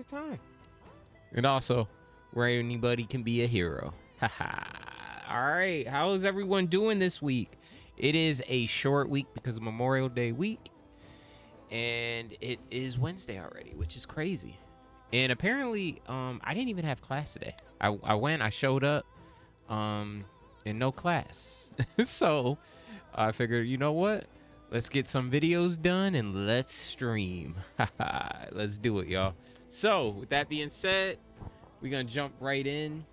time. And also, where anybody can be a hero. Haha. All right. How is everyone doing this week? It is a short week because of Memorial Day week. And it is Wednesday already, which is crazy. And apparently, I didn't even have class today. I showed up, and no class. So I figured, you know what? Let's get some videos done and let's stream. Let's do it, y'all. So with that being said, we're going to jump right in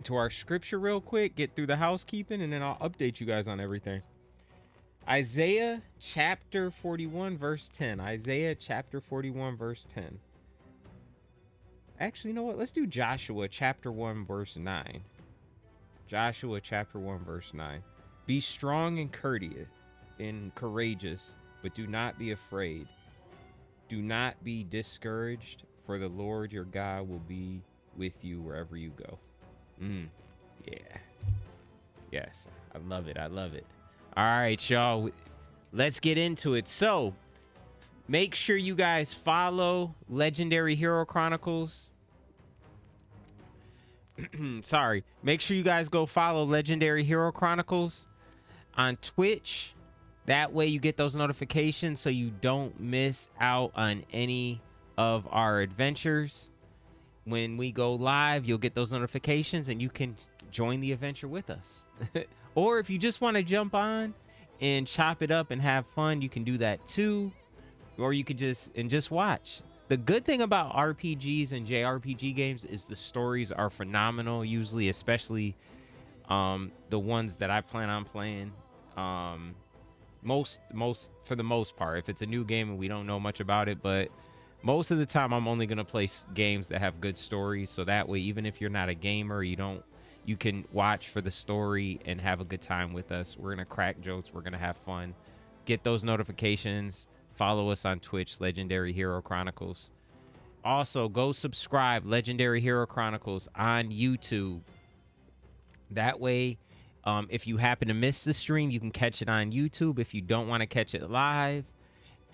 to our scripture real quick, get through the housekeeping, and then I'll update you guys on everything. Isaiah chapter 41, verse 10. Isaiah chapter 41, verse 10. Actually, you know what? Let's do Joshua chapter 1, verse 9. Joshua chapter 1, verse 9. Be strong and courageous, but do not be afraid. Do not be discouraged, for the Lord your God will be with you wherever you go. Yeah. Yes. I love it. I love it. All right, y'all. Let's get into it. So, make sure you guys follow Legendary Hero Chronicles. Sorry. Make sure you guys go follow Legendary Hero Chronicles on Twitch. That way you get those notifications so you don't miss out on any of our adventures. When we go live, you'll get those notifications and you can join the adventure with us. Or if you just want to jump on and chop it up and have fun, you can do that too. Or you could just watch. The good thing about RPGs and JRPG games is the stories are phenomenal, usually, especially the ones that I plan on playing. Most for the most part, if it's a new game and we don't know much about it, but most of the time I'm only gonna play games that have good stories, so that way even if you're not a gamer, you can watch for the story and have a good time with us. We're gonna crack jokes, we're gonna have fun. Get those notifications. Follow us on Twitch, Legendary Hero Chronicles. Also, go subscribe Legendary Hero Chronicles on YouTube. That way, if you happen to miss the stream, you can catch it on YouTube if you don't want to catch it live.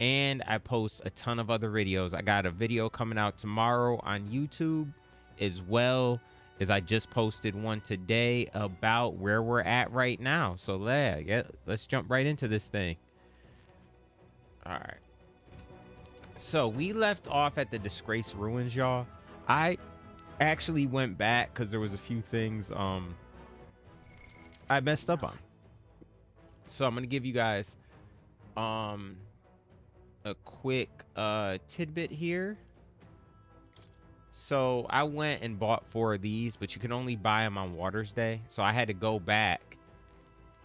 And I post a ton of other videos. I got a video coming out tomorrow on YouTube, as well as I just posted one today about where we're at right now. So let's jump right into this thing. All right. So we left off at the Disgraced Ruins, y'all. I actually went back because there was a few things I messed up on. So I'm gonna give you guys a quick tidbit here. So I went and bought 4 of these, but you can only buy them on Waters Day. So I had to go back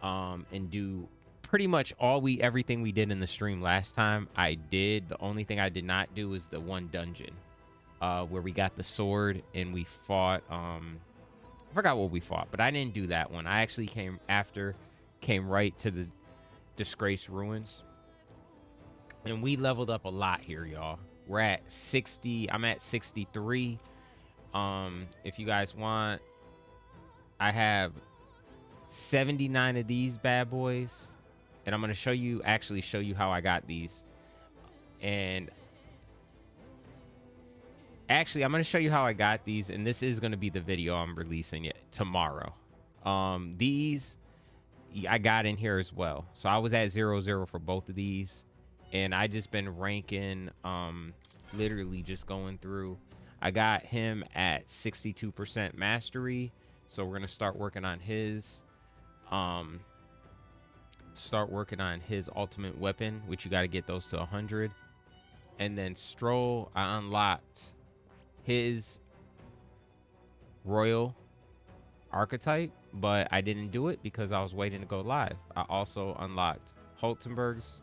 and do pretty much everything we did in the stream last time. I did. The only thing I did not do is the one dungeon where we got the sword and we fought I forgot what we fought, but I didn't do that one. I actually came right to the Disgraced Ruins. And we leveled up a lot here, y'all. We're at 60. I'm at 63. If you guys want, I have 79 of these bad boys. And I'm going to actually show you how I got these. And actually, I'm going to show you how I got these. And this is going to be the video I'm releasing it tomorrow. These I got in here as well. So I was at 0-0 for both of these. And I just been ranking, literally just going through. I got him at 62% mastery. So we're going to start working on his ultimate weapon, which you got to get those to 100. And then Stroll, I unlocked his royal archetype, but I didn't do it because I was waiting to go live. I also unlocked Holtenberg's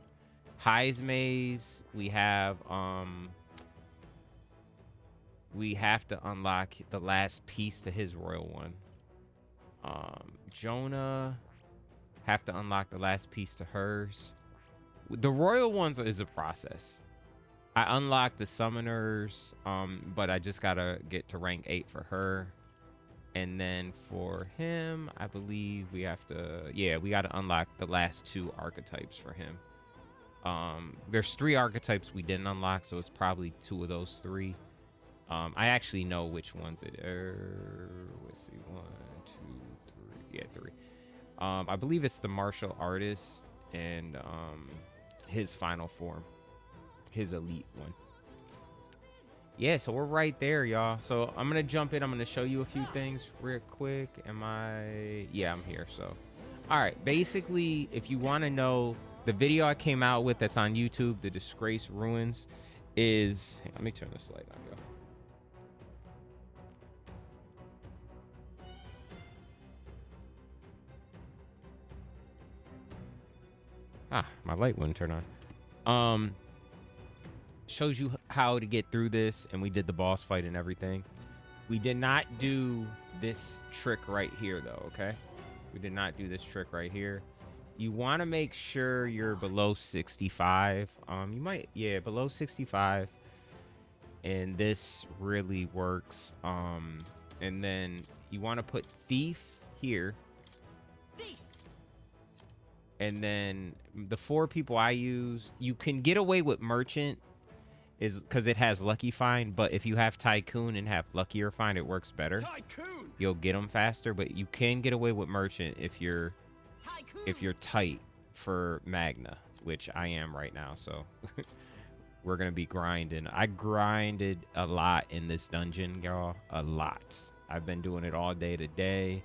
Heismays. We have to unlock the last piece to his royal one. Jonah, have to unlock the last piece to hers. The royal ones is a process. I unlocked the summoners, but I just gotta get to rank 8 for her. And then for him, I believe we have to, we gotta unlock the last 2 archetypes for him. There's 3 archetypes we didn't unlock, so it's probably 2 of those 3. I actually know which ones it are. Let's see, 1, 2, 3. Yeah, 3. I believe it's the martial artist and his final form, his elite one. Yeah, so we're right there, y'all. So I'm gonna jump in. I'm gonna show you a few things real quick. Yeah, I'm here. So all right, basically, if you want to know, the video I came out with that's on YouTube, the Disgrace Ruins, is, let me turn this light on, y'all. My light wouldn't turn on. Shows you how to get through this, and we did the boss fight and everything. We did not do this trick right here, though, okay? We did not do this trick right here. You want to make sure you're below 65. You might, yeah, below 65. And this really works. And then you want to put Thief here. And then the 4 people I use, you can get away with Merchant is because it has Lucky Find, but if you have Tycoon and have Luckier Find, it works better. Tycoon! You'll get them faster, but you can get away with Merchant if you're tight for Magna, which I am right now, so we're gonna be grinding. I grinded a lot in this dungeon, y'all, a lot. I've been doing it all day today,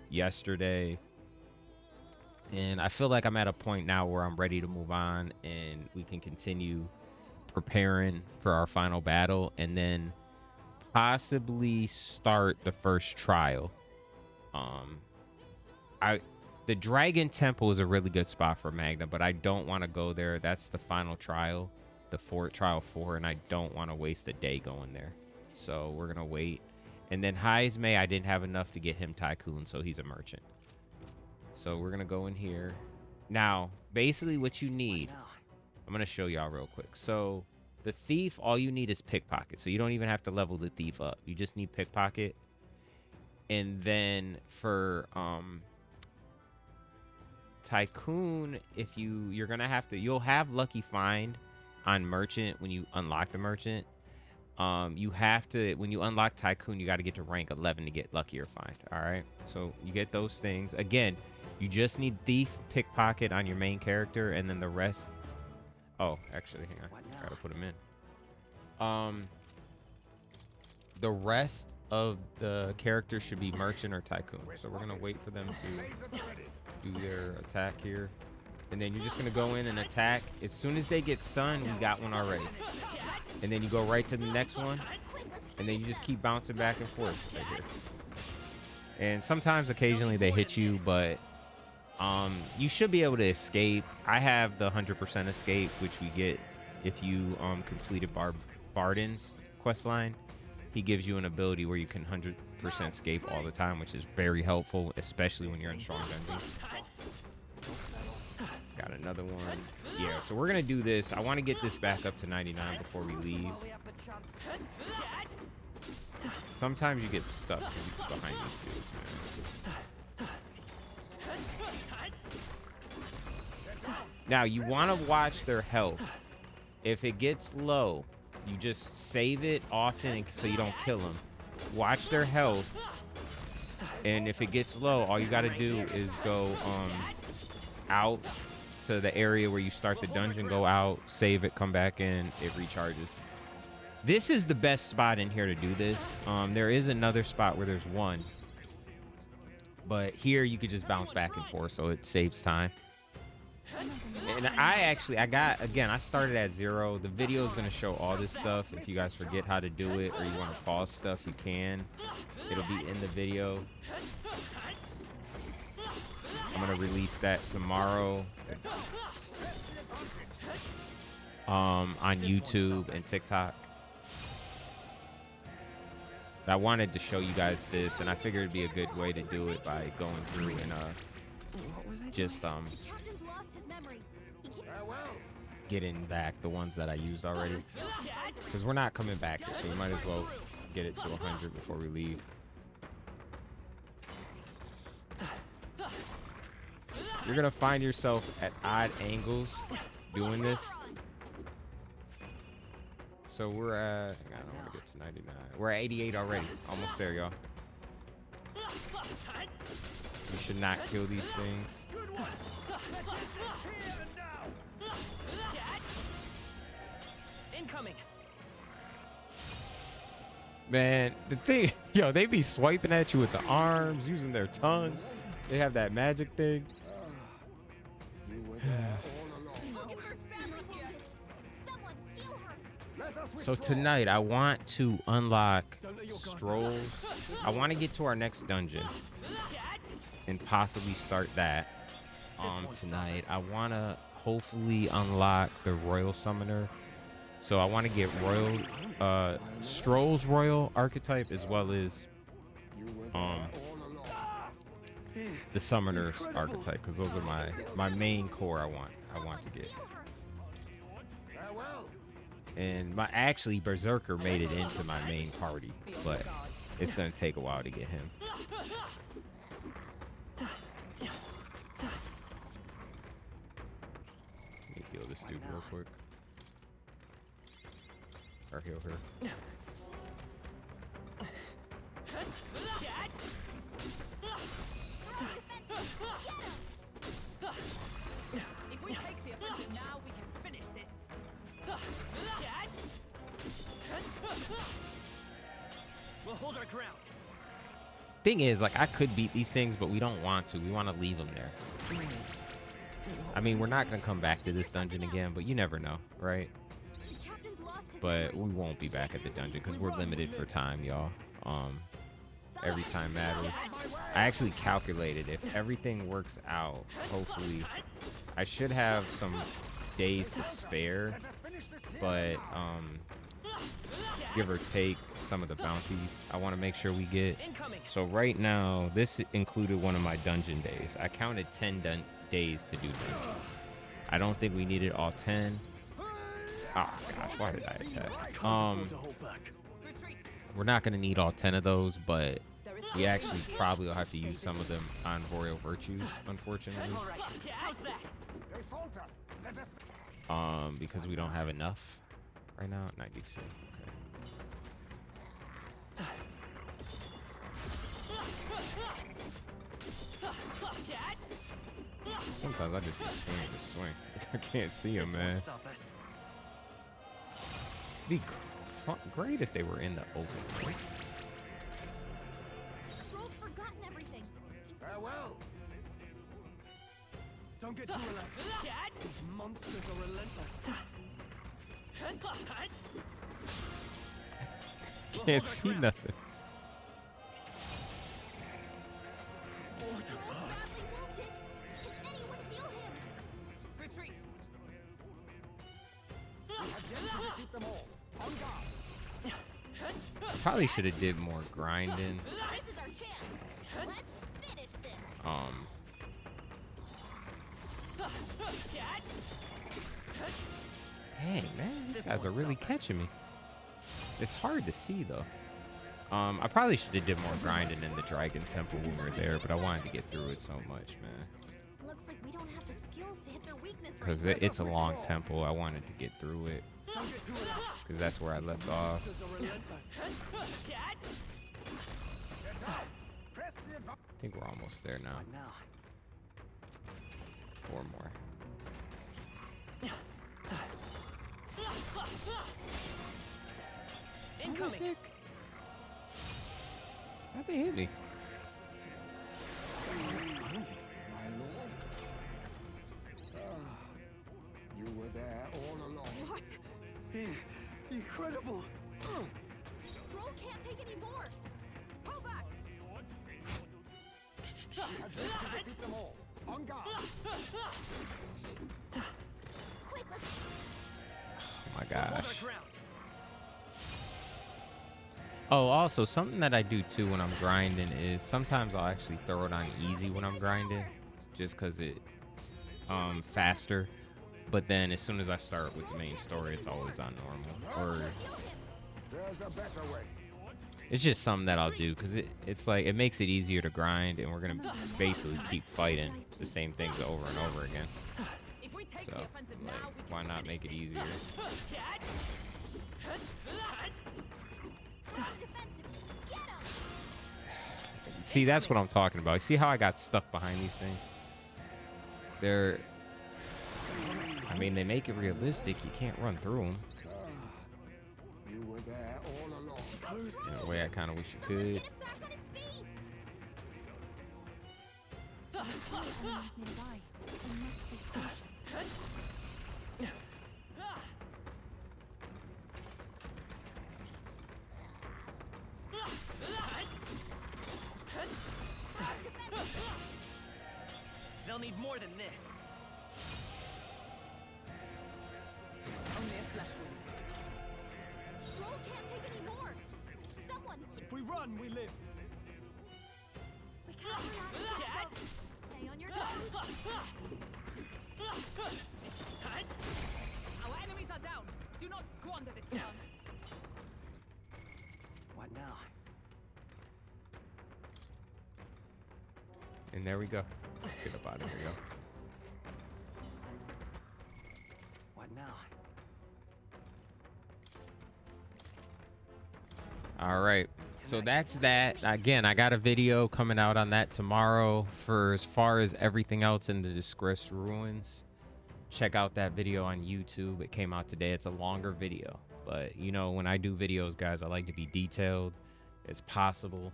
yesterday. And I feel like I'm at a point now where I'm ready to move on and we can continue preparing for our final battle and then possibly start the first trial. The Dragon Temple is a really good spot for Magna, but I don't want to go there. That's the final trial, the trial 4, and I don't want to waste a day going there. So we're going to wait. And then Heismay, I didn't have enough to get him Tycoon, so he's a merchant. So we're going to go in here. Now, basically what you need, I'm going to show y'all real quick. So the Thief, all you need is Pickpocket. So you don't even have to level the Thief up. You just need Pickpocket. And then for Tycoon, if you're going to have to, you'll have Lucky Find on Merchant when you unlock the Merchant. You have to, when you unlock Tycoon, you got to get to rank 11 to get Luckier Find. All right. So you get those things. Again, you just need Thief, Pickpocket on your main character, and then the rest. Oh, actually, hang on. I gotta put them in. The rest of the characters should be Merchant or Tycoon. So we're gonna wait for them to do their attack here, and then you're just gonna go in and attack. As soon as they get stunned, we got one already. And then you go right to the next one, and then you just keep bouncing back and forth right here. And sometimes, occasionally, they hit you, but you should be able to escape. I have the 100% escape, which we get if you completed Barden's quest line. He gives you an ability where you can 100% escape all the time, which is very helpful, especially when you're in strong dungeons. Got another one. Yeah, so we're gonna do this. I want to get this back up to 99 before we leave. Sometimes you get stuck behind these dudes, man. Now, you want to watch their health. If it gets low, you just save it often so you don't kill them. Watch their health. And if it gets low, all you got to do is go out to the area where you start the dungeon, go out, save it, come back in, it recharges. This is the best spot in here to do this. There is another spot where there's one. But here you could just bounce back and forth, so it saves time. And I started at 0. The video is going to show all this stuff. If you guys forget how to do it or you want to pause stuff, you can. It'll be in the video. I'm going to release that tomorrow on YouTube and TikTok. I wanted to show you guys this, and I figured it'd be a good way to do it by going through and just getting back the ones that I used already, because we're not coming back here, so we might as well get it to 100 before we leave. You're gonna find yourself at odd angles, doing this. So we're at, I don't want to get to 99. We're at 88 already. Almost there, y'all. We should not kill these things. Incoming. Man, the thing, yo, they be swiping at you with the arms, using their tongue. They have that magic thing. You were there all along. So tonight, I want to unlock Strolls. I want to get to our next dungeon and possibly start that tonight. I want to hopefully unlock the Royal Summoner. So I want to get Strolls Royal archetype as well as the Summoner's archetype, because those are my main core I want to get. And actually Berserker made it into my main party, but it's gonna take a while to get him. Let me heal this dude real quick. Or heal her. If we take the offensive now, we can finish this. We'll hold our ground. Thing is, like, I could beat these things, but we don't want to. We want to leave them there. I mean, we're not gonna come back to this dungeon again, but you never know, right? But we won't be back at the dungeon because we're limited for time, y'all. Every time matters. I actually calculated if everything works out, hopefully I should have some days to spare, but give or take some of the bounties I want to make sure we get. So right now, this included one of my dungeon days. I counted 10 days to do dungeons. I don't think we needed all 10. Oh gosh, why did I attack? We're not gonna need all 10 of those, but we actually probably will have to use some of them on Royal Virtues, unfortunately. Because we don't have enough right now. 92. Okay. Sometimes I just swing. I can't see him, man. It'd be great if they were in the open. Stroll's forgotten everything. Farewell. Don't get too relaxed. These monsters are relentless. Can't see nothing. What a fuss. Badly wounded. Can anyone heal him? Retreat. We have yet to defeat them all. On guard. Probably should have did more grinding. This is our chance. Let's finish this. Dang, man, these guys are really catching me. It's hard to see though. I probably should have did more grinding in the Dragon Temple when we were there, but I wanted to get through it so much, man. Looks like we don't have the skills to hit their weakness. Because it's a long temple. I wanted to get through it. Don't get too relaxed. Because that's where I left off. Monsters are relentless. Press the advance. I think we're almost there now. Now. 4 more. Incoming. How'd they hit me? My lord. You were there all along. What? Incredible. Stroll can't take any more. Pull back. We have yet to defeat them all. On guard. Quick, let's. Oh my Hold our gosh. ground. Oh, also, something that I do too when I'm grinding is sometimes I'll actually throw it on easy when I'm grinding, just because it's faster. But then as soon as I start with the main story, it's always on normal. Or There's a better way. it's just something that I'll do because it's like it makes it easier to grind, and we're gonna basically keep fighting the same things over and over again. If we take take So, the offensive like, now, we can why not finish make it this. easier? Defensive. Get him. See, that's what I'm talking about. See how I got stuck behind these things? They're, I mean, they make it realistic. You can't run through them. You were there all along. In a way, I kind of wish you Someone could. get him back on his feet. Enemies nearby. We must be cautious. They'll need more than this. Only a flesh wound. Stroll can't take any more. Someone. If we run, we live. We can't relax. Stay on your toes. Our enemies are down. Do not squander this chance. What now? And there we go. Get up out of here, yo. What now? All right. So that's that. Again, I got a video coming out on that tomorrow. For as far as everything else in the Disgressed Ruins, check out that video on YouTube. It came out today. It's a longer video. But, you know, when I do videos, guys, I like to be detailed as possible.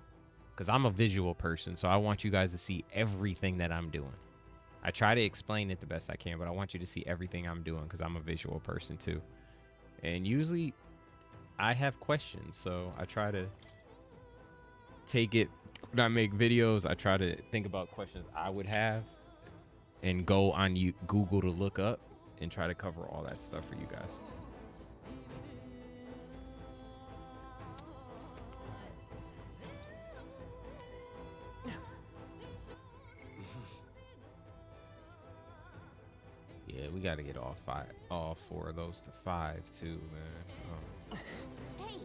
Because I'm a visual person, so I want you guys to see everything that I'm doing. I try to explain it the best I can, but I want you to see everything I'm doing because I'm a visual person too. And usually I have questions, so I try to take it when I make videos. I try to think about questions I would have and go on Google to look up and try to cover all that stuff for you guys. Yeah, we got to get all four of those to 5 too, man. Hey.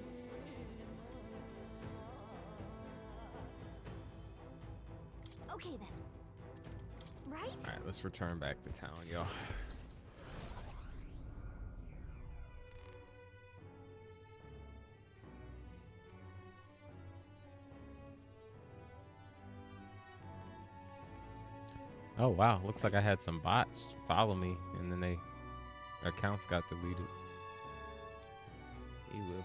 Okay then. Right? All right, let's return back to town, y'all. Oh wow, looks like I had some bots follow me and then their accounts got deleted. He will.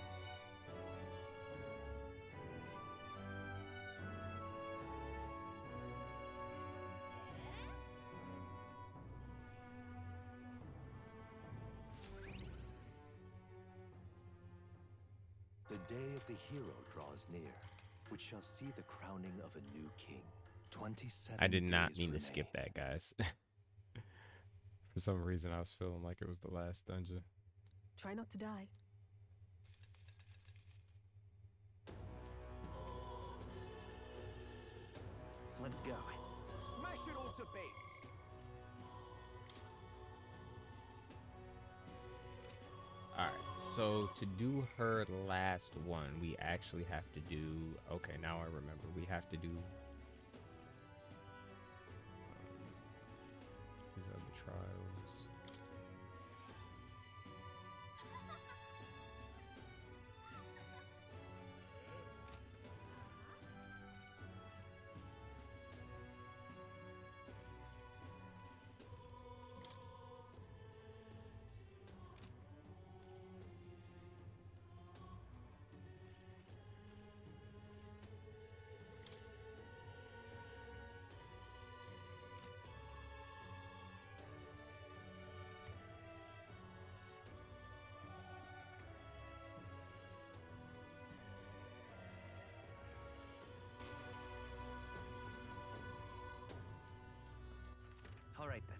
The day of the hero draws near, which shall see the crowning of a new king. 27 I did not days mean to remain. skip that, guys. For some reason, I was feeling like it was the last dungeon. Try not to die. Let's go. Smash it all to bits. Alright, so to do her last one, we actually have to do... Okay, now I remember. We have to do... these are the trials. All right then.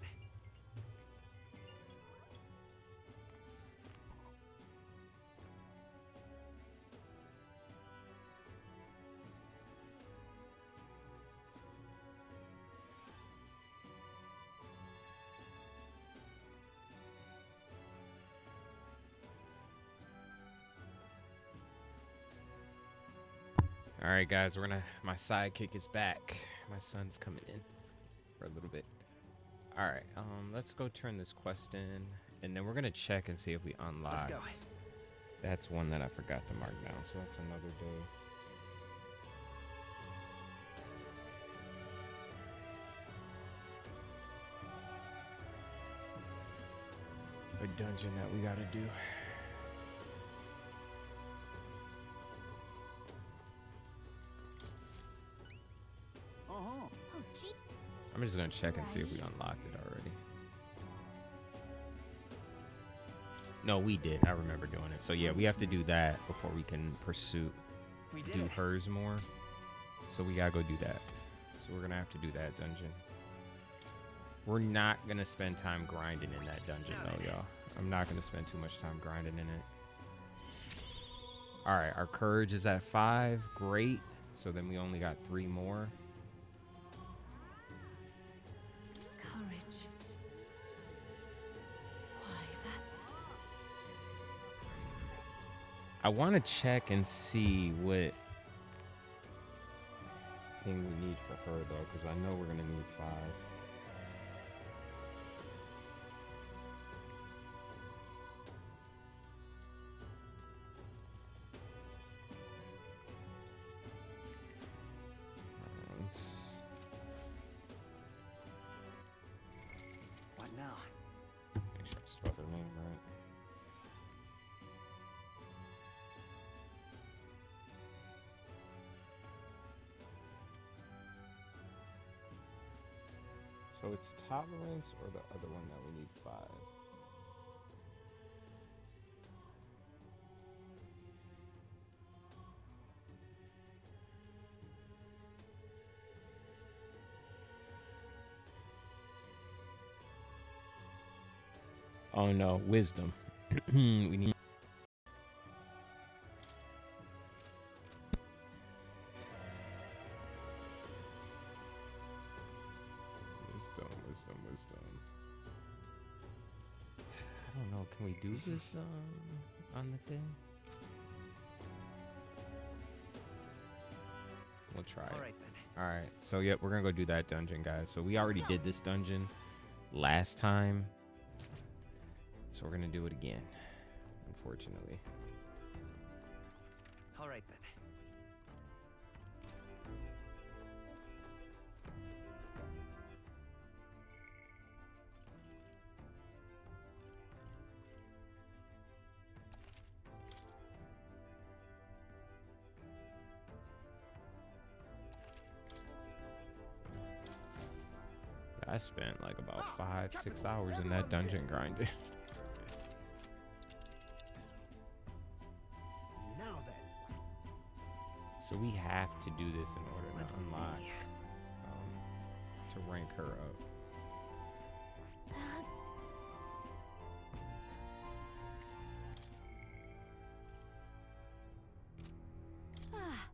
All right, guys, my sidekick is back. My son's coming in for a little bit. All right, let's go turn this quest in, and then we're gonna check and see if we unlock. go. That's one that I forgot to mark down, so that's another day. A dungeon that we gotta do. Uh-huh. Oh, gee. I'm just gonna check and see if we unlocked it already. No, we did. I remember doing it. So yeah, we have to do that before we can We did do it. hers more. So we gotta go do that. So we're gonna have to do that dungeon. We're not gonna spend time grinding in that dungeon though, y'all. I'm not gonna spend too much time grinding in it. All right, our courage is at 5. Great. So then we only got 3 more. Courage. Why that? I want to check and see what thing we need for her though, because I know we're gonna need 5. What now? Make sure I spelled her name right. So it's tolerance or the other one that we need 5. Oh no, wisdom. We need. Wisdom. I don't know. Can we do wisdom on the thing? We'll try it. All right then. All right. So yeah, we're gonna go do that dungeon, guys. So we already did this dungeon last time. So we're gonna do it again, unfortunately. All right then. I spent like about 5-6 hours in that dungeon grinding. Now then. So we have to do this in order Let's to unlock, see. to rank her up. That's... Ah.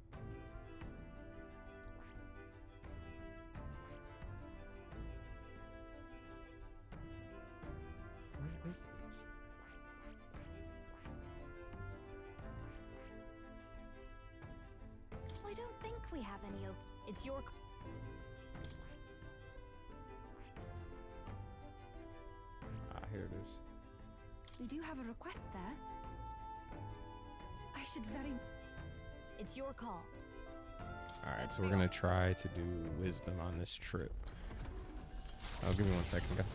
Where is it? I don't think we have any It's your... Ah, here it is. We do have a request there. I should very... It's your call. All right, so we're gonna try to do wisdom on this trip. I'll give me 1 second, guys.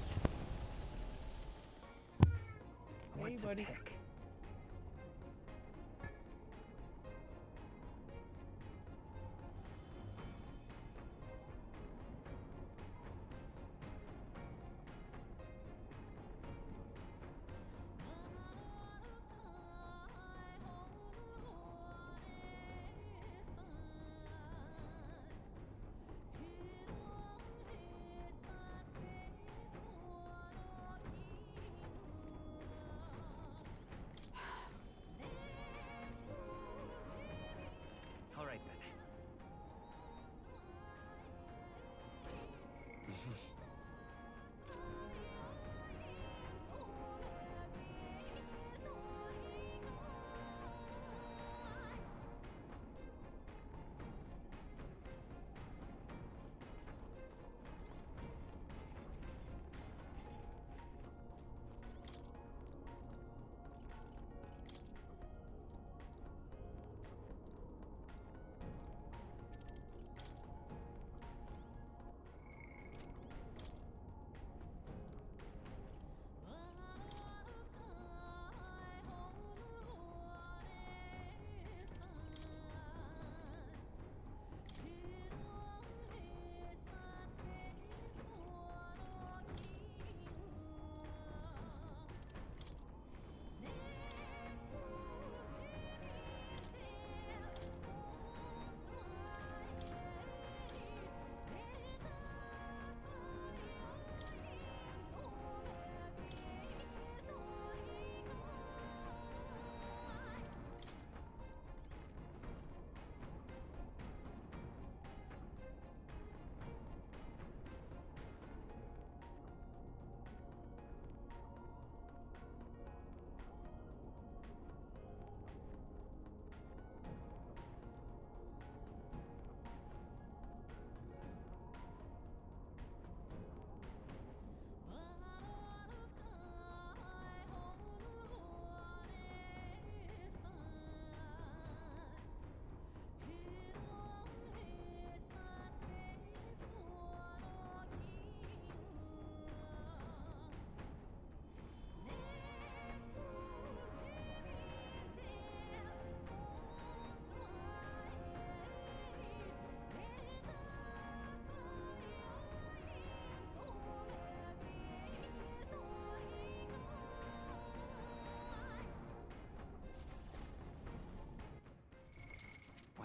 What Hey, to buddy. pick?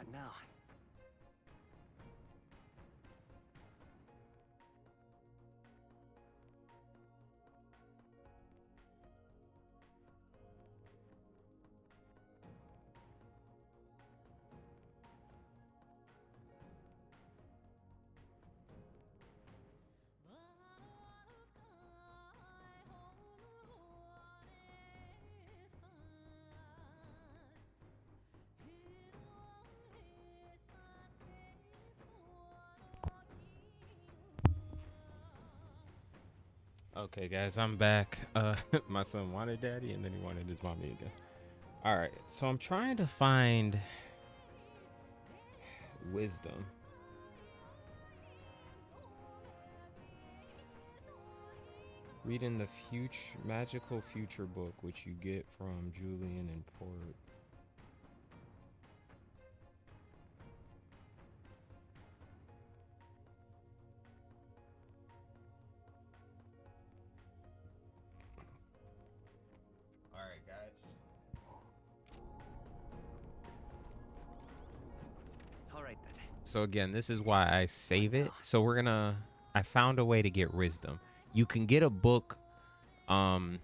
What now? Okay, guys, I'm back. My son wanted daddy, and then he wanted his mommy again. All right, so I'm trying to find wisdom. Reading the magical future book, which you get from Julian and Port. All right, guys. All right then. So again, this is why I save it. So I found a way to get wisdom. You can get a book from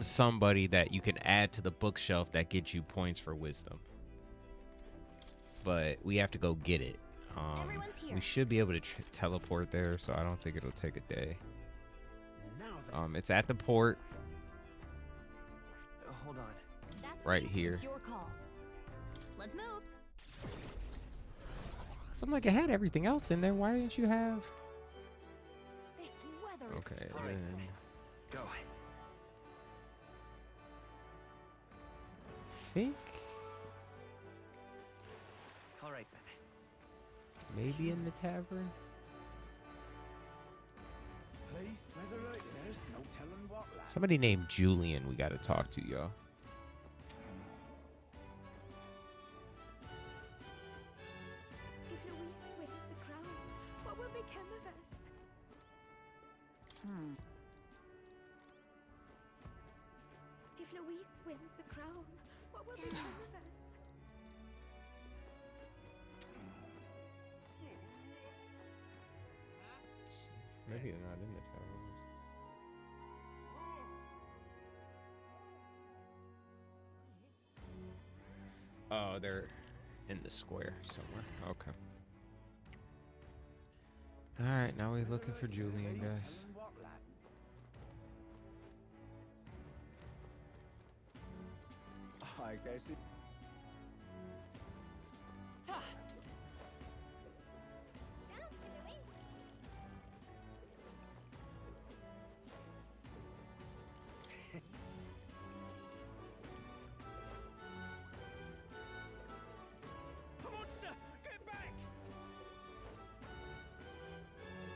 somebody that you can add to the bookshelf that gets you points for wisdom. But we have to go get it. Everyone's here. We should be able to teleport there, so I don't think it'll take a day. Now then. It's at the port Hold on. That's right me. here. It's your call. Let's move. So I'm like, I had everything else in there. Why didn't you have? This weather is Okay, All right. then Go. think All right then. maybe in the tavern. Please, weather like this, no telling what like. Somebody named Julian we got to talk to, y'all. If Louise wins the crown, what will become of us? If Louise wins the crown, what will become of us? Maybe they're not in the taverns. Oh, they're in the square somewhere. Okay. All right, now we're looking for Julian, Please, guys. telling what like. I guess it. Come on, sir! Get back!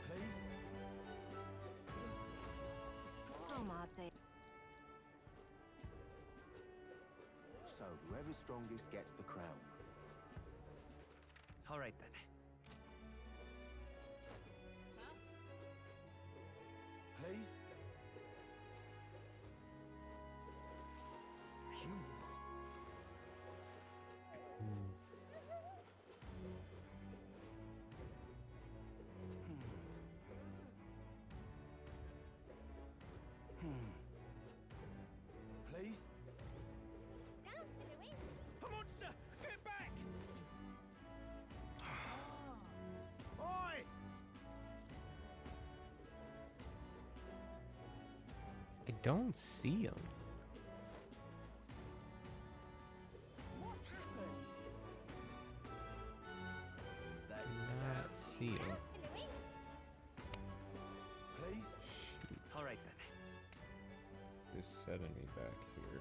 Please. Oh, Mate. So, whoever's strongest gets the crown. All right then. Please. Humans. Please. Come on, sir! Get back! Oi! I don't see him. What's happened? Not see him. Please. All right then. Just setting me back here.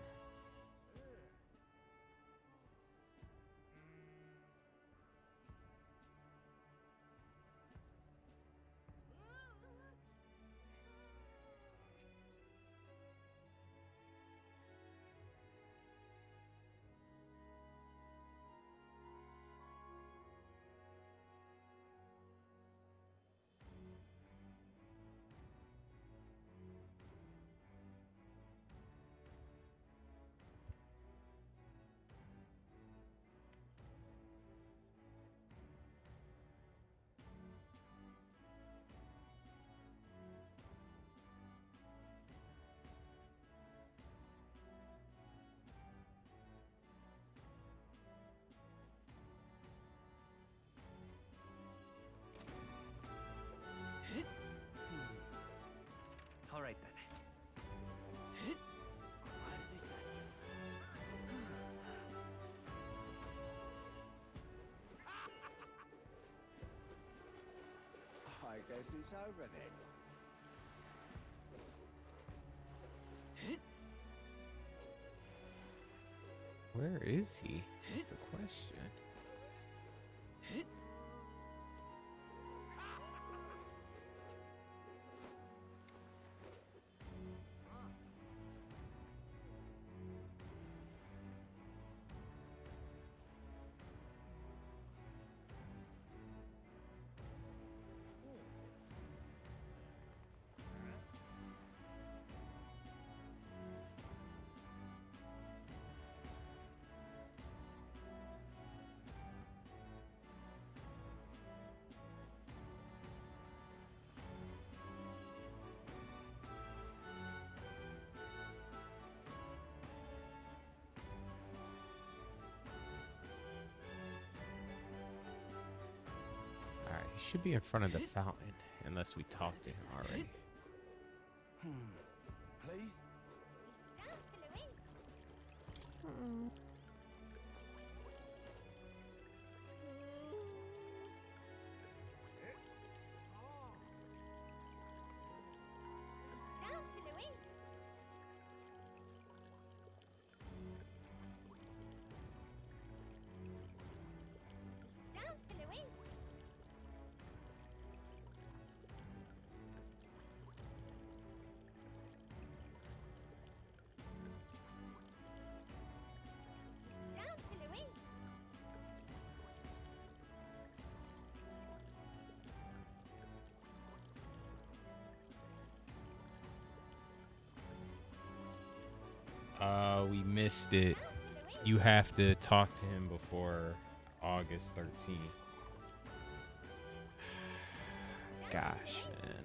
Guess it's over then. Where is he? That's the question. Alright, he should be in front of the fountain, unless we talked to him already. Please? We stand to Louise. We stand to Louise. We stand to Louise. We stand to Louise. We missed it. Down to Louise. You have to talk to him before August 13th. Gosh, man.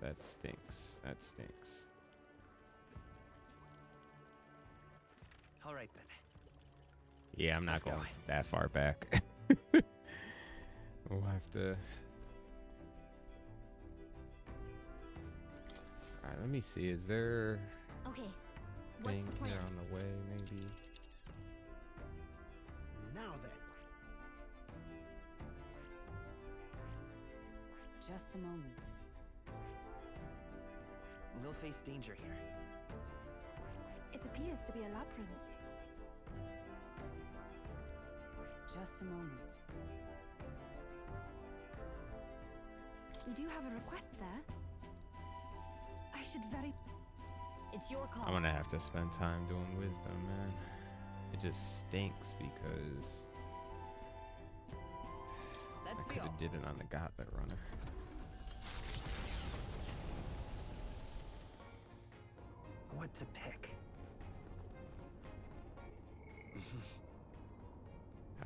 That stinks. That stinks. All right then. Yeah, I'm not Let's go. going that far back. We'll have to. Alright, let me see. Is there Okay. a What's thing the plan? here on the way, maybe? Now then. Just a moment. We'll face danger here. It appears to be a labyrinth. Just a moment. We do have a request there. I should very... It's your call. I'm gonna have to spend time doing wisdom, man. It just stinks because I Let's could be have off. did it on the Goblet Runner. What to pick?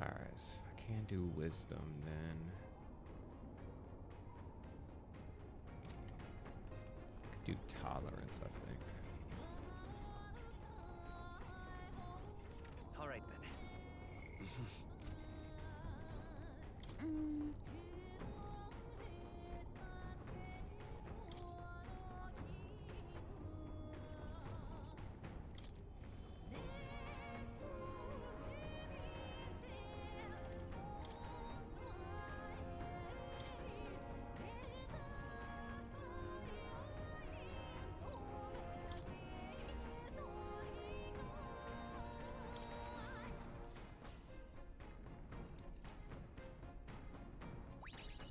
Alright, so if I can't do wisdom, then I could do tolerance, I think. All right then.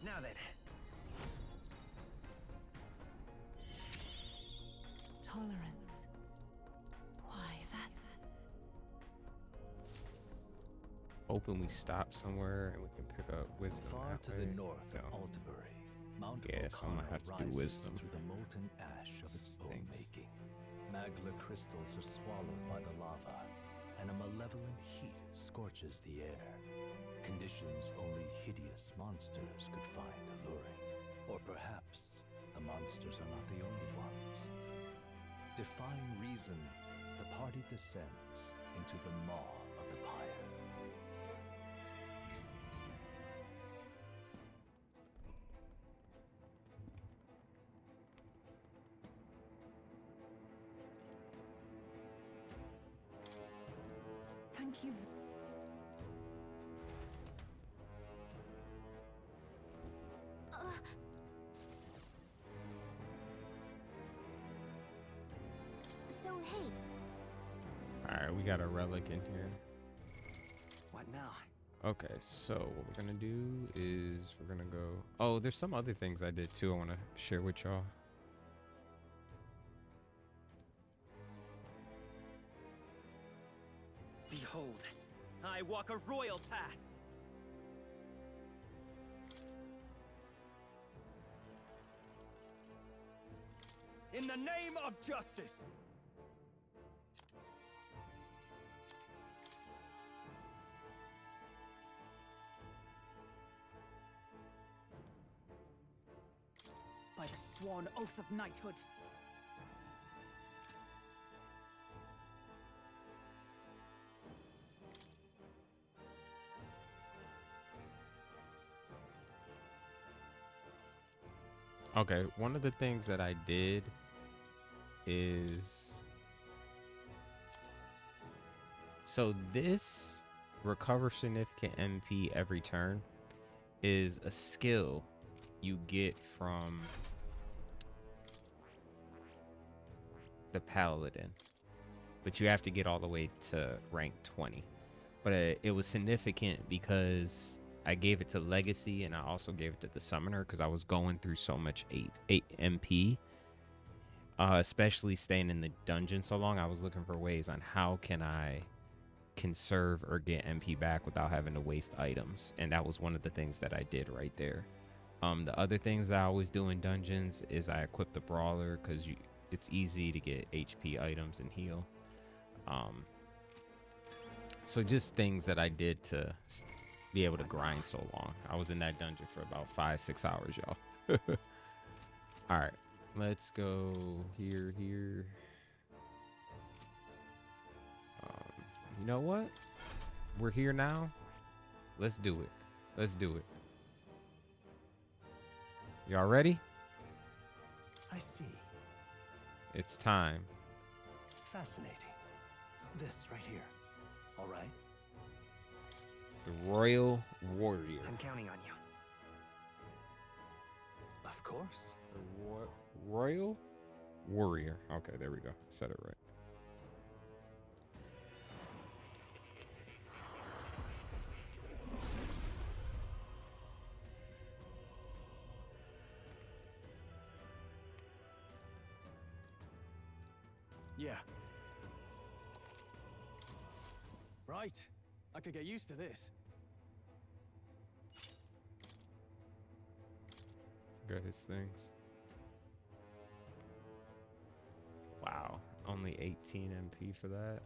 Now then. Tolerance. Why that? Hoping we stop somewhere and we can pick up wisdom. Far that to way. the north No. of Altabury, Mt. Yeah, so I'm gonna Valkuno have to do rises wisdom. through the molten ash of its own Stinks. making. Magla crystals are swallowed by the lava, and a malevolent heat scorches the air. Conditions only hideous monsters could find alluring. Or perhaps the monsters are not the only ones. Defying reason, the party descends into the maw of the pyre. Thank you. hate. All right, we got a relic in here. What now? Okay, so what we're gonna do is we're gonna go. Oh, there's some other things I did too. I want to share with y'all. Behold, I walk a royal path. In the name of justice. By the sworn oath of knighthood. Okay, one of the things that I did is, so this recover significant MP every turn is a skill you get from the paladin, but you have to get all the way to rank 20. But it was significant because I gave it to Legacy and I also gave it to the Summoner because I was going through so much 8 MP, especially staying in the dungeon so long. I was looking for ways on how can I conserve or get MP back without having to waste items, and that was one of the things that I did right there. The other things that I always do in dungeons is I equip the Brawler because it's easy to get HP items and heal. So just things that I did to be able to grind so long. I was in that dungeon for about 5-6 hours, y'all. All right, let's go here. You know what? We're here now. Let's do it. Y'all ready? I see. It's time. Fascinating. This right here. All right. The Royal Warrior. I'm counting on you. Of course. The Royal Warrior. Okay, there we go. Said it right. Yeah. Right. I could get used to this. Got his things. Wow, only 18 MP for that.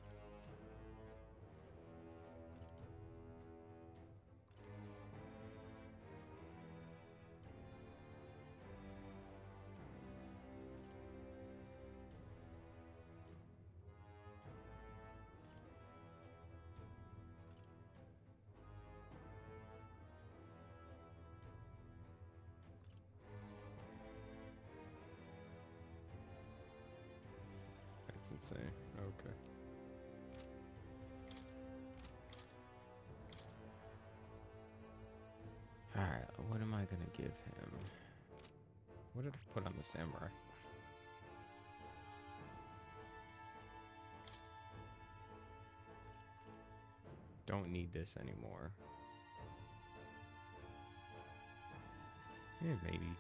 That's insane. Okay. Alright, what am I gonna give him? What did I put on the samurai? Don't need this anymore. Yeah, maybe.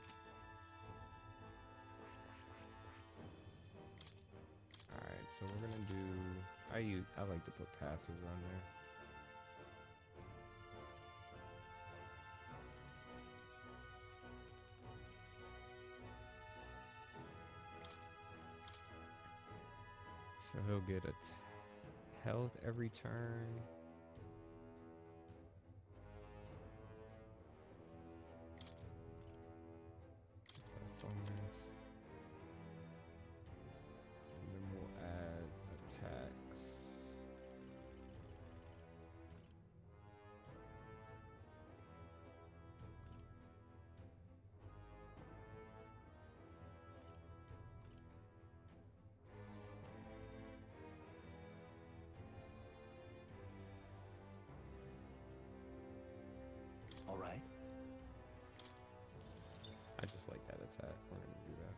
Alright, so we're gonna do, I like to put passives on there. So he'll get a health every turn. Bonus. And then we'll add attacks. All right. I just like that attack. We're gonna do that.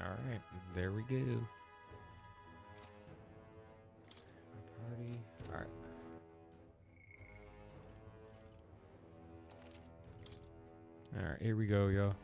All right, there we go. Party. All right. All right, here we go, y'all.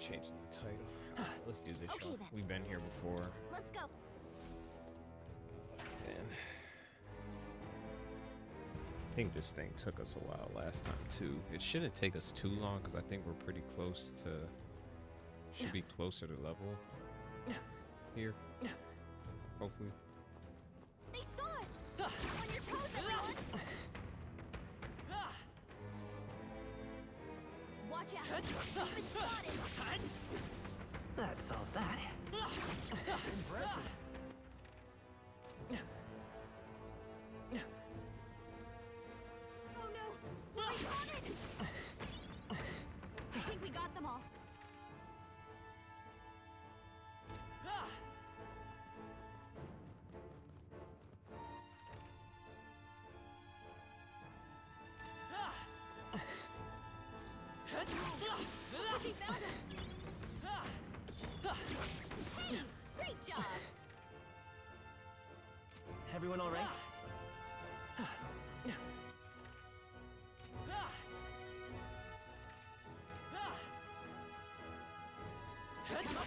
Changing the title. All right, let's do this, Okay, y'all. then. We've been here before. Let's go. And I think this thing took us a while last time too. It shouldn't take us too long because I think we're pretty close to. Should be closer to level here. Hopefully. They saw us. On your toes, everyone. Watch out. You've been spotted. That solves that. Impressive. Oh no. We're spotted. I think we got them all. He found us. Hey, great job. Everyone all right?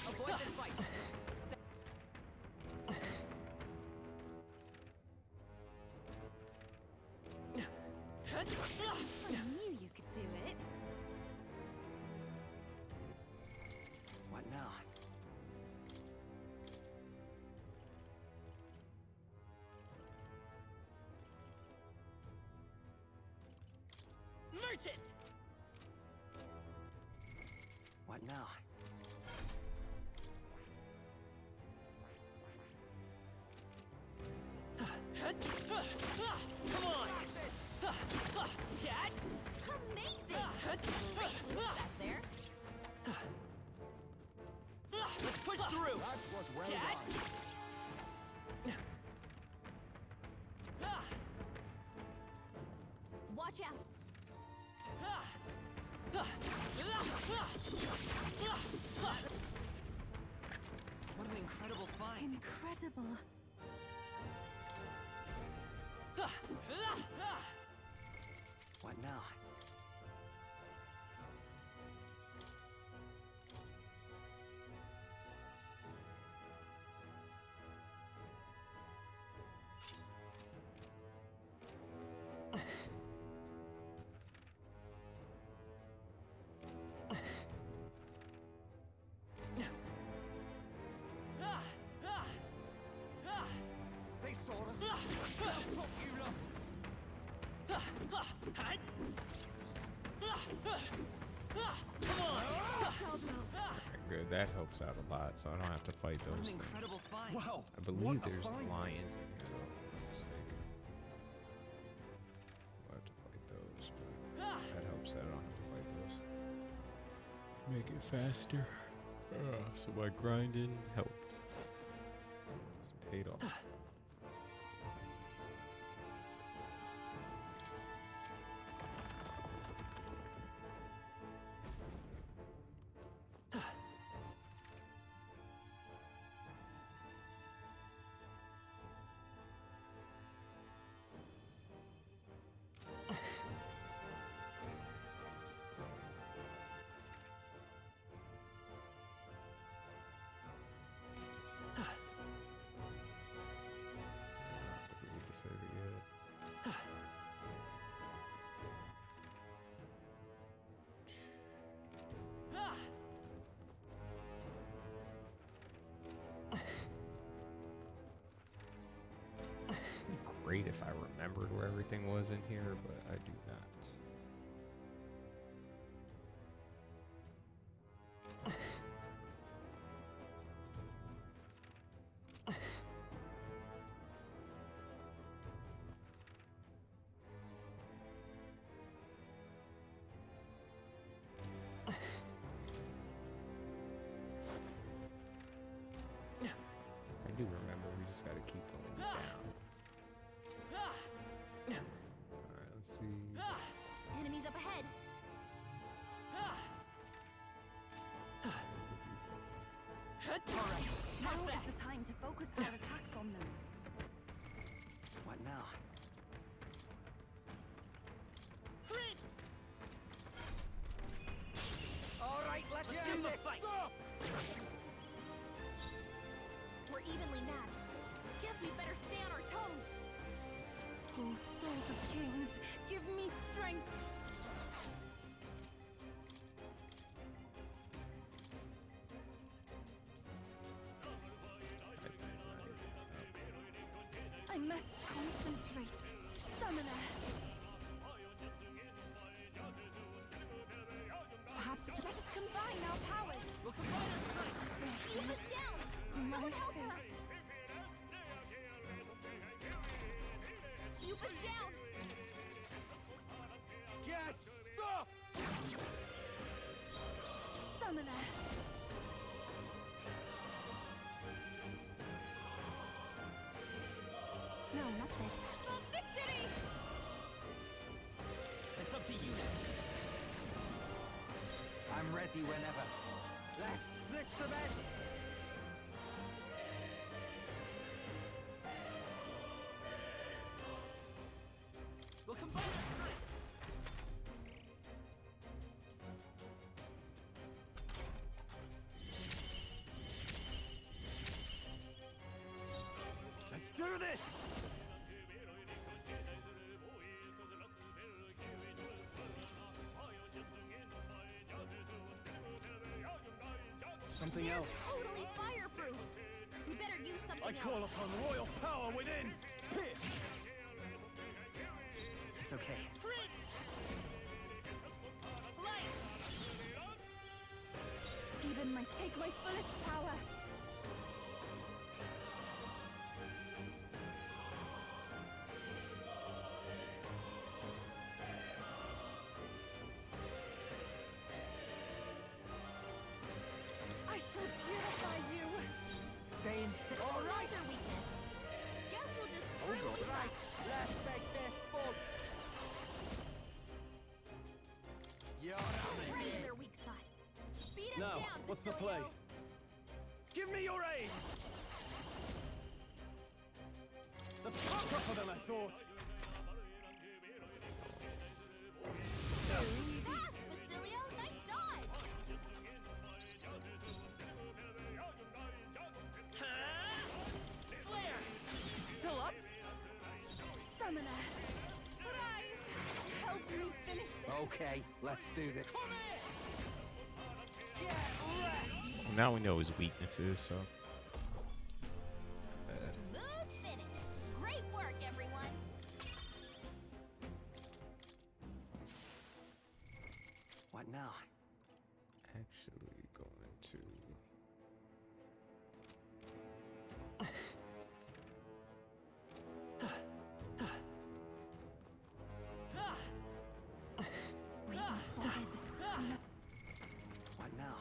Avoid this fight. I knew you could do it. What now? Merchant! What now? Come on! Cat! Amazing. Great moves back there. Let's push through! That was well Cat! done. Watch out. What an incredible find! Incredible. What now? They saw us. They'll top you lot. Come on! Good. That helps out a lot, so I don't have to fight What an those things. incredible find! Wow. I believe what a there's find. lions in here, though. if I'm not mistaken. I'll have to fight those, but that helps that I don't have to fight those. Make it faster. So my grinding helped. It's paid off. great if I remembered where everything was in here, but I do not. I do remember, we just gotta keep going down. Alright, let's see. Enemies up ahead. Now is the time to focus our attacks on them. What now? All right, let's do do the this. fight. We're evenly matched. Guess we better stay on our toes. Oh, souls of kings, give me strength. I must concentrate. Summoner. Perhaps let us combine our powers. Eupha's down. My Someone help her. fate. Eupha's down. Get stuffed! Summoner. No, not this. For victory! It's up to you. I'm ready whenever. Let's split the bets. We'll combine our strength. Let's do this. Something else. Totally fireproof. We better use something I else. call upon royal power within. Pierce. It's okay. Even must take my fullest power. I shall purify you. Stay in. All right. Their weakness. Guess we'll just Hold throw on. it Right. Let's make this fun. You're on right in their weak spot. Beat him Now, down, what's the Basilio. play? Give me your aim. That's tougher than I thought. Pass, Basilio. Nice dodge. Flare! Still up? Summoner. Rise. Help me finish this. Okay, let's do this. Now we know his weaknesses, so. Smooth finish. Great work, everyone. What now? Actually going to. We've been spotted. What now?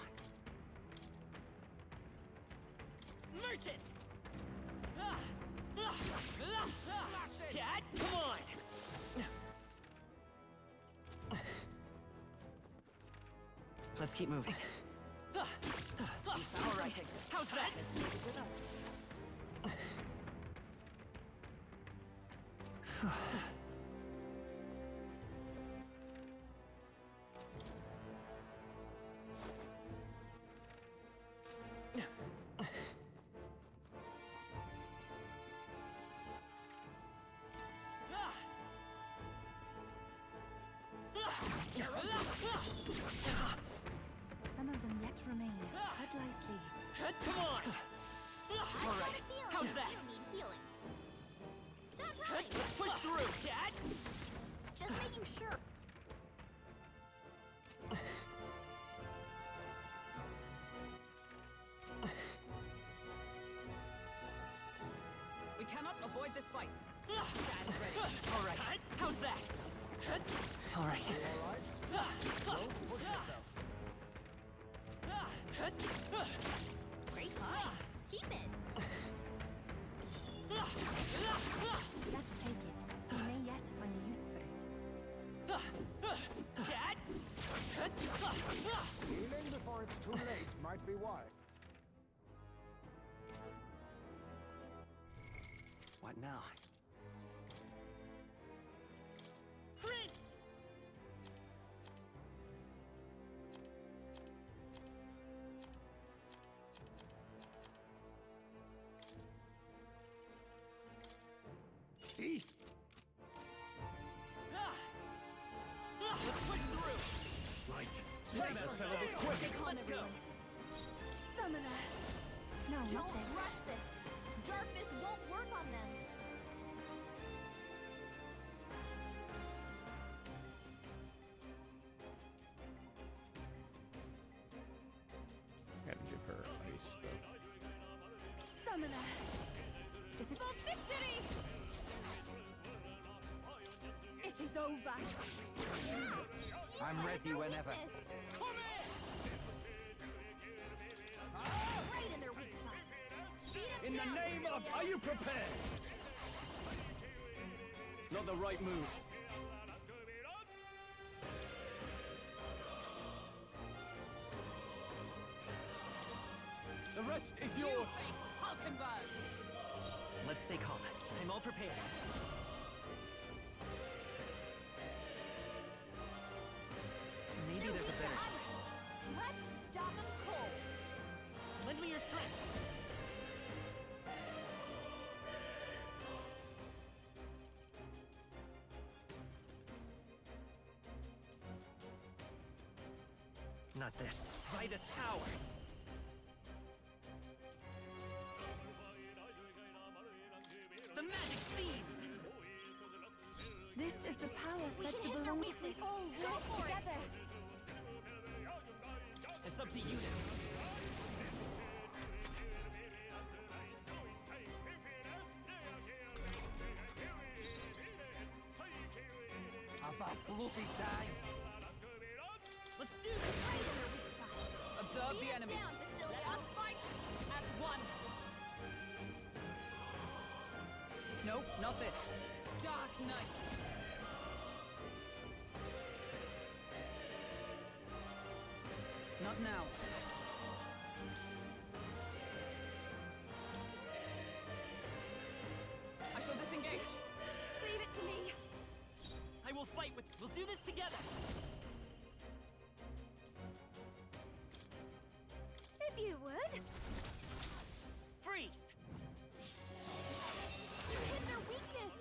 Merchant! Cat, come on! Let's keep moving. All right, how's that? Some of them yet remain. Tread lightly. Come on! All right, how's that? You need healing. That rhymes. Let's push through, cat! Just making sure. We cannot avoid this fight. Stand ready. All right, how's that? All right. Don't push yourself. Great fight. Keep it. Let's take it. We may yet find a use for it. Cat! Healing before it's too late might be wise. What now? Prince! Eat. Let's push through! Right. Let's settle this quick. Let's go. Summoner. No, Don't not this. rush this. Darkness won't work on them. Gotta give her ice spell. Summoner. This is For victory! it is over. I'm ready whenever. Right in their weak spot. Beat 'em In the down, name of... Cecilia. Are you prepared? Not the right move. The rest is You yours. face Hulkenberg. Let's stay calm. I'm all prepared. Maybe They're there's a weak to better ice. choice. Let's stop them cold. Lend me your strength. Not this. Vitus power. The magic seeds. This is the power We said can to hit their belong weakness. to all Go work for it. together. It's up to you now. About bloody time. Let's do this. Right in their weak spot. Observe Beat the 'em enemy. down, Cecilia. Let us fight as one. Nope, not this. Dark Knight. Not now. I shall disengage. Leave it to me. I will fight with. We'll do this together. If you would. Freeze. You hit their weakness.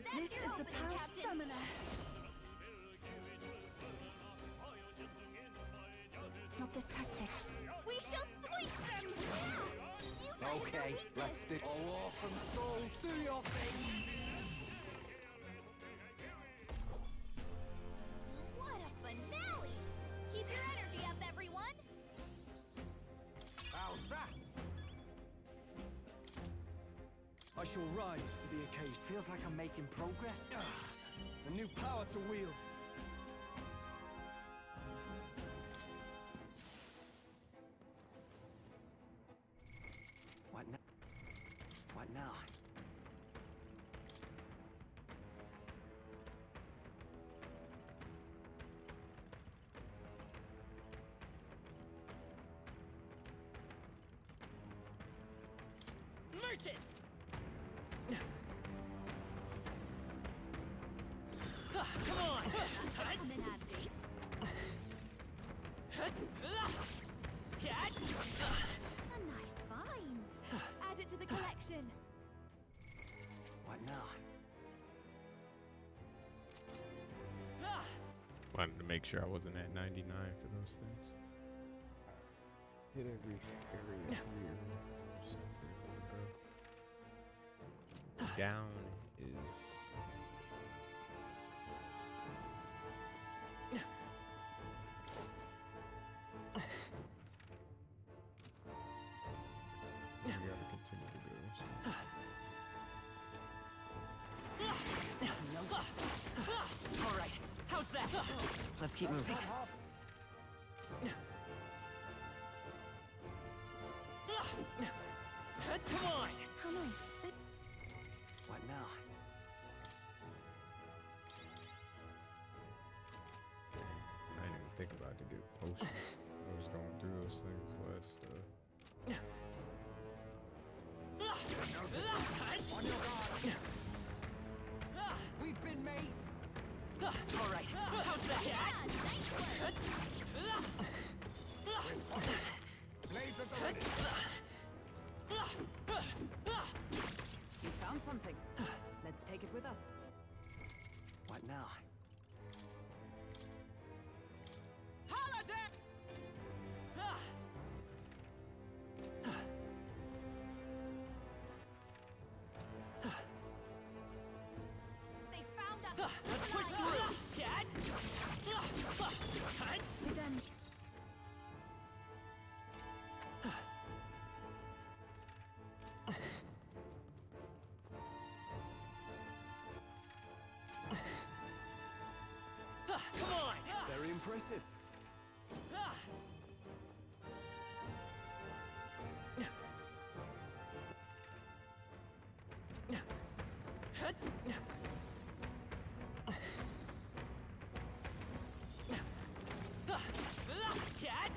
That's This your is the opening, power Captain. summoner. Not this tactic. We shall sweep them down. You might hit their weakness. do. Oh, awesome souls, do your thing. What a finale! Keep your energy up, everyone. How's that? I shall rise to the occasion. Feels like I'm making progress. A new power to wield. What now? What now? Merchant! Come on! Come in handy. Cat! A nice find. Add it to the collection. What now? Wanted to make sure I wasn't at 99 for those things. Hit every area here. Down How's that? Let's keep moving. Come on! How nice. What now? I didn't even think about to get potions. I was going through those things last. On your guard! We've been made! All right. How's that? Yeah, nice work. We're spotted! Blades at the ready! You found something. Let's take it with us. What now? Holiday! They found us. Let's push through! Cat! We're done. Come on! Very impressive. Cat!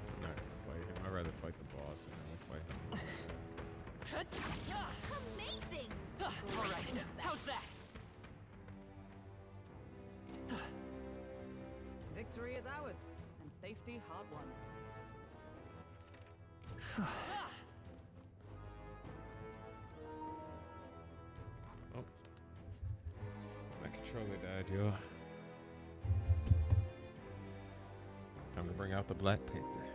I'm not gonna fight him. I'd rather fight the boss than I'll fight him. Amazing. All right. How's that? Victory is ours, and safety hard won. Oh, my controller died, yo. Time to bring out the Black Panther.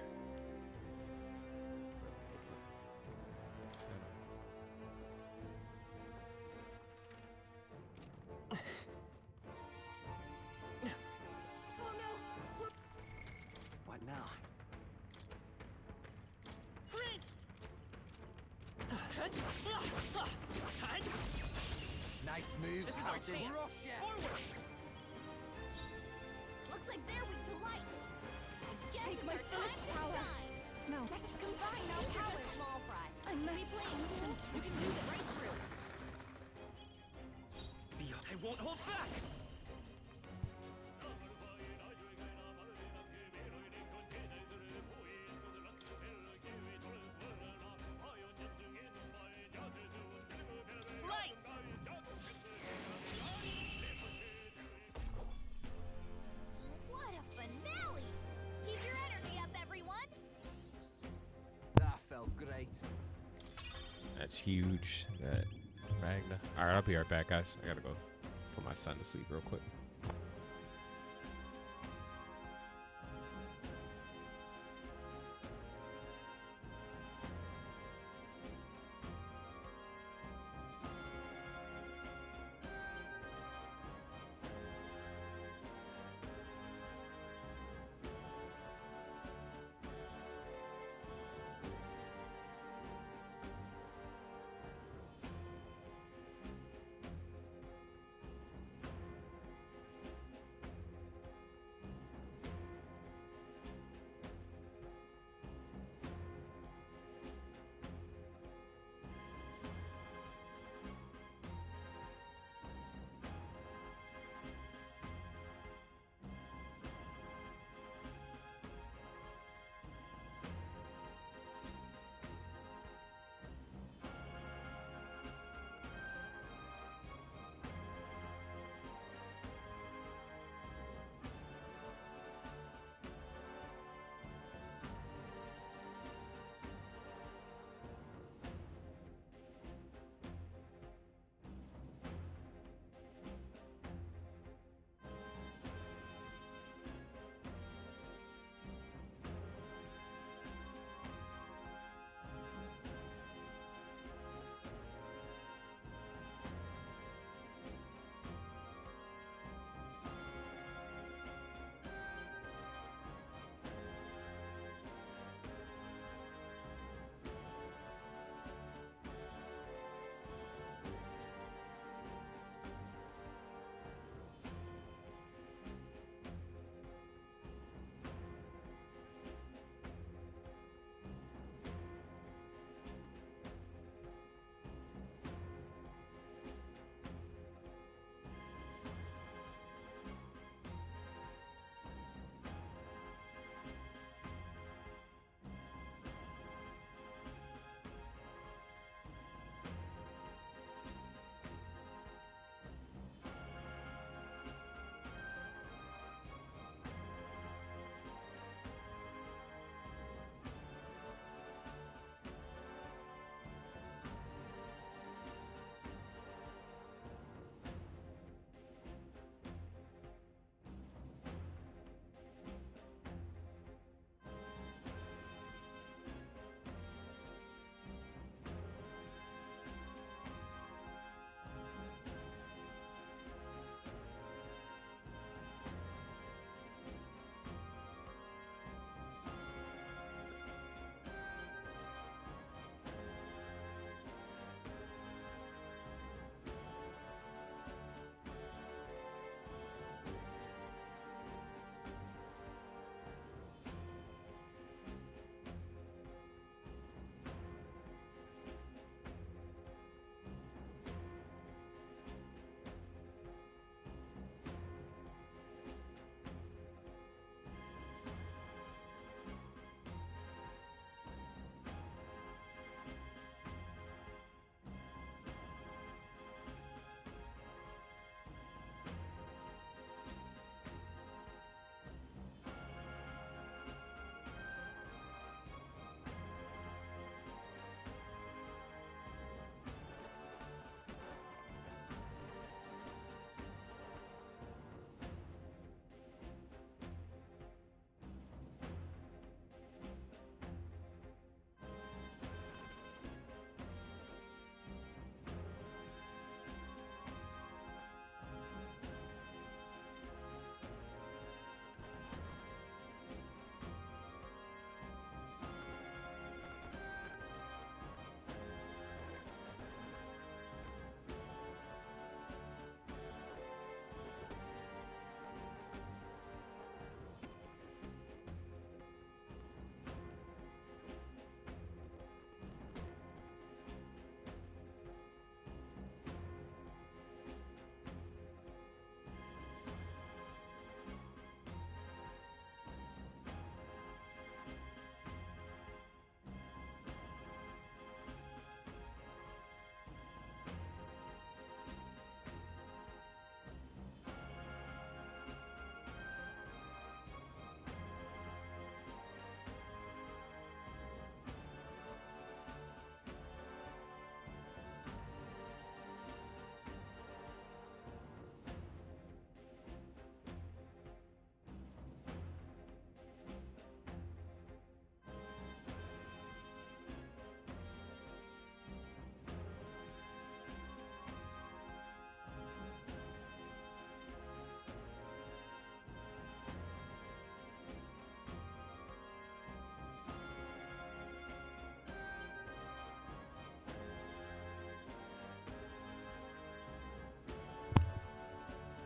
Oh no. What now? Prince! Nice moves. This is How our to chance. rush ya. Forward! Looks like they're weak to light. I guess Take it's my our first time to power. shine. No. Let us combine our These are powers. just small fry. I must We play since you can do the breakthrough. I won't hold back! Right! What a finale! Keep your energy up, everyone. That felt great. That's huge. That Magna. All right, I'll be right back, guys. I gotta go put my son to sleep real quick.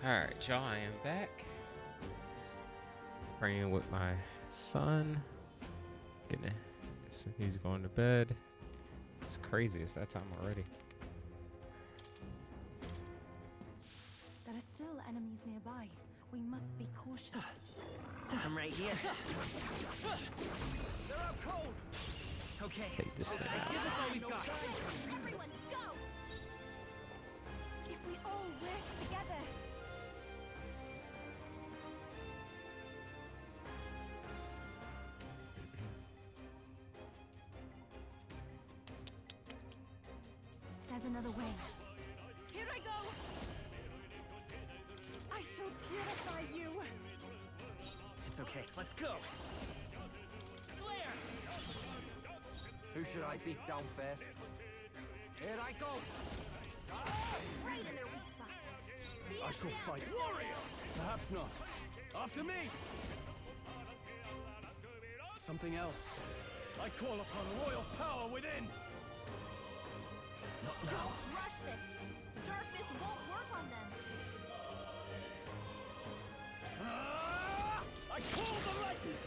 Alright, y'all, I am back. Praying with my son. He's going to bed. It's crazy, it's that time already. There are still enemies nearby. We must be cautious. I'm right here. They're out cold! Okay. Take this thing out. Give us all we've got. Everyone, go! If we all work together. There's another way. Here I go! I shall purify you! It's okay. Let's go. Flare! Who should I beat down first? Here I go! Right in their weak spot. Beat I them shall down, fight. Basilio. Warrior! Perhaps not. After me! Something else. I call upon royal power within! Not now. Don't rush this. Darkness won't work on them. Ah! I call the lightning!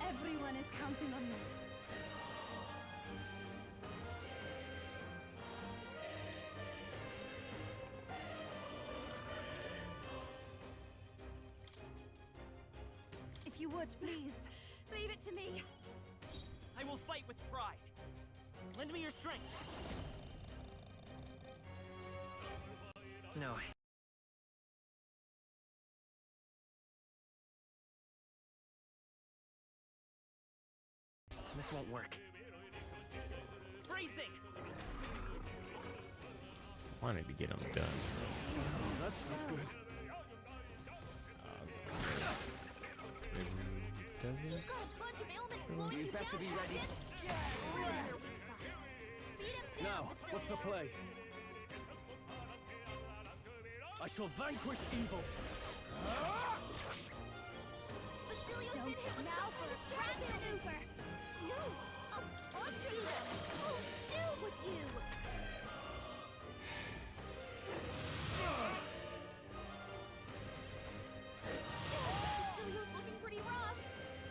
Everyone is counting on me. If you would, please, leave it to me. I will fight with pride. Lend me your strength. No. This won't work. Bracing! Wanted to get him done. That's not good. You've got a bunch of ailments slowing You you better down, be ready. Captain. Right in their weak spot. Beat them down, Now, what's the Basilio. play? I shall vanquish evil. Basilio's Don't been hit with now some for a grab maneuver. No, a bunch of them. Oh, still with you. Basilio's looking pretty rough.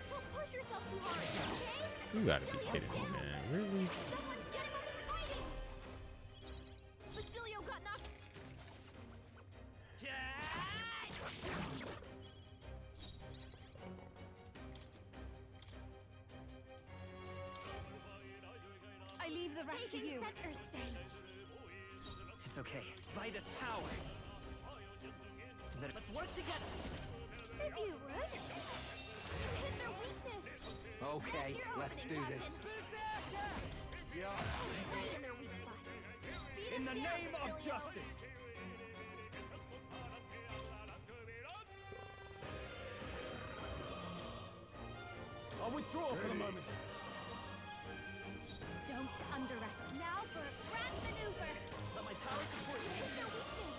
Don't push yourself too hard, okay? You gotta be Basilio's kidding me, down. man. Really? Someone get him up and fighting. Basilio got knocked. I leave the rest to you. Center stage. It's okay. By this power. Let's work together. If you would. You hit their weakness. Okay, That's your let's do opening, this. Captain. Yeah. Right in their weak spot. Beat In them the down, name of Basilio. justice. I'll withdraw for the moment. Don't underestimate. Now for a grand maneuver. Let my power support You you. hit their weakness.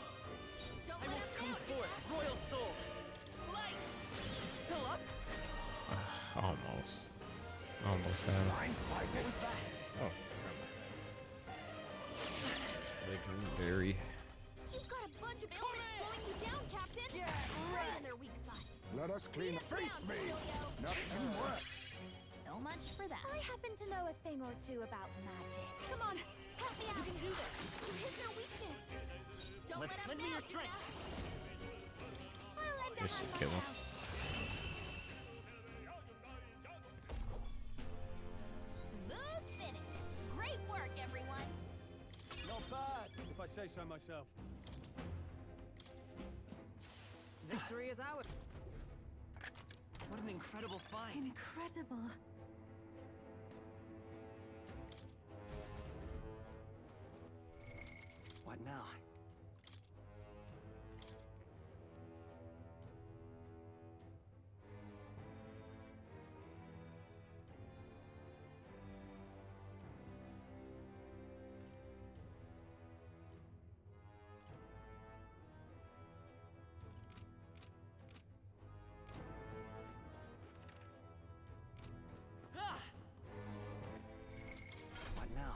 Don't I let will them come down, forth, Eupha. royal soul. Light! Still up? Almost. Almost have. Blindsided. Oh. Legendary. You've got a bunch of ailments slowing you down, Captain. Right in their weak spot. Let us Beat clean them face down, me. Basilio. Not anymore. So much for that. I happen to know a thing or two about magic. Come on, help me out. You can do this. You hit their weakness. Don't Let's let them lend me down, your strength. Eupha. I'll lend a This hand should kill him. myself. Smooth finish. Great work, everyone. Not bad, if I say so myself. Victory is ours. What an incredible fight. Incredible. What now? Ah! What now?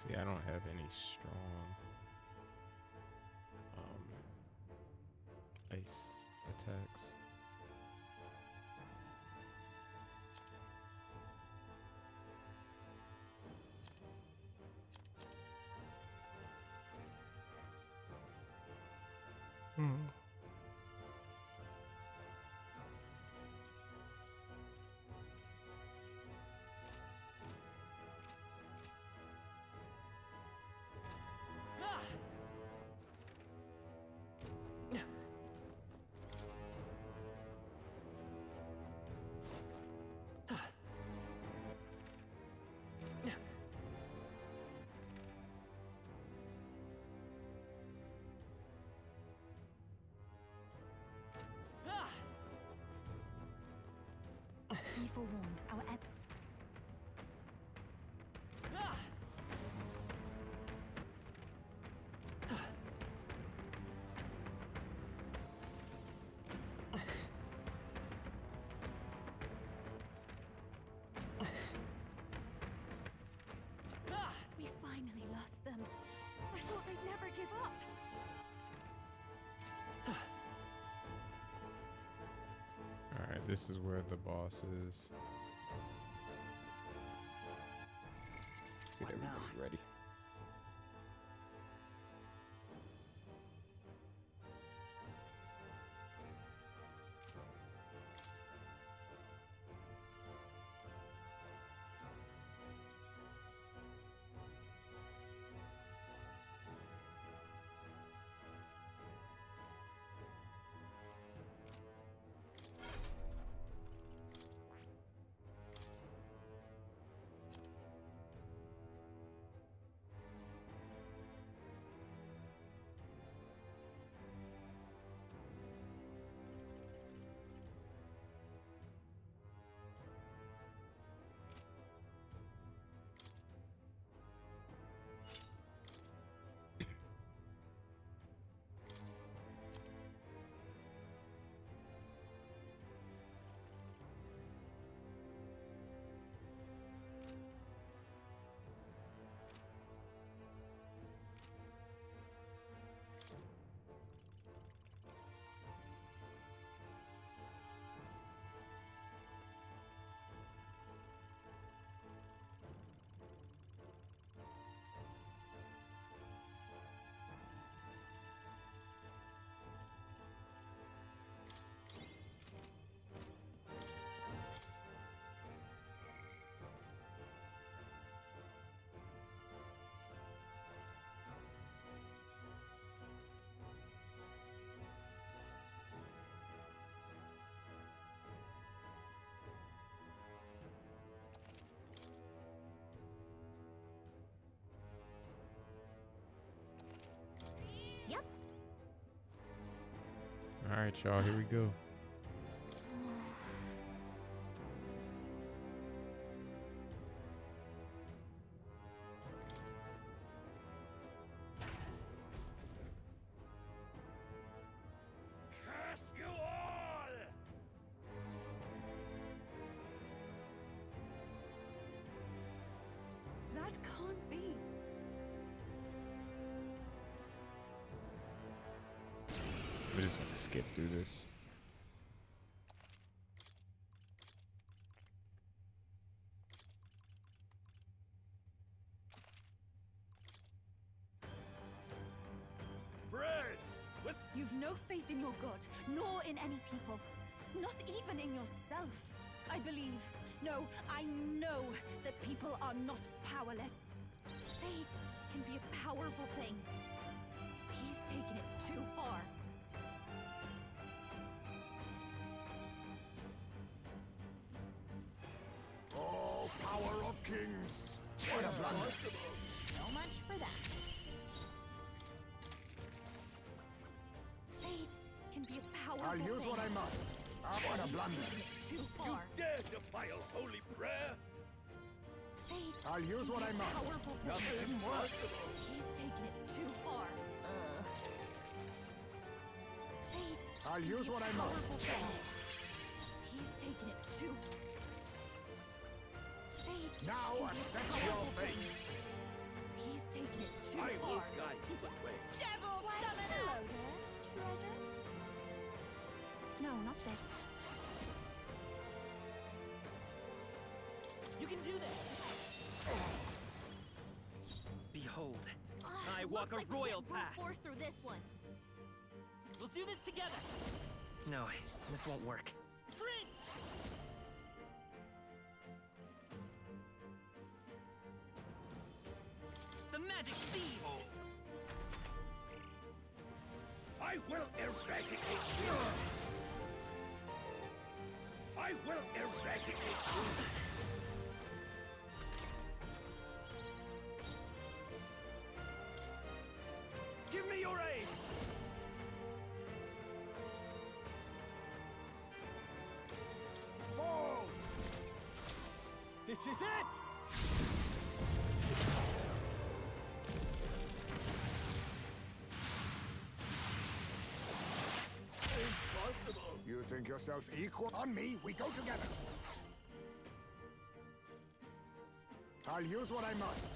See, I don't have any strong ice attacks. Be forewarned, our we finally lost them. I thought they'd never give up. Alright, this is where the boss is. Get everybody ready. Yep. Alright, y'all, here we go. Curse you all! That can't be. We're just gonna skip through this. Praise! With You've no faith in your god, nor in any people. Not even in yourself. I believe, no, I know that people are not powerless. Faith can be a powerful thing. He's taken it too far. Oh, power of kings! What a blunder! So much for that. Faith can be a powerful I'll use thing. what I must. What a blunder! Too far. dare defile holy prayer? Faith I'll use what I can be a must. powerful thing. Nothing more. He's taken it too far. Faith I'll use what I must. powerful thing. He's taken it too. Faith Now can be a accept powerful your fate. thing. He's taking it too I will far. guide you the way. Devil Why, summoner! hello there, treasure. No, not this. You can do this! Behold, I walk Looks a like we royal can't brute path. force through this one. We'll do this together! No, this won't work. Prince! The magic seed! I will eradicate you! I will eradicate you! Give me your aid! Fall! This is it! Impossible! You think yourself equal? On me, we go together. I'll use what I must.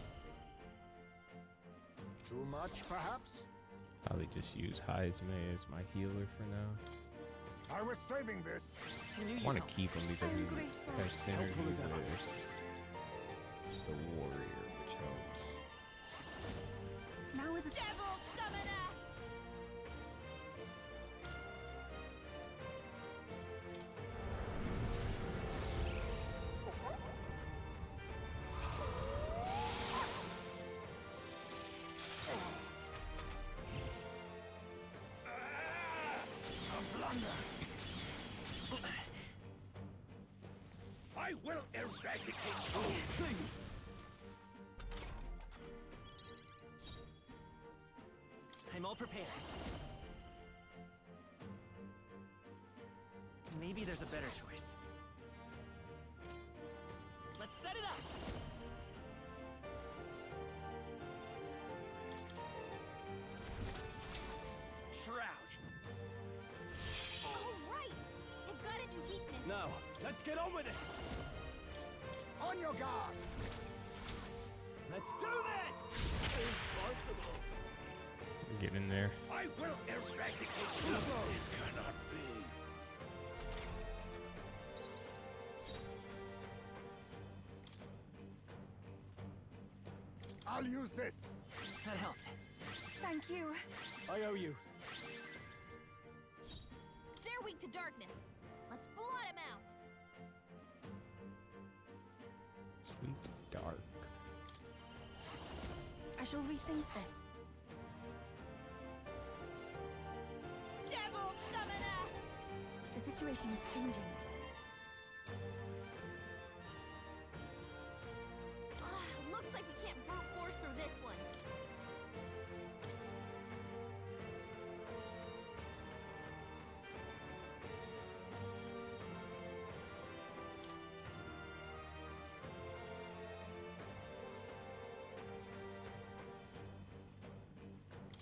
Too much, perhaps? Probably just use Heisme as my healer for now. I was saving this. I want to keep him because he has synergy with the warrior, which helps. Now is a Devil summoner! A blunder! I will eradicate you! Please! I'm all prepared. Maybe there's a better choice. Let's set it up! Shroud! Oh, right! They've got a new weakness. Now, let's get on with it! On your guard! Let's do this! Impossible! Get in there. I will eradicate you! This cannot be! I'll use this. That helped. thank you. I owe you. They're weak to darkness. Let's blot him out. Sweet dark. I shall rethink this. Devil summoner! The situation is changing. Looks like we can't brute force through this one.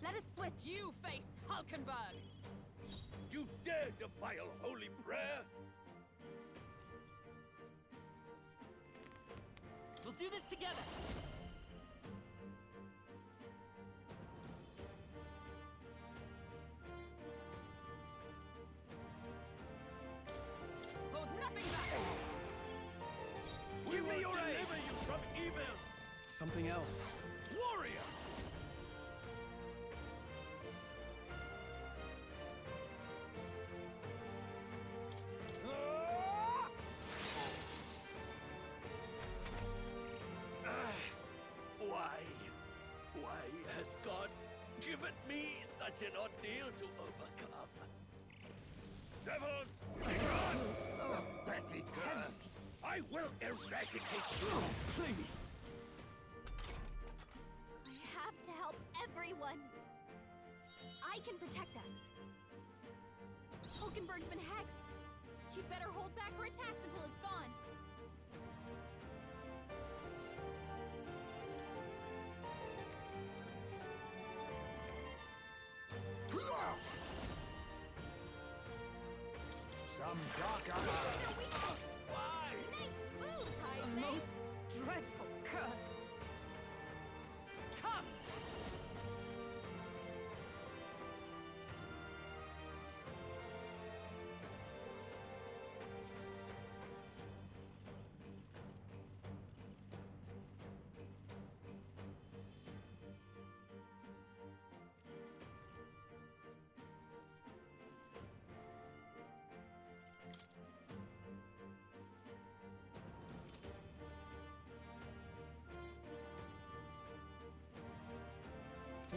Let us switch. You face Hulkenberg! You dare defile holy prayer? We'll do this together! Hold nothing back! We Give me will your aid! deliver you from evil! Something else. Warrior! Why has God given me such an ordeal to overcome? Devils, begone! The petty curse. I will eradicate you! Please! I have to help everyone. I can protect us. Hulkenberg's been hexed. She better hold back her attacks until it's gone. Some dark hours. Why? Nice move, A Heisme! most dreadful curse! Come!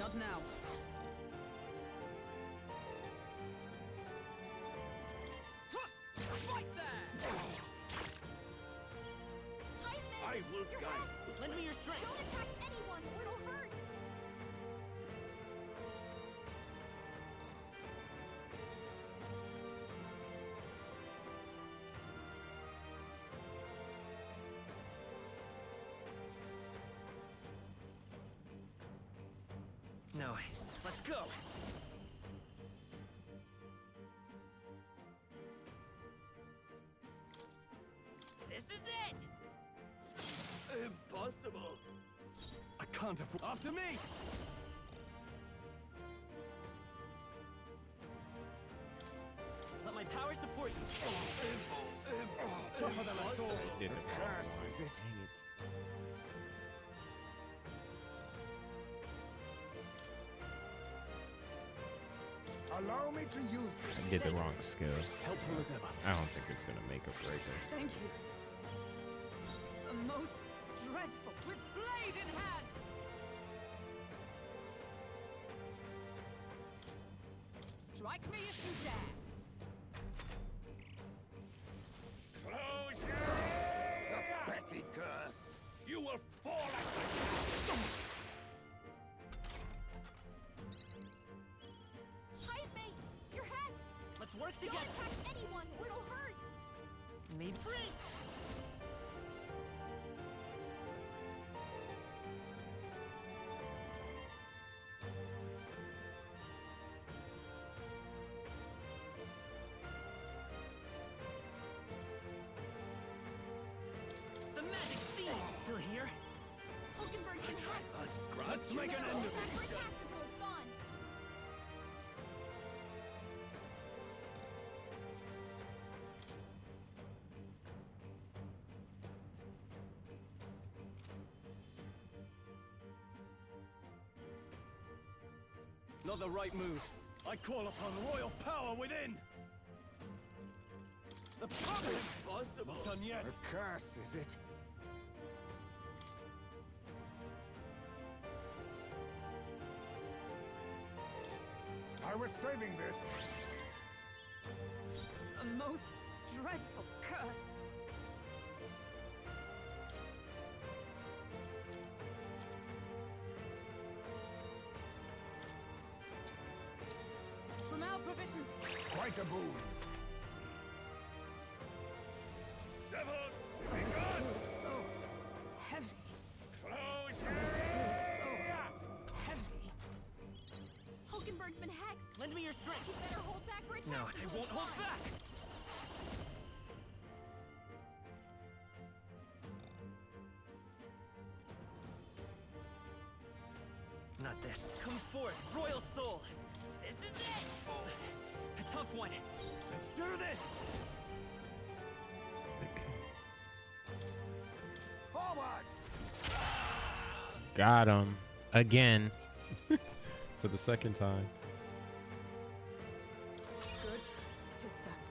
Not now. Right there! I will Your guide hands! you. Lend me your strength. Don't attack anyone, or it'll hurt! No, let's go. This is it. Impossible. I can't afford. After me! Let my power support you. Tougher than I thought. Did it. Curse, is it? Dang it. Allow me to use I this. did the wrong skill. Helpful as ever. I don't think it's gonna make or break us. Thank you. The most dreadful, with blade in hand! Strike me if you dare! Close your The petty curse. You will fall at Heisme! Your hands! Let's work Don't together. attack anyone, or it'll hurt! Maybe. Freeze! The magic seed still here. Hulkenberg's in hands! Let's make an end of Back it. for attacks until it's gone! Not the right move. I call upon royal power within. The power impossible. not done yet. The curse, is it? I was saving this. A most dreadful curse! From our provisions! Quite a boon. Devils, be gone! Heavy, Close your heavy. Hulkenberg's been hexed! Lend me your strength. You better hold back for attacks No, until I won't it's hold gone. back. Not this. Come forth, royal soul. This is it. A tough one. Let's do this. Forward! Got him again for the second time. Good. 'Tis done.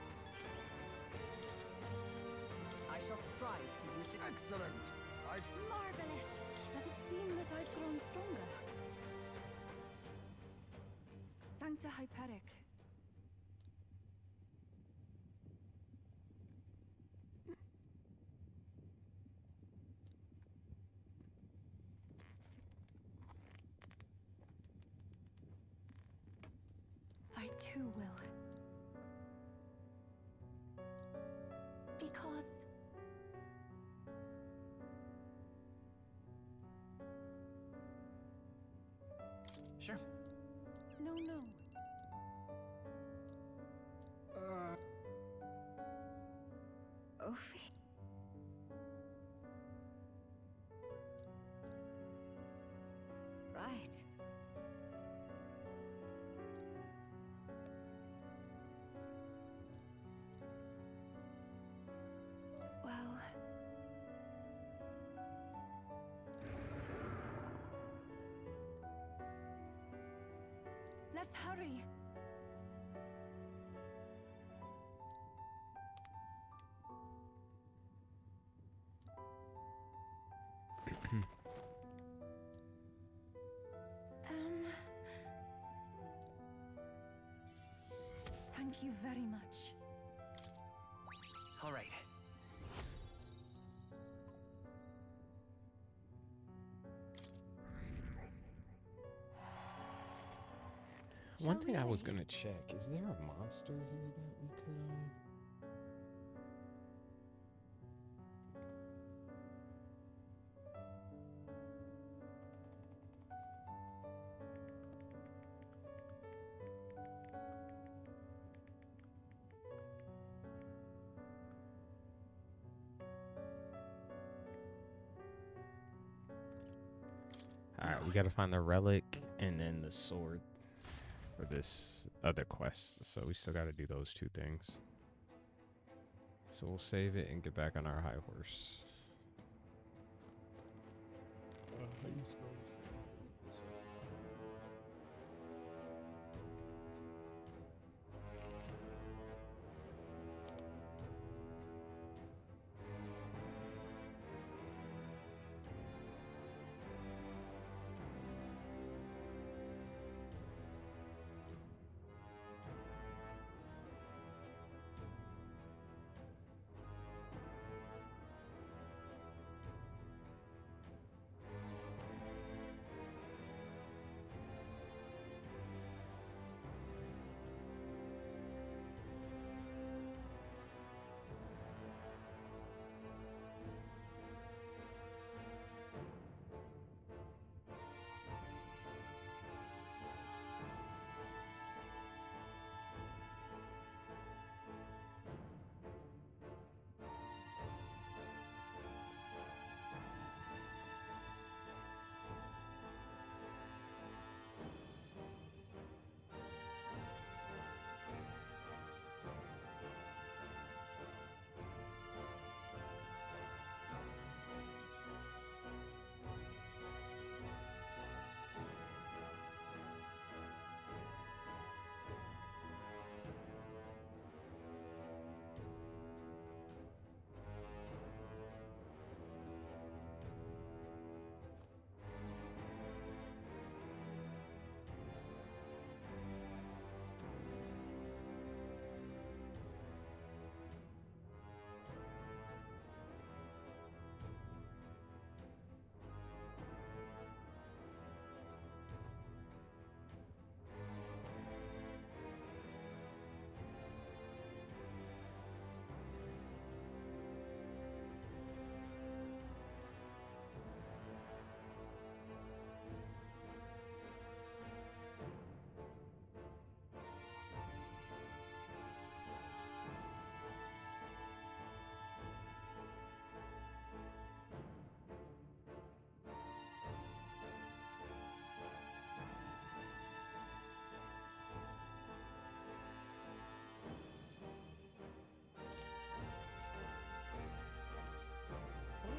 I shall strive to use it. Excellent. Marvelous. Does it seem that I've grown stronger? Sancta Hyperic. I too will. Because Sure. no. Eupha. Right. Well. Let's hurry. very much. All right. One Shall thing we I was leave? gonna check, is there a monster here that we could Alright, we gotta find the relic and then the sword for this other quest. So we still gotta do those two things. So we'll save it and get back on our high horse. How you spell this thing?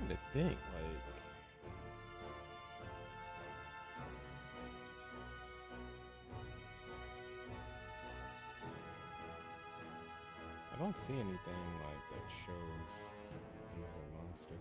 To think, like, I don't see anything like that shows another monster here.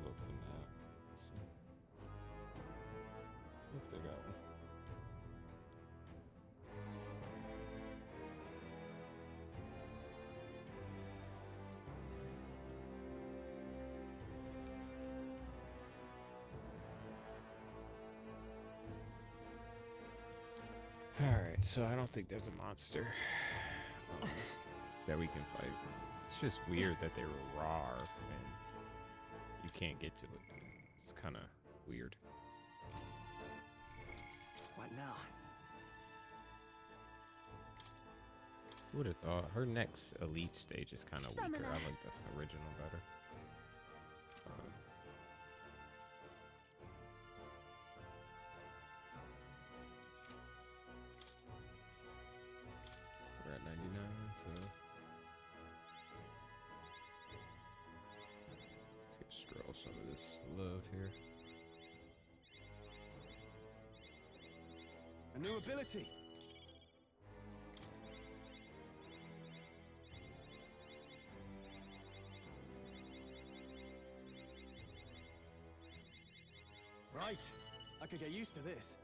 Look at the map. Let's see if they got one. Alright, so I don't think there's a monster that we can fight. It's just weird that they were raw and you can't get to it. It's kind of weird. What now? Who would have thought? Her next elite stage is kind of weaker. Summoner. I like the original better. We're at 99, so let's get scroll some of this love here. An new ability. Right. I could get used to this.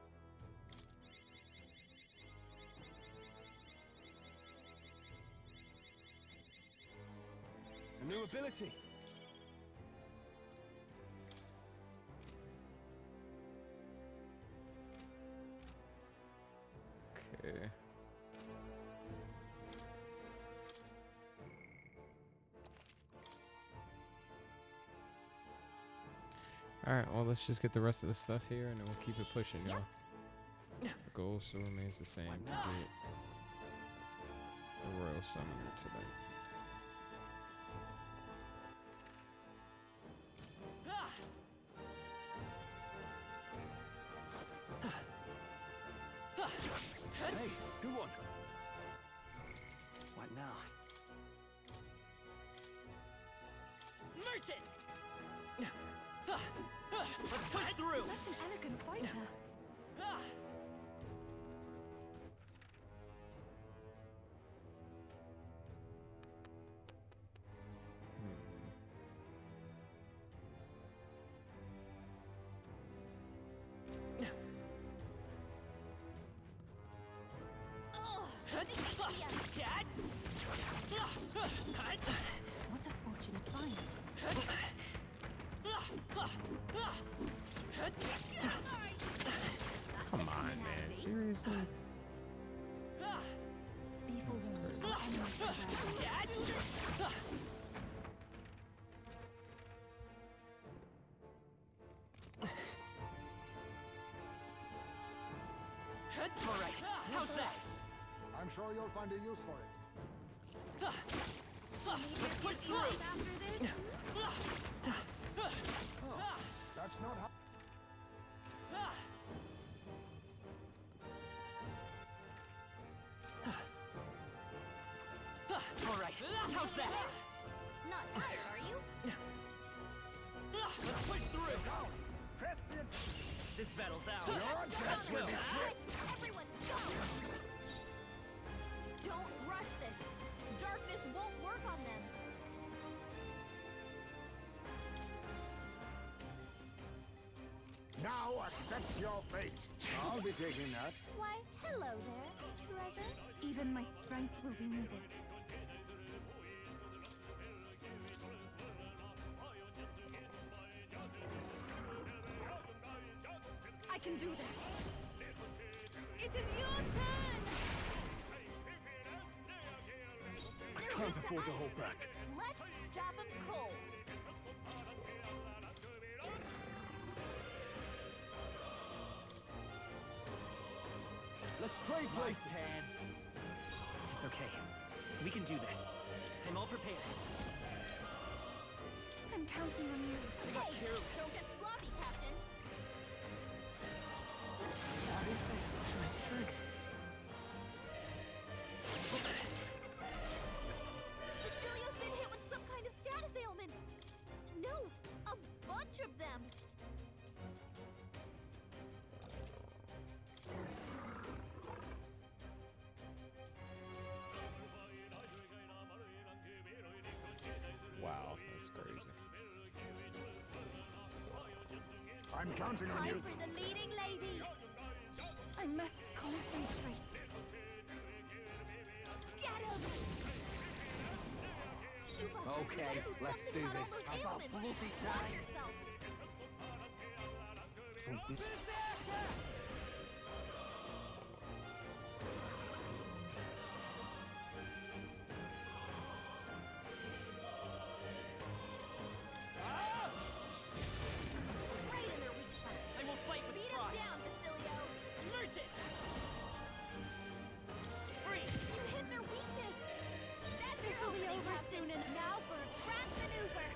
A new ability. Okay. Alright, well, let's just get the rest of the stuff here and then we'll keep it pushing, y'all. The goal still remains the same. To get the Royal Summoner today. Hey, good one. What now? Merchant! Let's push through! Such an elegant fighter. What a fortunate find. Come on, man. Seriously? Be forewarned. Alright, how's that? I'm sure you'll find a use for it. Let's push through! That's not how... Alright, how's that? Not tired, are you? Let's push through! Down! Press the... This battle's out. Your death will be swift! Everyone, go! Don't rush this. Darkness won't work on them. Now accept your fate. I'll be taking that. Why, hello there, treasure. Even my strength will be needed. I can do this. It is your turn. I can't afford to hold back. Let's stop him cold. Let's trade places. It's okay. We can do this. I'm all prepared. I'm counting on you. Hey, don't get sloppy, Captain. What is this? My strength. Cecilio's been hit with some kind of status ailment. No, a bunch of them. Wow, that's crazy. I'm counting on Time you. for the leading lady. I must concentrate. Get him! Eupha, Okay, you gotta let's something do about all this. those How about ailments. bloody Watch time? yourself. Right in their weak spot. I will fight with Beat him pride. down, Basilio. Merchant! Freeze! You hit their weakness. That's This your will be opening, over Captain. soon, and now for a grand maneuver.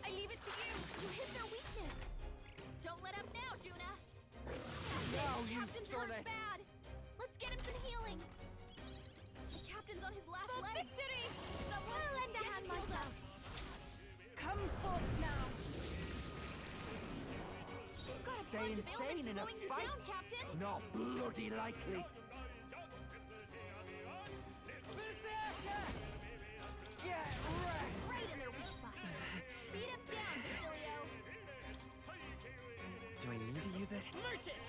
I leave it to you. You hit their weakness. Don't let up now, Juna. Now you Captain's done hurt it. bad. Let's get him some healing. The captain's on his last leg. Victory! Someone I'll lend a get hand him healed myself. up. Come forth now. Stay insane in a slowing you fight? down, Captain. Not bloody likely. Berserker! Get wrecked! Right in their weak spot. Beat him down, Basilio. Do I need to use it? Merchant!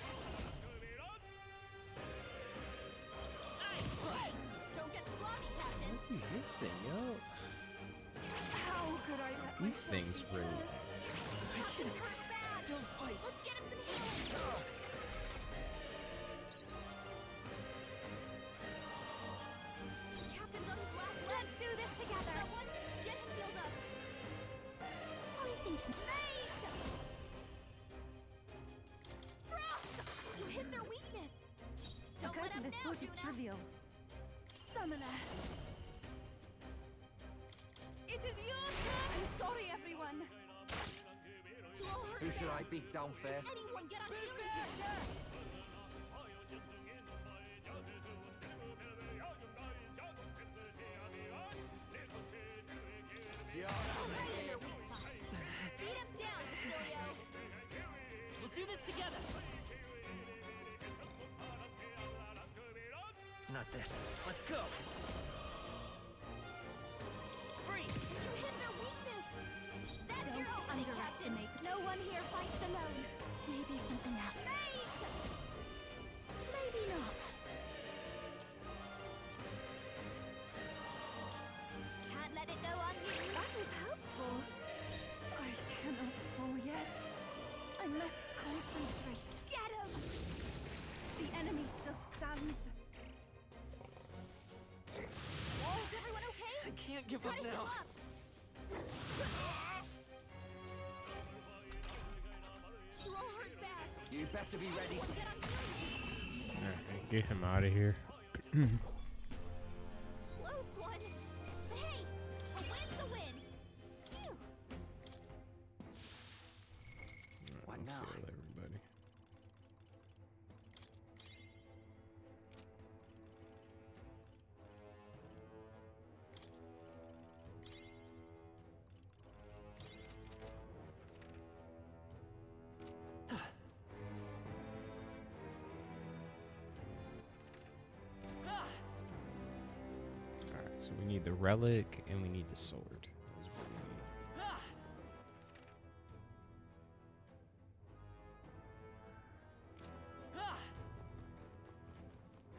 Hey, don't get sloppy, Captain. What's he missing, yo? How could I let These myself things be really. first? Captain's hurt bad. Let's get him some healing. Captain's on his last leg. Let's do this together. Someone, get him healed up. I think Mate! Frost! You hit their weakness. The Don't curse let of up this now, sword is Juna. trivial. Summoner. It is your turn! I'm sorry, everyone. You all hurt Who should I bad. beat down first? Anyone get on healing gear. Right in their weak spot. Beat him down, Basilio. We'll do this together. Not this. Let's go. Freeze! You hit their weakness. That's Don't your opening, Captain. underestimate. No one here fights alone. Maybe something happened. Mate! Maybe not. Can't let it go on you. That was helpful. I cannot fall yet. I must concentrate. Get him! The enemy still stands. Is everyone okay? I can't give Try up to heal now. up. You all hurt bad. You better be ready. Anyone get on healing gear. Alright, get him out of here. Close one. But hey, a win's a win. Phew. What now? Kill everybody. Alright, so we need the relic and we need the sword. Is what we need.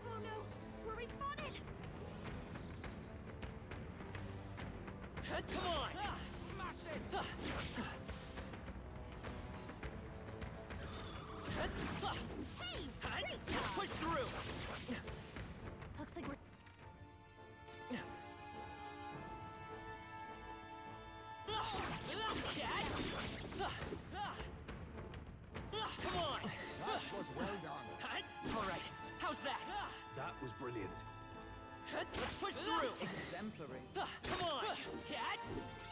Oh no, we're respawned. Come on! Smash it! Hey, great job. Push through! Looks like we're. Come on! That was well done. All right, how's that? That was brilliant. Let's push through! Exemplary. Come on! Cat!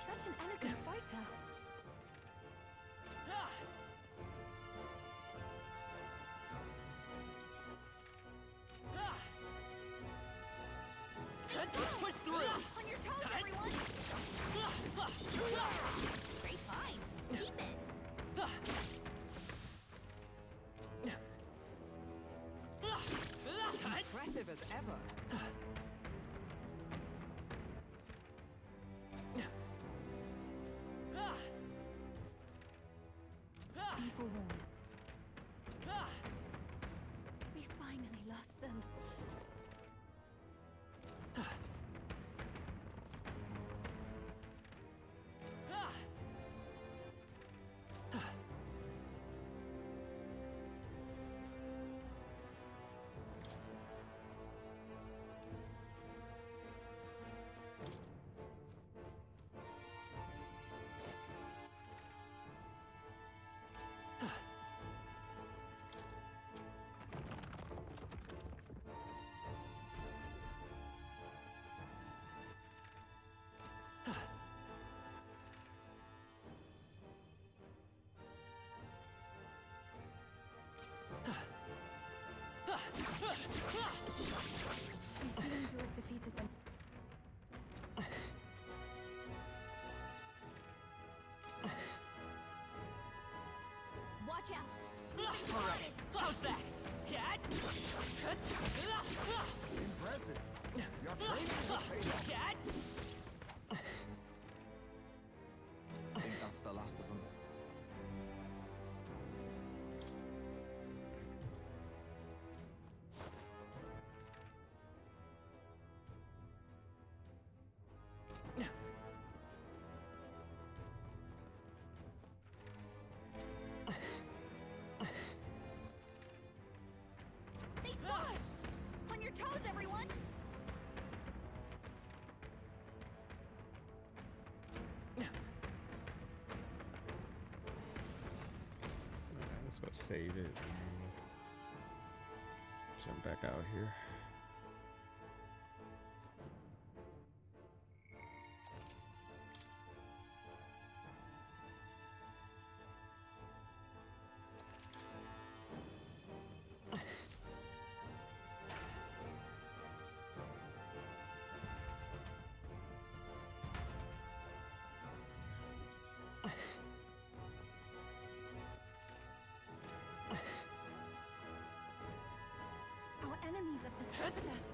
Such an elegant fighter. Let's push through! On your toes, everyone. Great find. Keep it. Impressive as ever. Evil won. We finally lost them. We seem to have defeated them. Watch out. save it. Jump back out here. Our enemies have discovered us.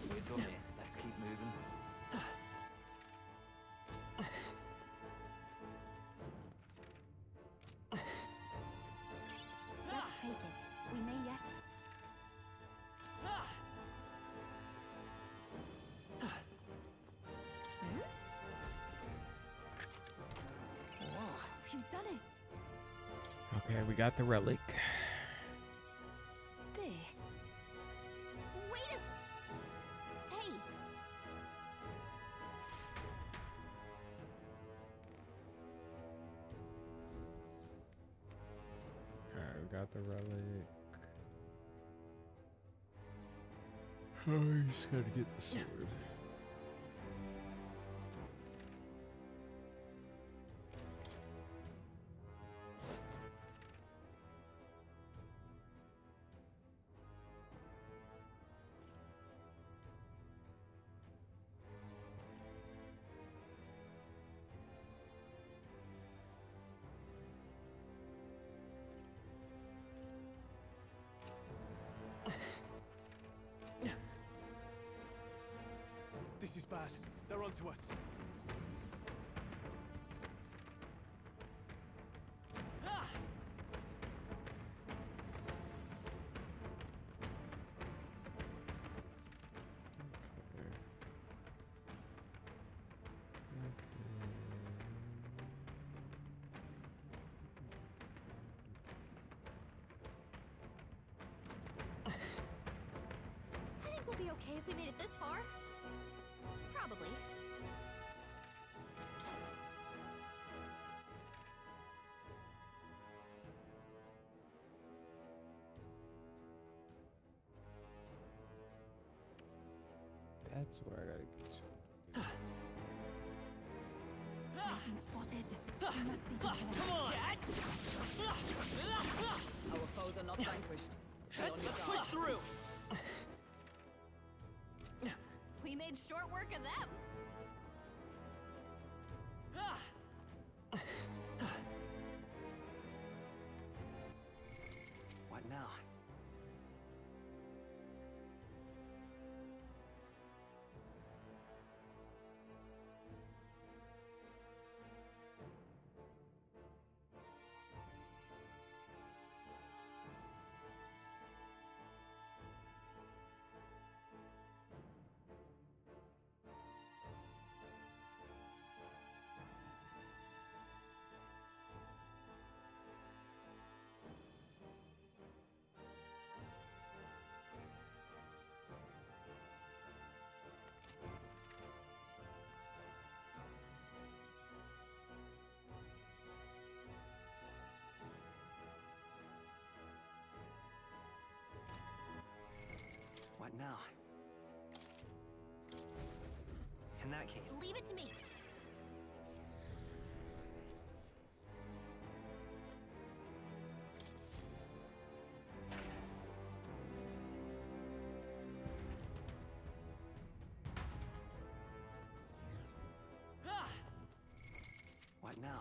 We're done here. Let's keep moving. Let's take it. We may yet. You've done it. Okay, we got the relic. This. Wait a. Hey. Alright, we got the relic. Oh, you just gotta get the sword. This is bad. They're onto us. I think we'll be okay if we made it this far. Probably. That's where I gotta get to. We've been spotted. We must be vigilant. Come on! Our foes are not vanquished. Be on your Let's push guard. through! We made short work of them. What now? What now? In that case, Leave it to me. What now?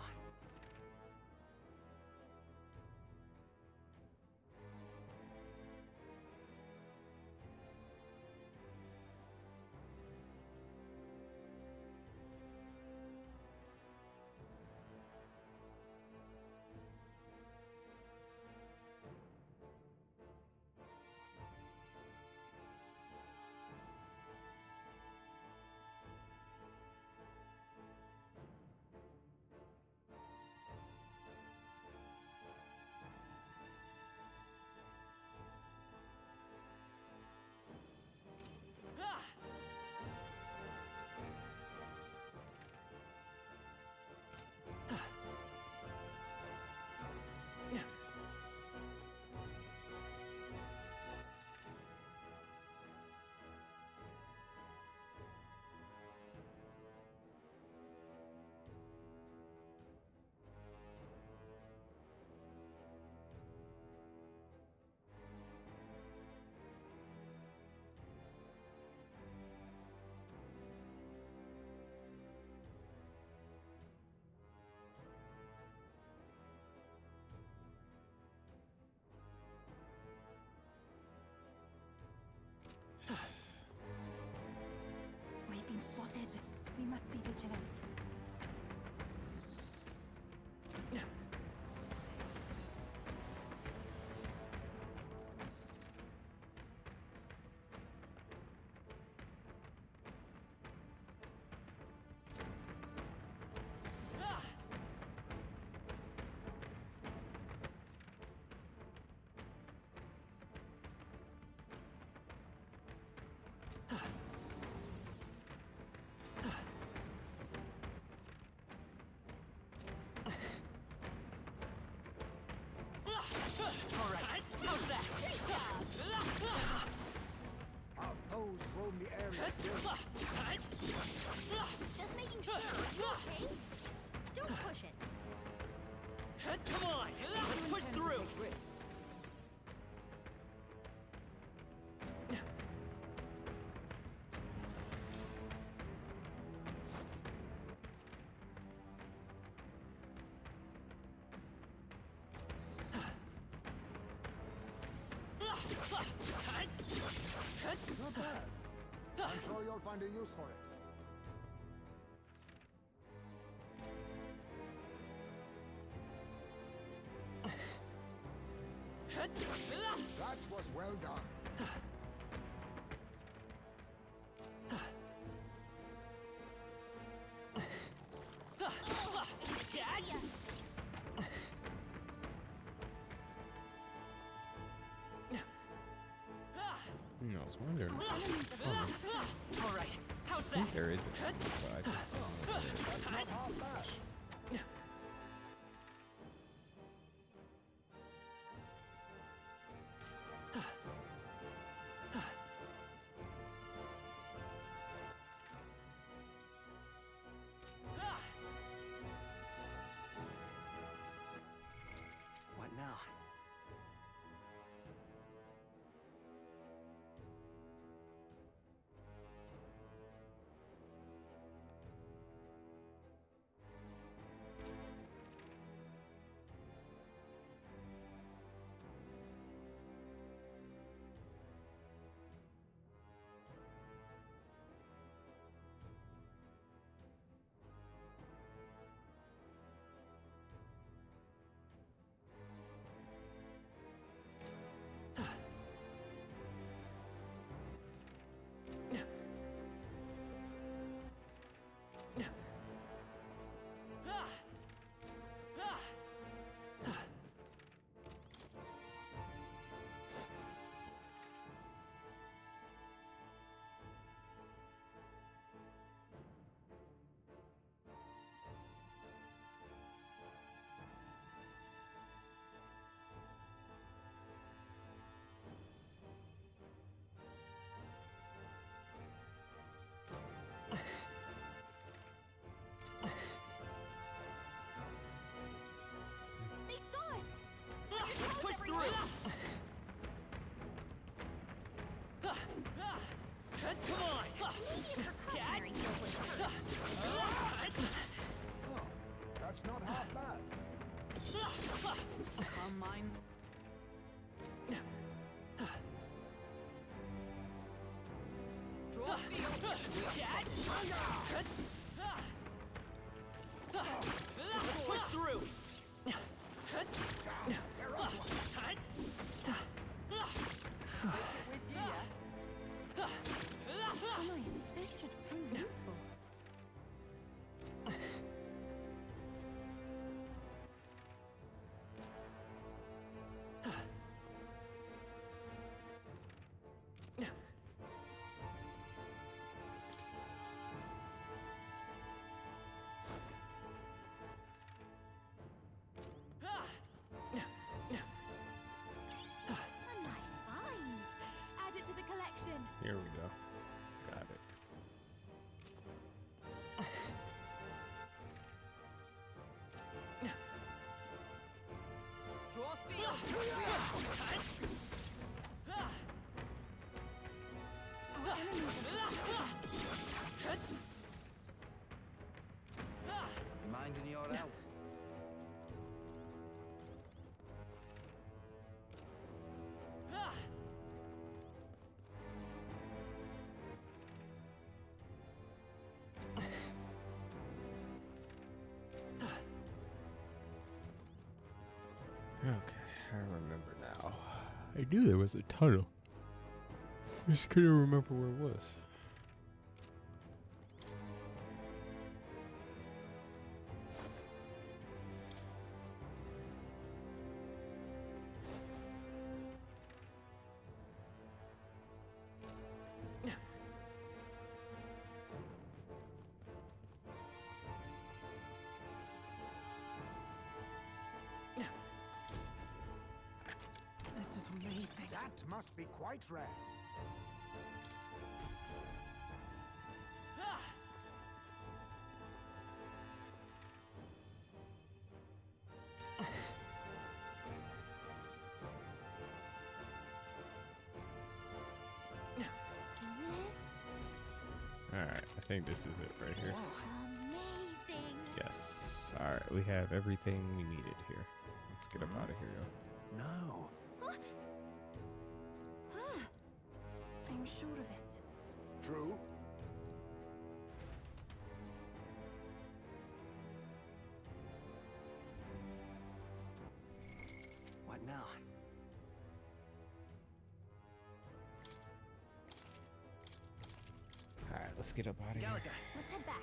must be vigilant. Our foes roam the area still. Just making sure. Okay? Don't push it. Come on, let's push through. Not bad. I'm sure you'll find a use for it. That was well done. I was wondering. All right, how's I think that? there is a but I just don't know what it is. That's not half bad. What now? They saw us! Let's push through. Come on. Maybe a precautionary deal would hurt. Oh, that's not half bad. Calm minds. Draw steel. Let's push through. Nice. This should prove useful. A nice find. Add it to the collection. Here we go. Got it. Draw steel. Our enemies are Minding your health. Okay, I remember now. I knew there was a tunnel. I just couldn't remember where it was. This is amazing. That must be quite rare. Ah! This Alright, I think this is it right here. amazing. Yes. Alright, we have everything we needed here. Let's get up out of here, yo. No. I'm sure of it. True. What now? Alright, let's get up out of here. Galaga. Let's head back.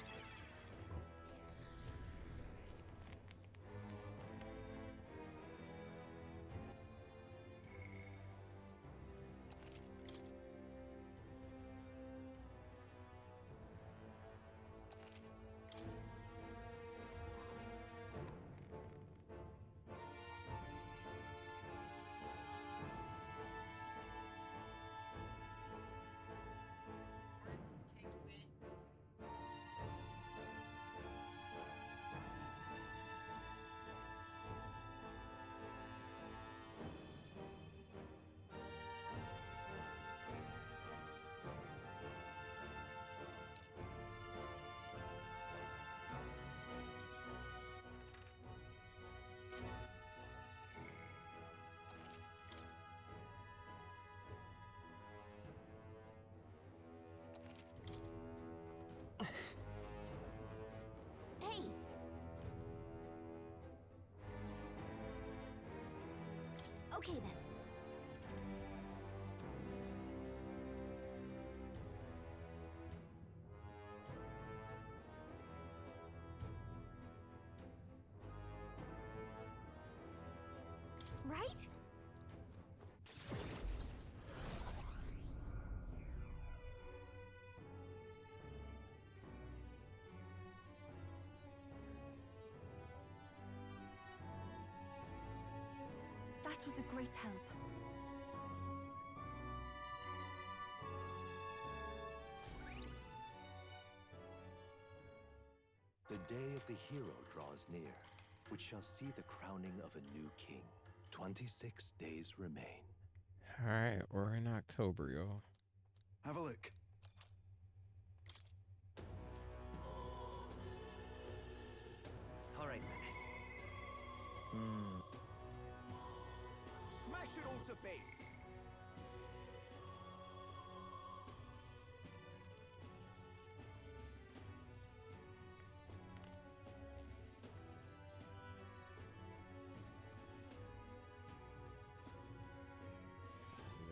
Hey. Okay then. Right? That was a great help. The day of the hero draws near, which shall see the crowning of a new king. 26 days remain. Alright, we're in October, yo. Have a look. All right then. Smash it all to bits!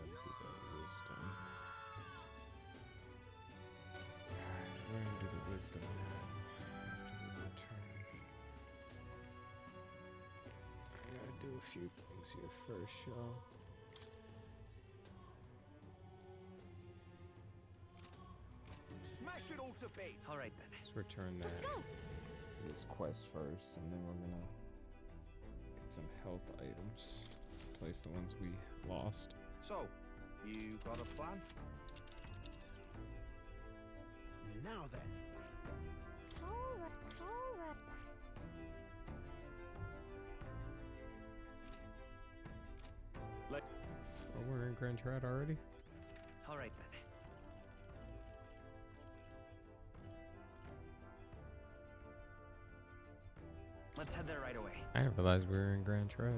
Let's see that wisdom. Alright, we're into the wisdom now. After the return. I gotta do a few things here first, y'all. Smash it all to bits! All right then. Let's return that. Go. This quest first, and then we're gonna get some health items. Place the ones we lost. So, you got a plan? Now then. Alright. Oh, we're in Grand Trad already? All right then. Let's head there right away. I didn't realize we were in Grand Trad.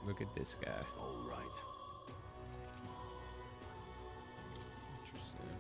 Look at this guy. All right. Interesting.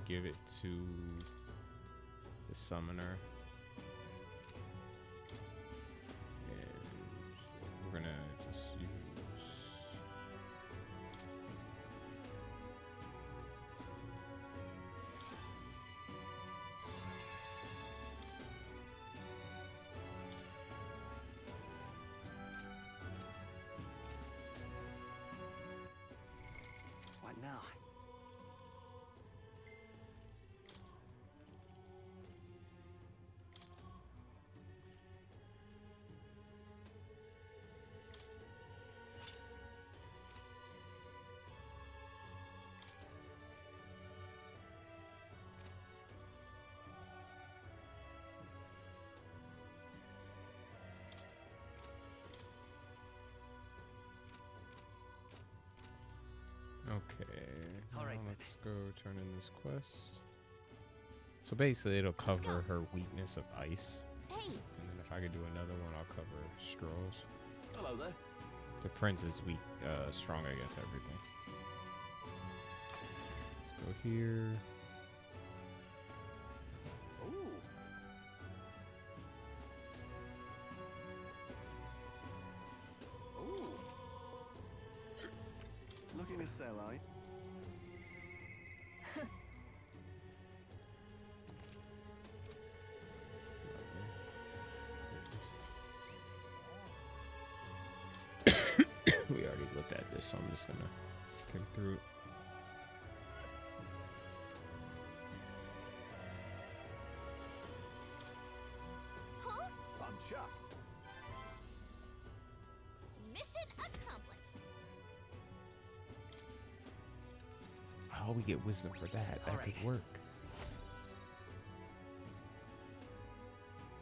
give it to the summoner. And we're gonna just use. What now? Okay. All right, now let's go turn in this quest. So basically, it'll cover her weakness of ice. Hey, And then if I could do another one, I'll cover Stroh's. Hello there. The prince is weak, strong against everything. Let's go here. Ooh. Ooh. Looking to sell, eh? We already looked at this, so I'm just gonna come through. huh? I'm chuffed. Mission accomplished. Oh, we get wisdom for that. That Alright. could work.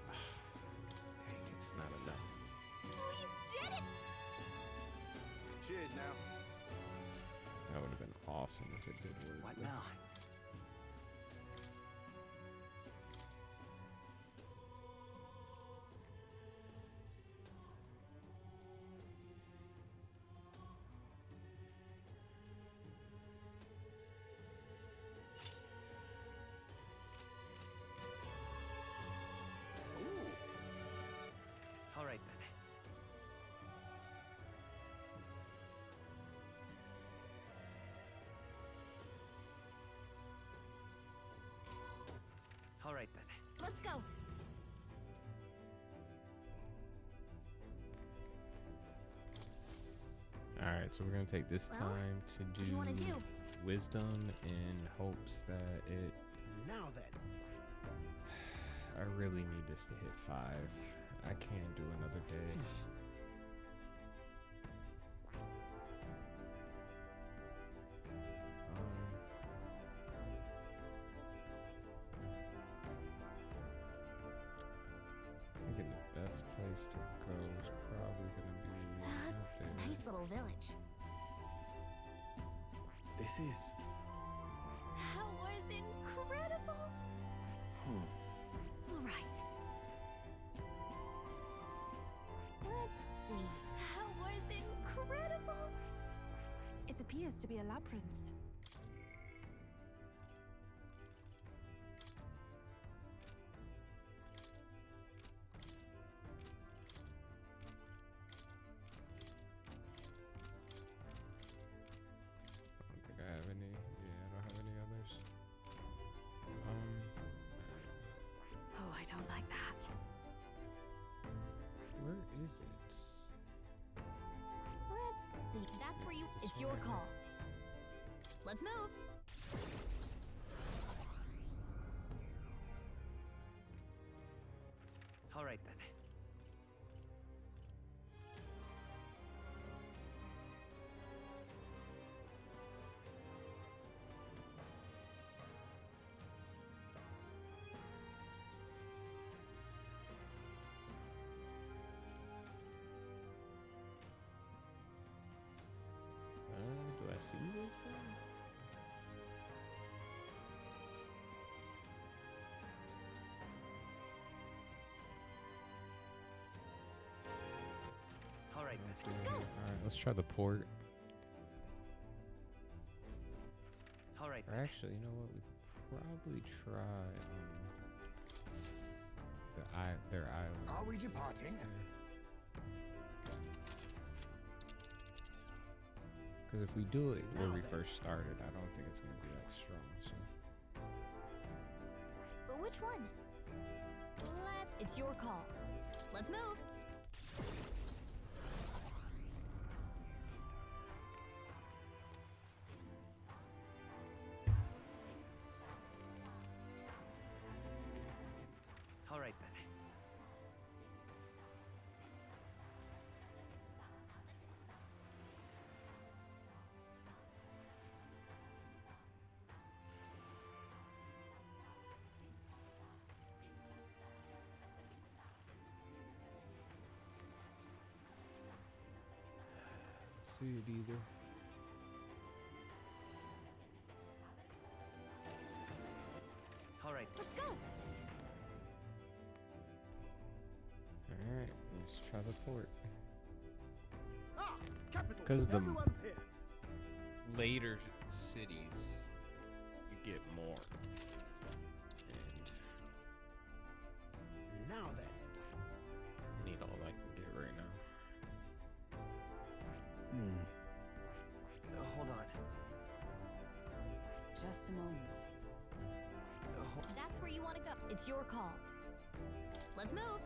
Dang, it's not enough. We did it! Cheers now. That would have been awesome if it did work. What but- now? Ooh. All right then. All right then. Let's go. Alright, so we're gonna take this Well, time to What do you want to do? wisdom in hopes that it. Now then. I really need this to hit 5. I can't do another day. Thinking the best place to go is probably gonna be out That's there. a nice little village. This is. That was incredible. All right. Let's see. That was incredible. It appears to be a labyrinth. I don't think I have any. Yeah, I don't have any others. Oh, I don't like that. Where is it? Let's see. That's where you. This It's your one. call. Let's move. All right then. Do I see this one? All right Let's then. see. All right, let's try the port. All right Or then. actually, you know what? We could probably try their island. Are we departing? Because if we do it where we first started, I don't think it's going to be that strong. So. Which one? It's your call. Let's move. All right then. See it either. All right. Let's go. All right, let's try the port. Ah, capital. Because the Everyone's here. later cities, you get more. And Now then. I need all I can get right now. Hold on. Just a moment. That's where you want to go. It's your call. Let's move.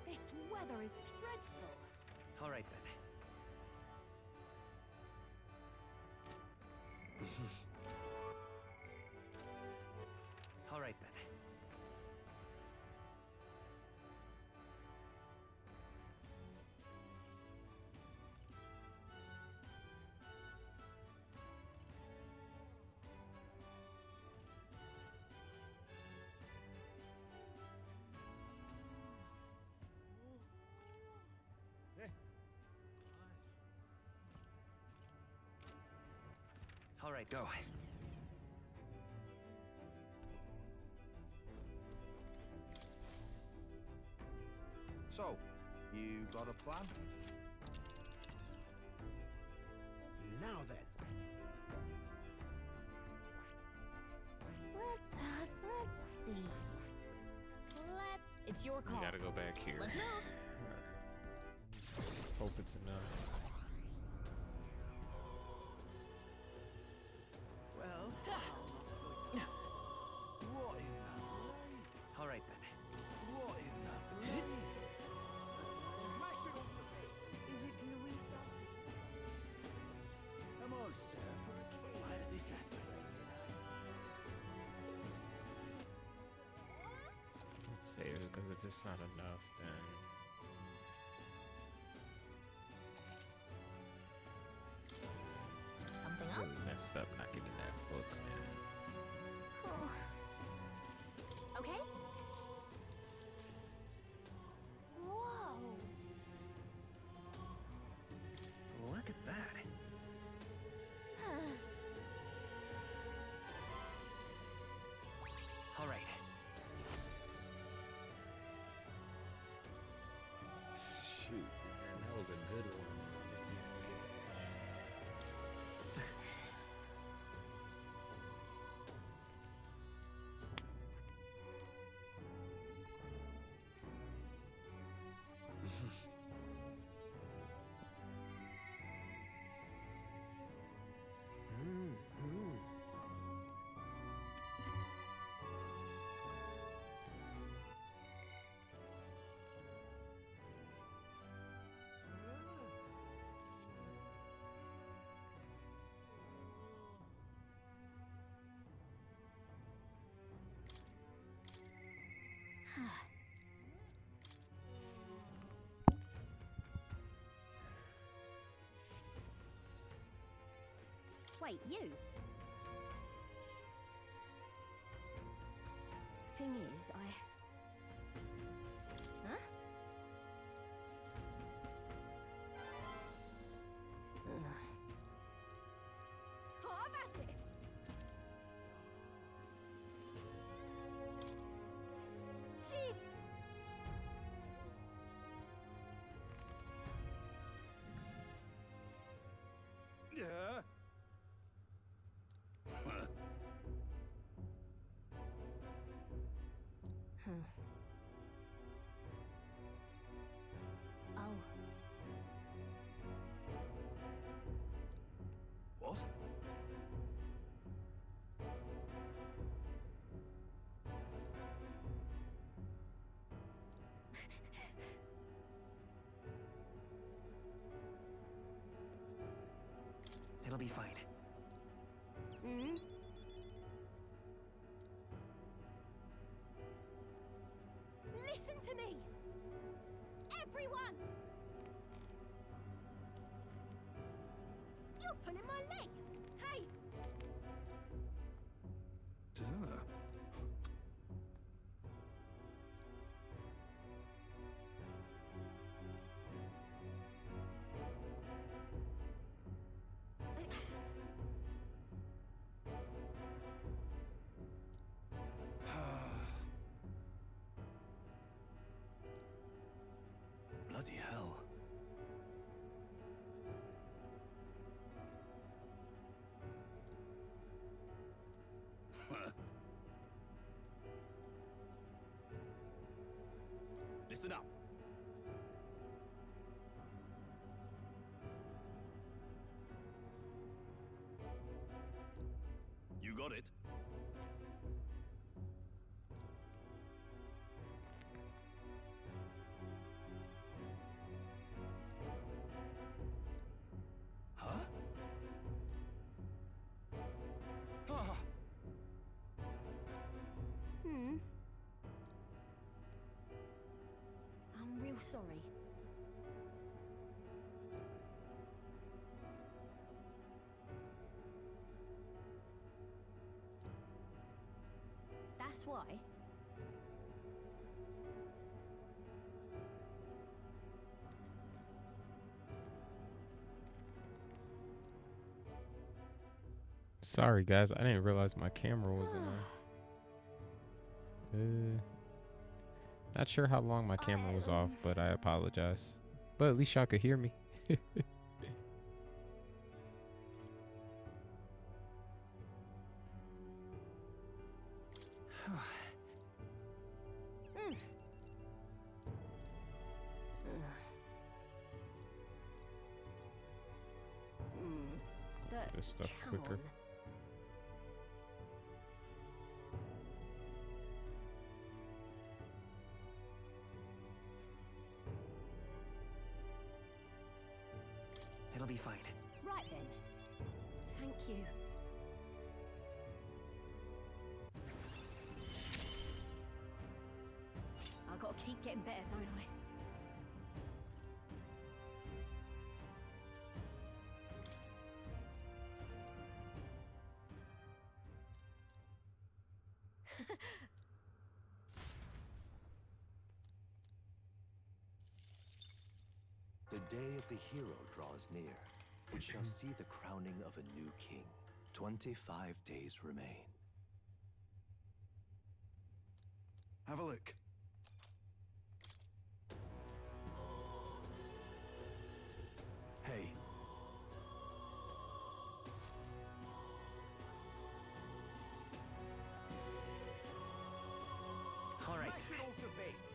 This weather is dreadful. All right then. All right then. All right, go. So, you got a plan? Now then. Let's see. It's your call. We gotta go back here. Let's move. Just hope it's enough. Well. What in the All right then. What in the blazes? Smash it off the pit. Is it Louisa? A monster for a king. Why did this happen? Let's save it, because if it's not enough, then Something up? really messed up not getting that book, man. Oh. Okay. Whoa. Look at that. All right. Shoot, man, that was a good one. Wait, you? Thing is, Huh? Have at it! Shit! It'll be fine. Hmm? Listen to me! Everyone! You're pulling my leg! Hey! Bloody hell. Listen up. You got it. Huh? Ah. Hmm? I'm real sorry. That's why. Sorry, guys. I didn't realize my camera wasn't on. Not sure how long my camera was off, but I apologize. But at least y'all could hear me. This stuff quicker. It'll be fine. Right then. Thank you. I've got to keep getting better, don't I? The day of the hero draws near. We shall see the crowning of a new king. 25 days remain. Have a look. Hey. All right. Smash it all to bits.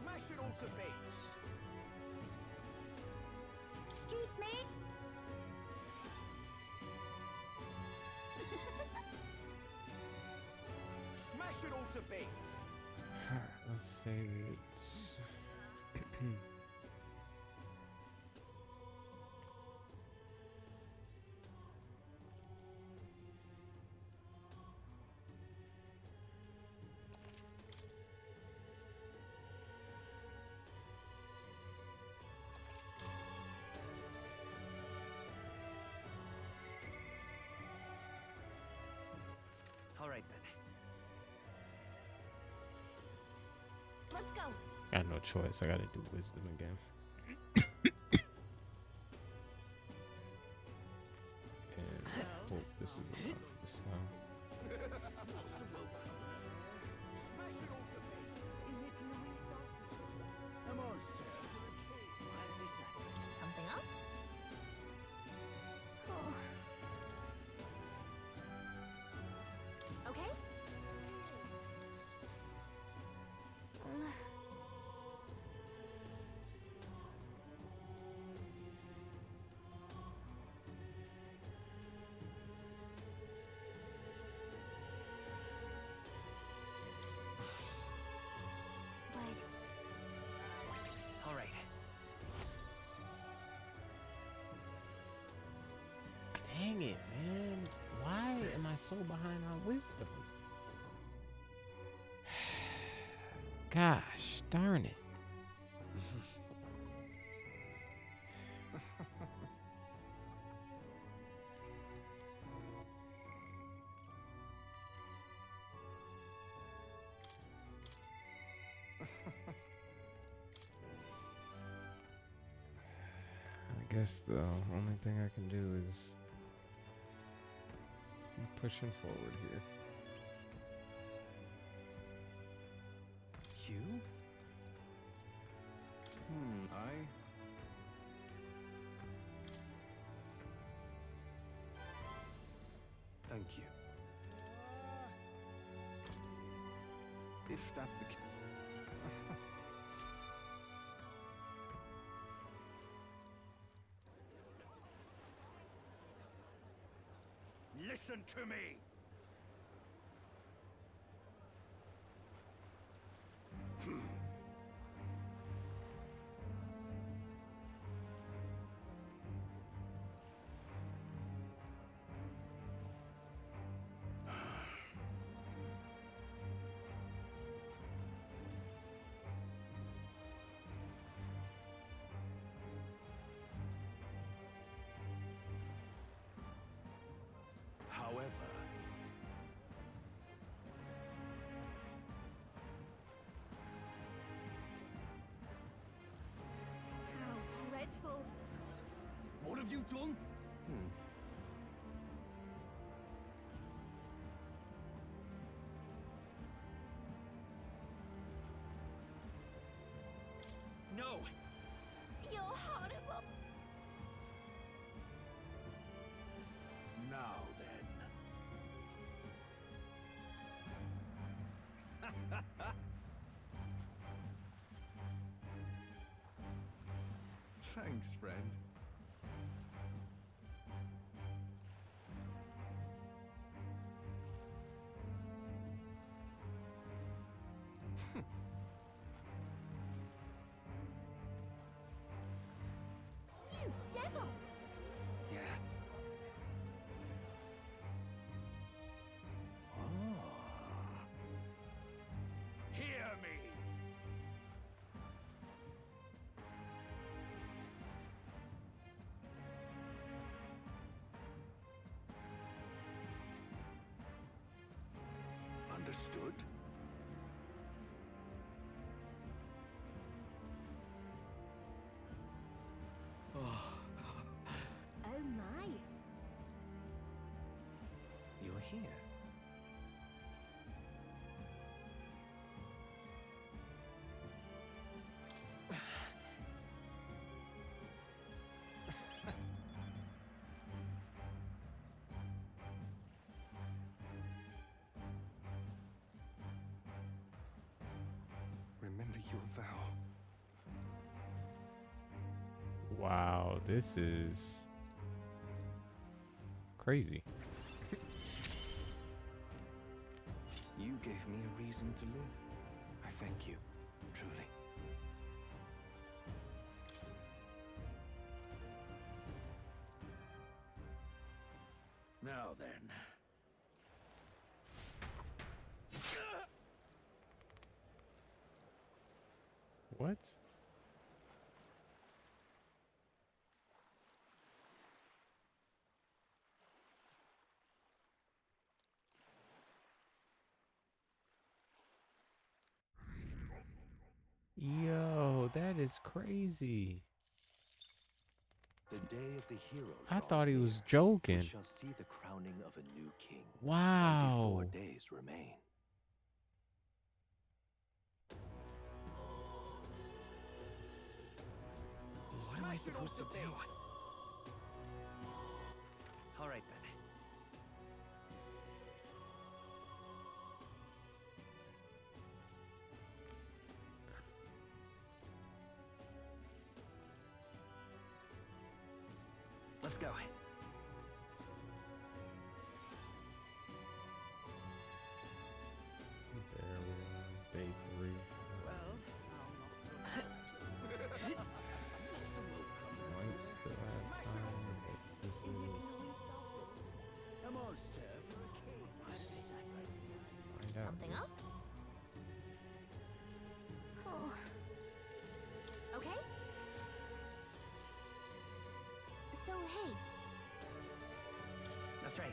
Smash it all to bits. Excuse me? Smash it all to bits. Let's say it's All right then. Let's go. I have no choice. I gotta do wisdom again. And hope this is enough this time. Smash it all to bits. Is it Louis soft? A monster for the king. Rightly said. Something up? Okay? so behind on wisdom. Gosh, darn it. I guess the only thing I can do is pushing forward here. You? Thank you. If that's the case. Listen to me! However, How dreadful. What have you done? No! You're horrible. now then. Thanks, friend. You devil! Yeah. Hear me! Understood? Oh my. You are here. Remember your vow. Wow, this is crazy. You gave me a reason to live. I thank you, truly. Now then. What? Yo, that is crazy. The day of the hero I draws thought he near. was joking. We shall see the crowning of a new king. Wow. 24 days remain. What am I supposed to do? All right then. Let's go. There we are, day 3. Might still have time, but this is... A monster for a king. something up? Oh. Okay. So, hey. That's right.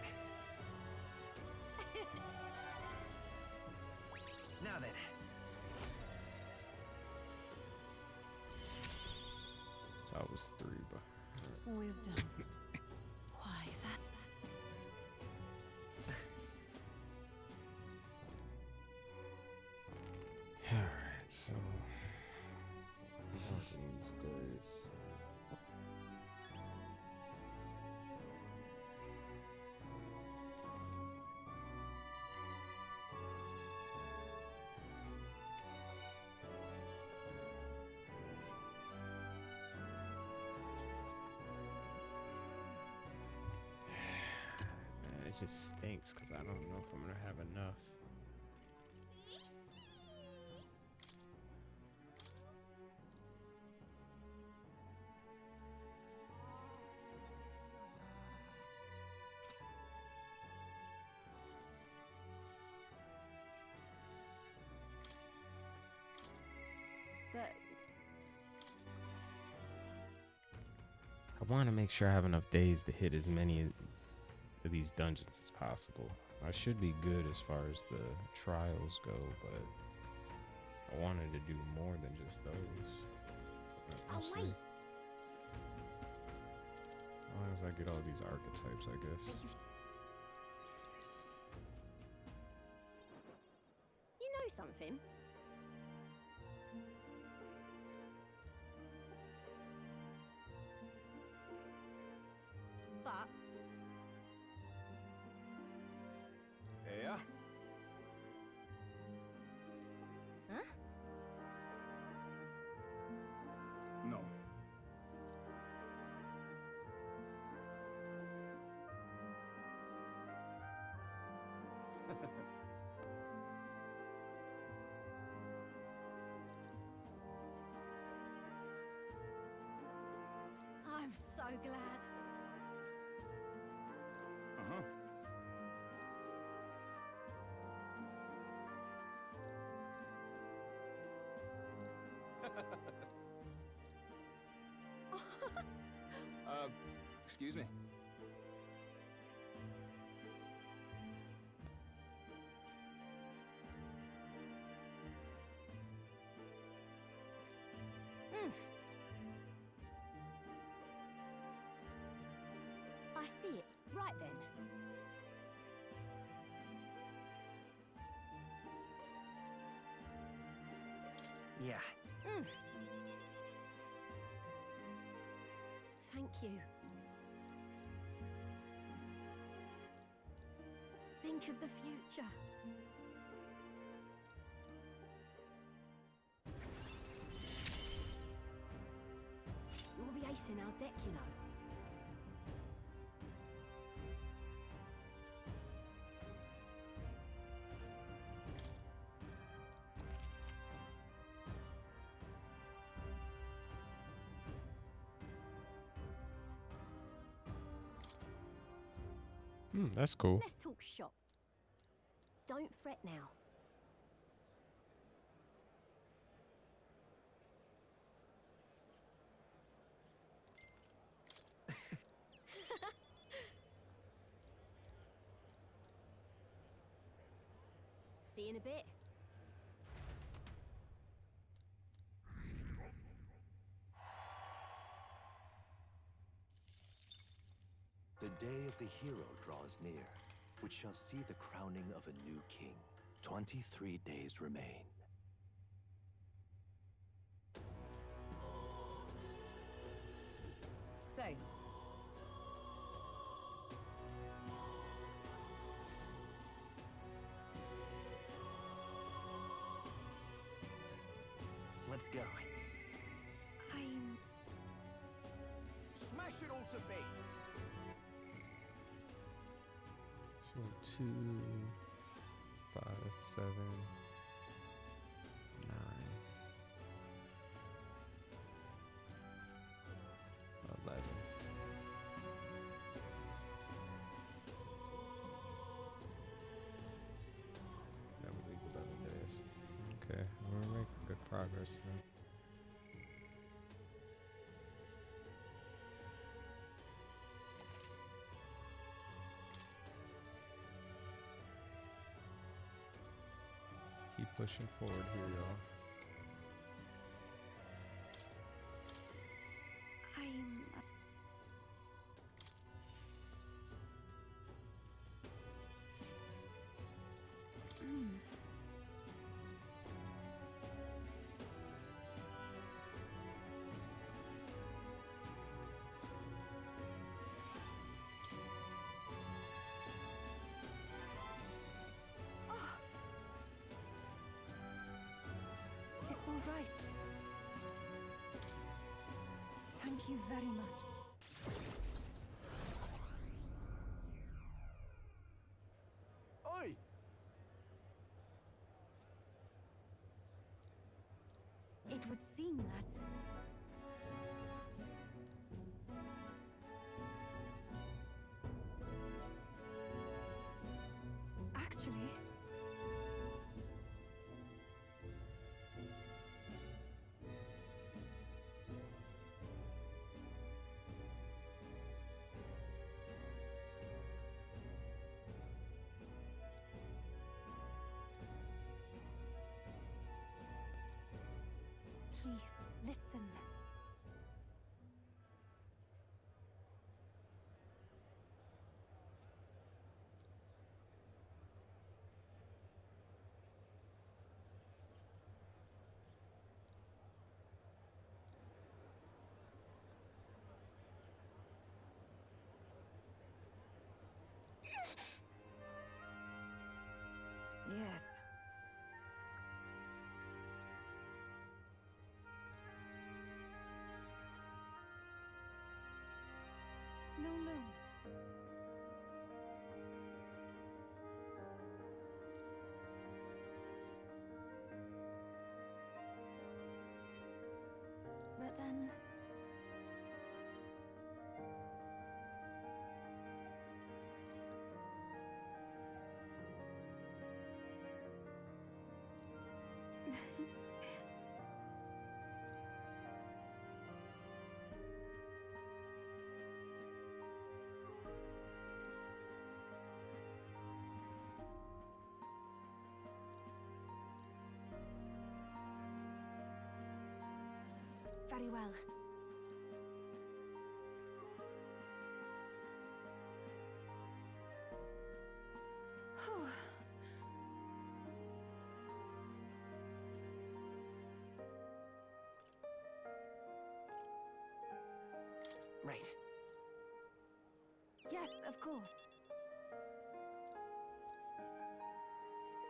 Now then. So I was 3, but Wisdom. Why that? alright, so these days. Man, it just stinks because I don't know if I'm gonna have enough. But I want to make sure I have enough days to hit as many of these dungeons as possible. I should be good as far as the trials go, but I wanted to do more than just those. But we'll Oh, see. wait. As long as I get all these archetypes, I guess. Thank you. You know something? But Yeah? huh? No. I'm so glad. Uh-huh. Excuse me. I see it. Right then. Yeah. Thank you. Think of the future. You're the ace in our deck, you know. That's cool. Let's talk shop. Don't fret now. See you in a bit. The day of the hero draws near, which shall see the crowning of a new king. 23 days remain. Say, Let's go. I'm... Smash it all to bits. So 2, 5, 7, 9, 11. That would progress then. Just keep pushing forward here, y'all. It's all right. Thank you very much. Oi! It would seem that... Actually... Please, listen. Yes. No, no. But then... Very well. Whew. Right. Yes, of course.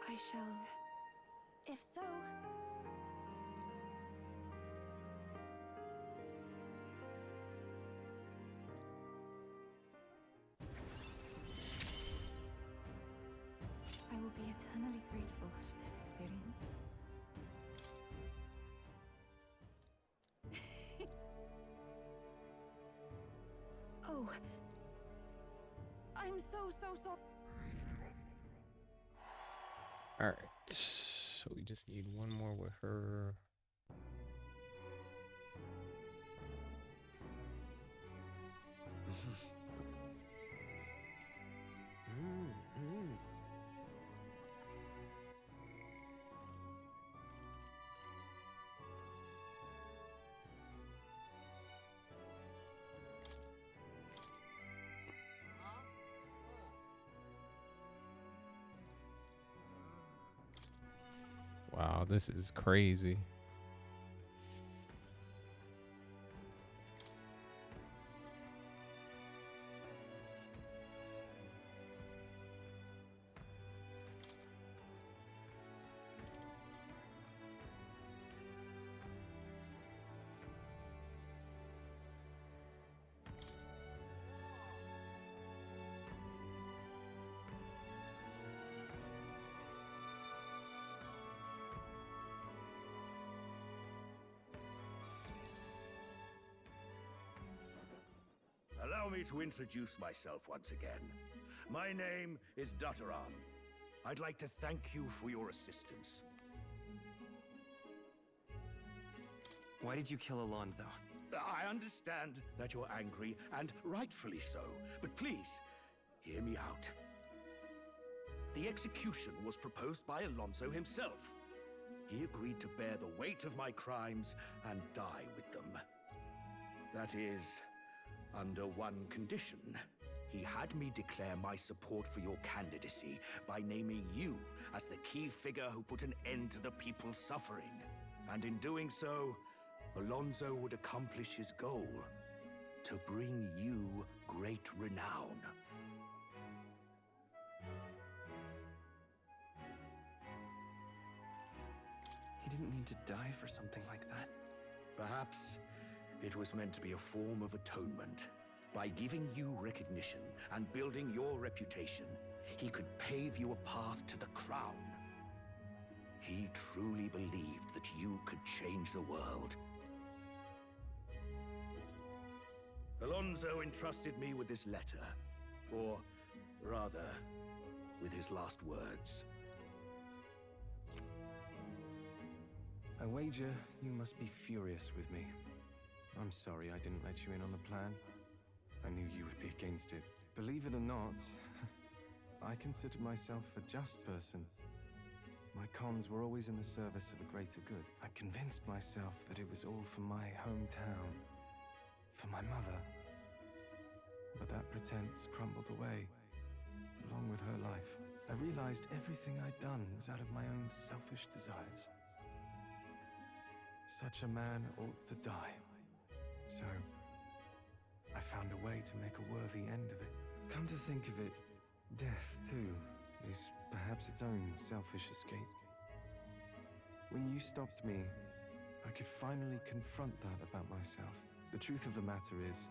I shall... If so... I will be eternally grateful for this experience. Oh. I'm so sorry. All right, so we just need one more with her. Wow, this is crazy. Allow me to introduce myself once again. My name is Dutteron. I'd like to thank you for your assistance. Why did you kill Alonzo? I understand that you're angry, and rightfully so, but please, hear me out. The execution was proposed by Alonzo himself. He agreed to bear the weight of my crimes and die with them. That is, under one condition. He had me declare my support for your candidacy by naming you as the key figure who put an end to the people's suffering. And in doing so, Alonzo would accomplish his goal, to bring you great renown. He didn't need to die for something like that. Perhaps it was meant to be a form of atonement. By giving you recognition and building your reputation, he could pave you a path to the crown. He truly believed that you could change the world. Alonzo entrusted me with this letter, or rather, with his last words. I wager you must be furious with me. I'm sorry I didn't let you in on the plan. I knew you would be against it. Believe it or not, I considered myself a just person. My cons were always in the service of a greater good. I convinced myself that it was all for my hometown, for my mother. But that pretense crumbled away, along with her life. I realized everything I'd done was out of my own selfish desires. Such a man ought to die. So, I found a way to make a worthy end of it. Come to think of it, death, too, is perhaps its own selfish escape. When you stopped me, I could finally confront that about myself. The truth of the matter is,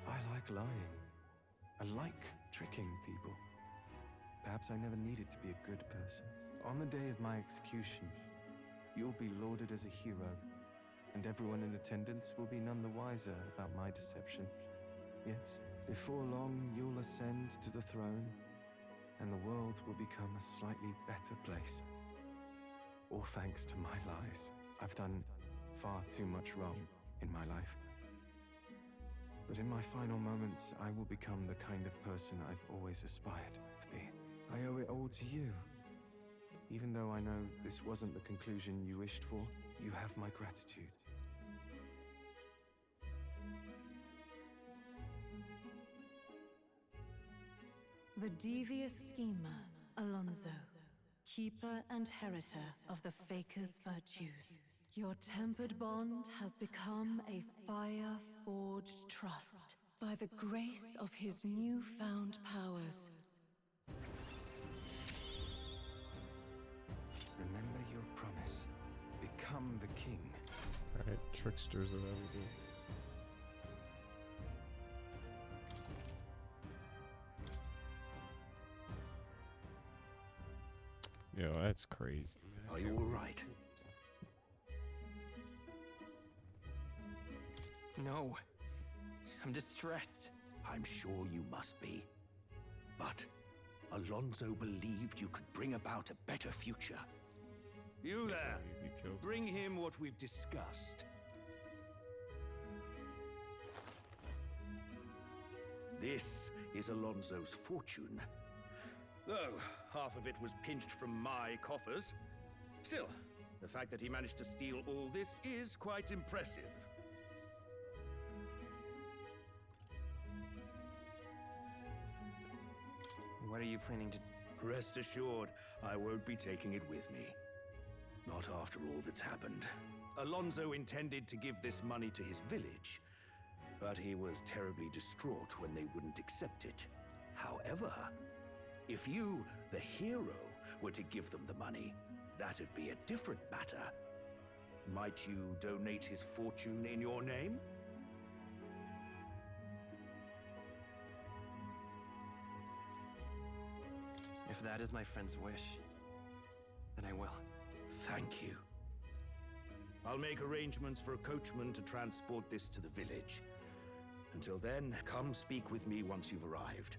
I like lying. I like tricking people. Perhaps I never needed to be a good person. On the day of my execution, you'll be lauded as a hero, and everyone in attendance will be none the wiser about my deception. Yes, before long, you'll ascend to the throne, and the world will become a slightly better place. All thanks to my lies. I've done far too much wrong in my life. But in my final moments, I will become the kind of person I've always aspired to be. I owe it all to you. Even though I know this wasn't the conclusion you wished for, you have my gratitude. The devious schemer, Alonzo, keeper and heritor of the Faker's virtues. Your tempered bond has become a fire-forged trust by the grace of his newfound powers. Remember your promise. Become the king. Alright, tricksters available. Yo, that's crazy. Are you all right? No. I'm distressed. I'm sure you must be. But Alonzo believed you could bring about a better future. You there! Bring him what we've discussed. This is Alonzo's fortune. Though half of it was pinched from my coffers. Still, the fact that he managed to steal all this is quite impressive. What are you planning to... Rest assured, I won't be taking it with me. Not after all that's happened. Alonzo intended to give this money to his village, but he was terribly distraught when they wouldn't accept it. However, if you, the hero, were to give them the money, that'd be a different matter. Might you donate his fortune in your name? If that is my friend's wish, then I will. Thank you. I'll make arrangements for a coachman to transport this to the village. Until then, come speak with me once you've arrived.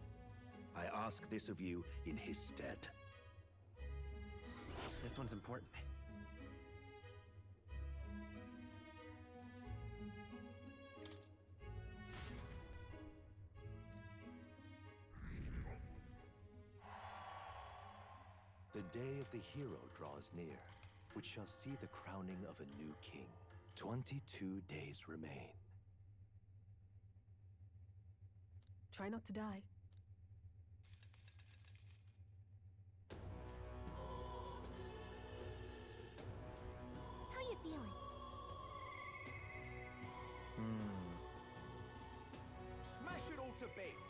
I ask this of you in his stead. This one's important. day of the hero draws near, which shall see the crowning of a new king. 22 days remain. Try not to die. How you feeling? Smash it all to bits!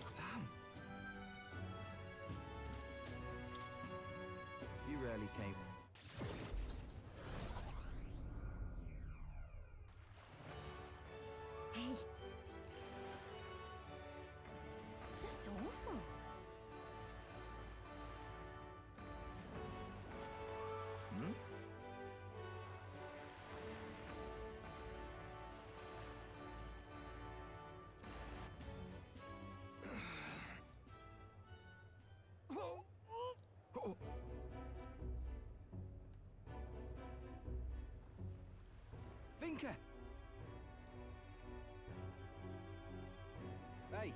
Sam! You rarely came. Hey. Just awful. Hmm? Vinka! Hey!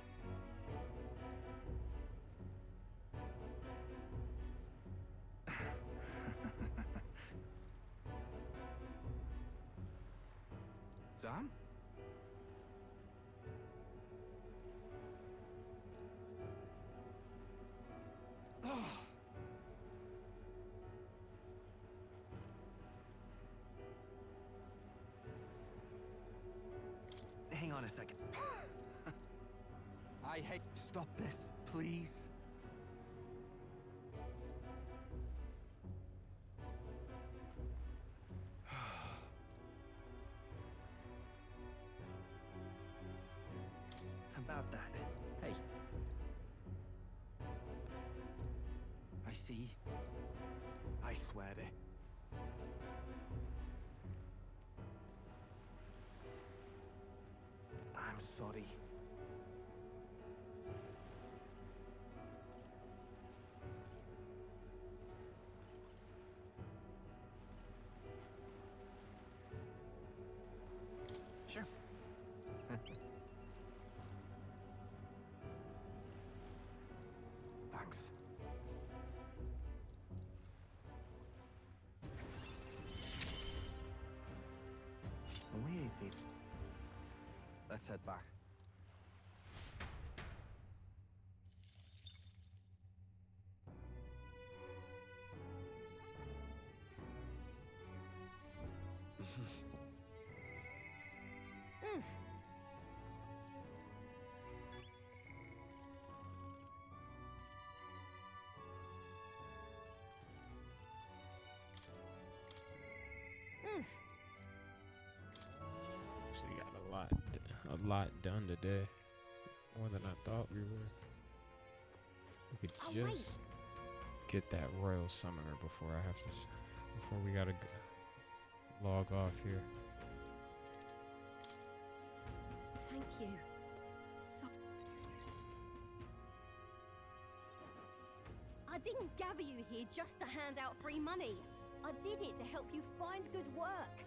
Sam? Hang on a second. I hate. Stop this, please. About that. Hey. I see. I swear it. I'm sorry. Sure. Thanks. Where is it? Let's head back. Actually got a lot done today. More than I thought we would. We could just get that royal summoner before I have to. Before we gotta log off here. Thank you. So I didn't gather you here just to hand out free money. I did it to help you find good work.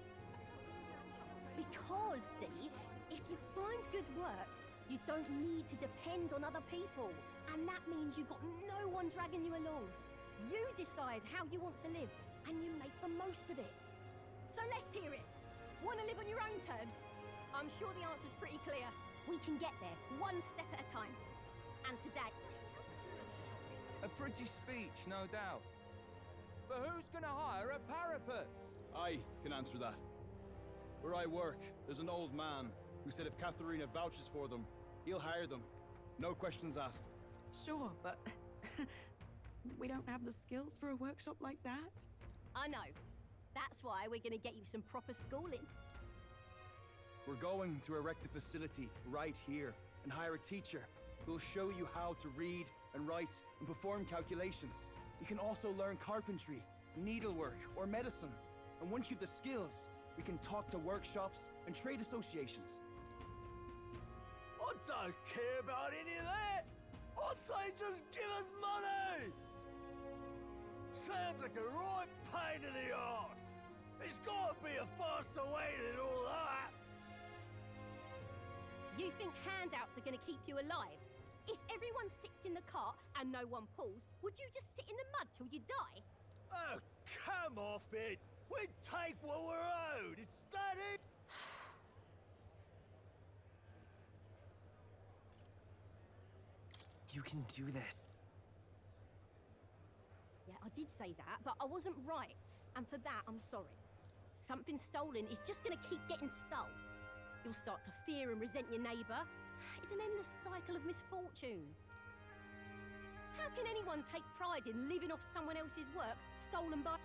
Because, see, if you find good work, you don't need to depend on other people. And that means you've got no one dragging you along. You decide how you want to live, and you make the most of it. So let's hear it. Want to live on your own terms? I'm sure the answer's pretty clear. We can get there, one step at a time. And today... A pretty speech, no doubt. But who's gonna hire a parapets? I can answer that. Where I work, there's an old man who said if Katharina vouches for them, he'll hire them. No questions asked. Sure, but we don't have the skills for a workshop like that. I know. That's why we're going to get you some proper schooling. We're going to erect a facility right here and hire a teacher who'll show you how to read and write and perform calculations. You can also learn carpentry, needlework, or medicine. And once you've the skills, we can talk to workshops and trade associations. I don't care about any of that. I say just give us money! Sounds like a right pain in the arse. There's gotta be a faster way than all that. You think handouts are going to keep you alive? If everyone sits in the cart and no one pulls, would you just sit in the mud till you die? Oh, come off it. We take what we're owed. It's that easy. You can do this. Yeah, I did say that, but I wasn't right. And for that, I'm sorry. Something stolen is just going to keep getting stole. You'll start to fear and resent your neighbour. It's an endless cycle of misfortune. How can anyone take pride in living off someone else's work stolen by...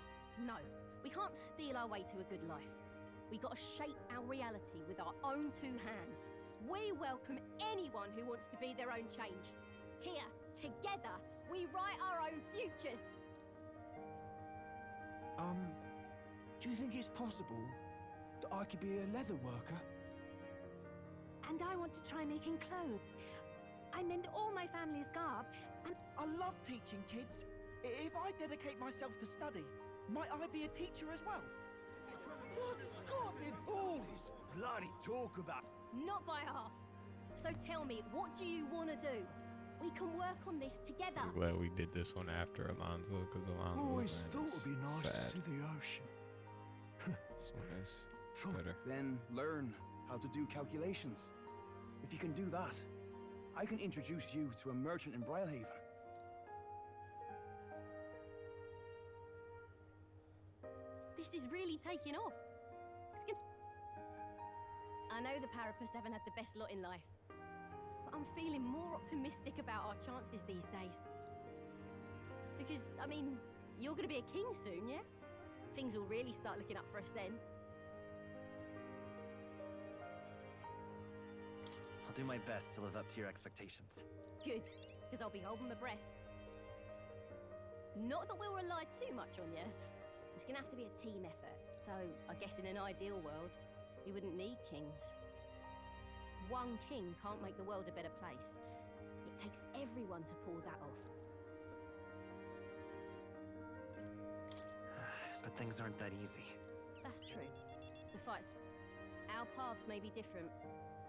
No, we can't steal our way to a good life. We got to shape our reality with our own two hands. We welcome anyone who wants to be their own change. Here, together, we write our own futures. Do you think it's possible that I could be a leather worker? And I want to try making clothes. I mend all my family's garb, and I love teaching kids. If I dedicate myself to study, might I be a teacher as well? What's got me all this bloody talk about? Not by half. So tell me, what do you want to do? We can work on this together. I'm glad we did this one after Alonzo, because Alonzo Always was thought it'd be nice sad. to see the ocean. This one is better. Then learn how to do calculations. If you can do that, I can introduce you to a merchant in Brylehaven. This is really taking off. I know the Parapus haven't had the best lot in life, but I'm feeling more optimistic about our chances these days. Because, I mean, you're going to be a king soon, yeah? Things will really start looking up for us then. I'll do my best to live up to your expectations. Good, because I'll be holding my breath. Not that we'll rely too much on you. It's going to have to be a team effort. Though, I guess in an ideal world, we wouldn't need kings. One king can't make the world a better place. It takes everyone to pull that off. But things aren't that easy. That's true. The fight's... Our paths may be different,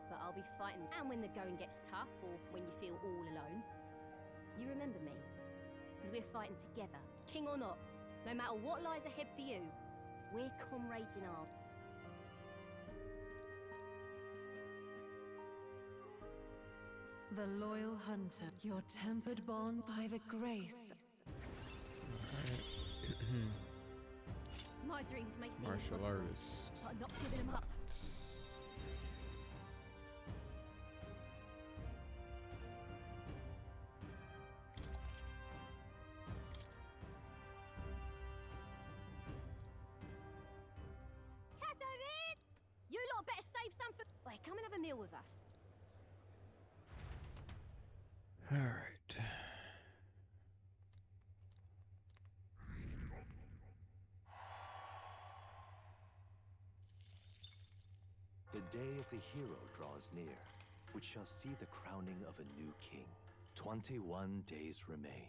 but I'll be fighting. And when the going gets tough, or when you feel all alone, you remember me. Because we're fighting together, king or not. No matter what lies ahead for you, we're comrades in arms. The loyal hunter, your tempered bond by the grace. My dreams may seem Martial impossible, artist. but I'm not giving them up. Catri! You lot better save some for... Wait, come and have a meal with us. All right. The day of the hero draws near, which shall see the crowning of a new king. 21 days remain.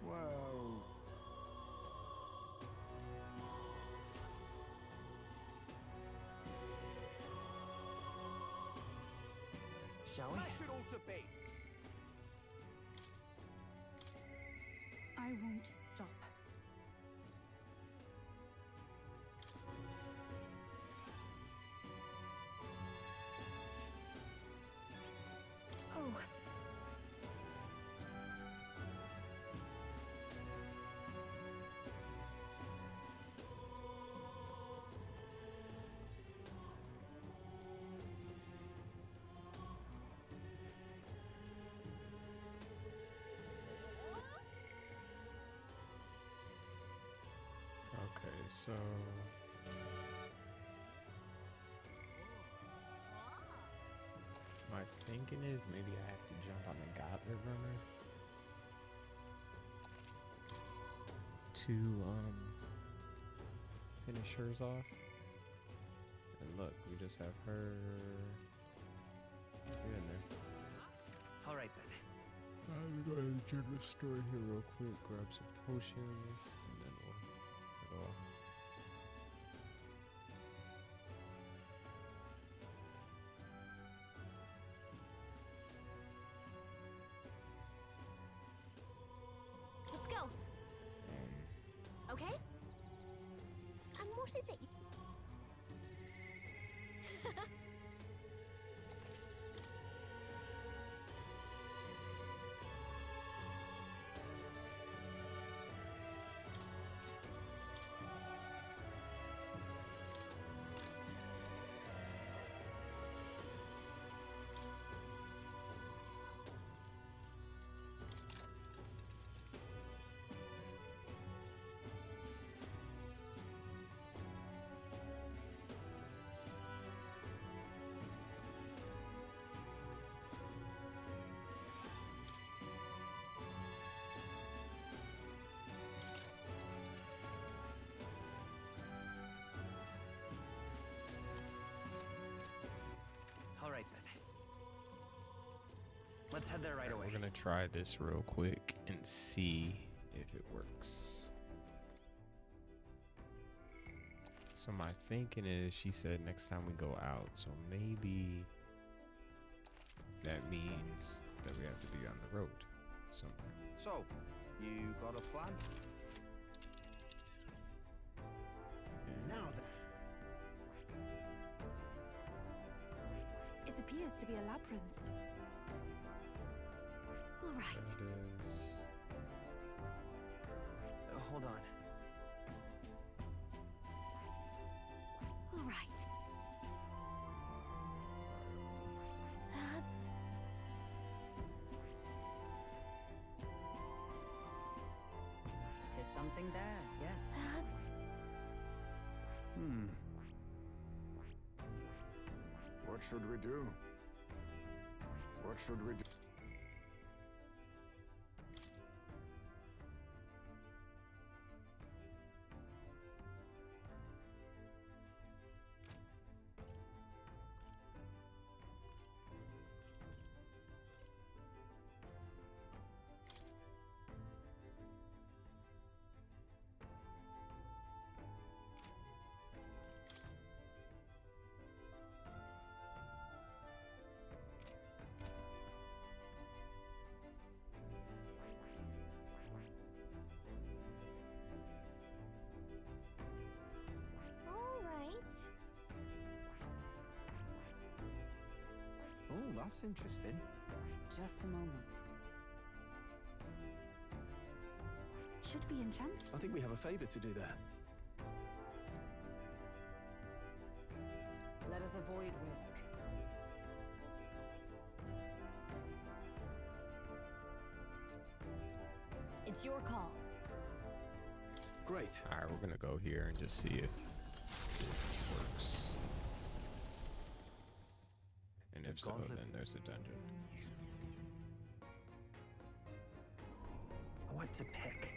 Well... Shall we? Smash it all to bits. I won't stop. Oh. Okay, so my thinking is maybe I have to jump on the Goblet Runner to finish hers off, And look, we just have her. Get in there. All right then. I'm going to general store here real quick, grab some potions, and then we'll head off. Let's go. Okay? And what is it? All right then. Let's head there right away. We're gonna try this real quick and see if it works. So my thinking is, she said next time we go out, so maybe that means that we have to be on the road somewhere. So, you got a plan? Now that It appears to be a labyrinth. All right. There it is. Hold on. All right. That's... There's something there, yes. That's... What should we do? What should we do? All right. Oh, that's interesting. Just a moment. Should be enchanted. I think we have a favor to do there. Let us avoid risk. It's your call. Great. All right, we're gonna go here and just see if this works. And if so, then there's a dungeon. What to pick?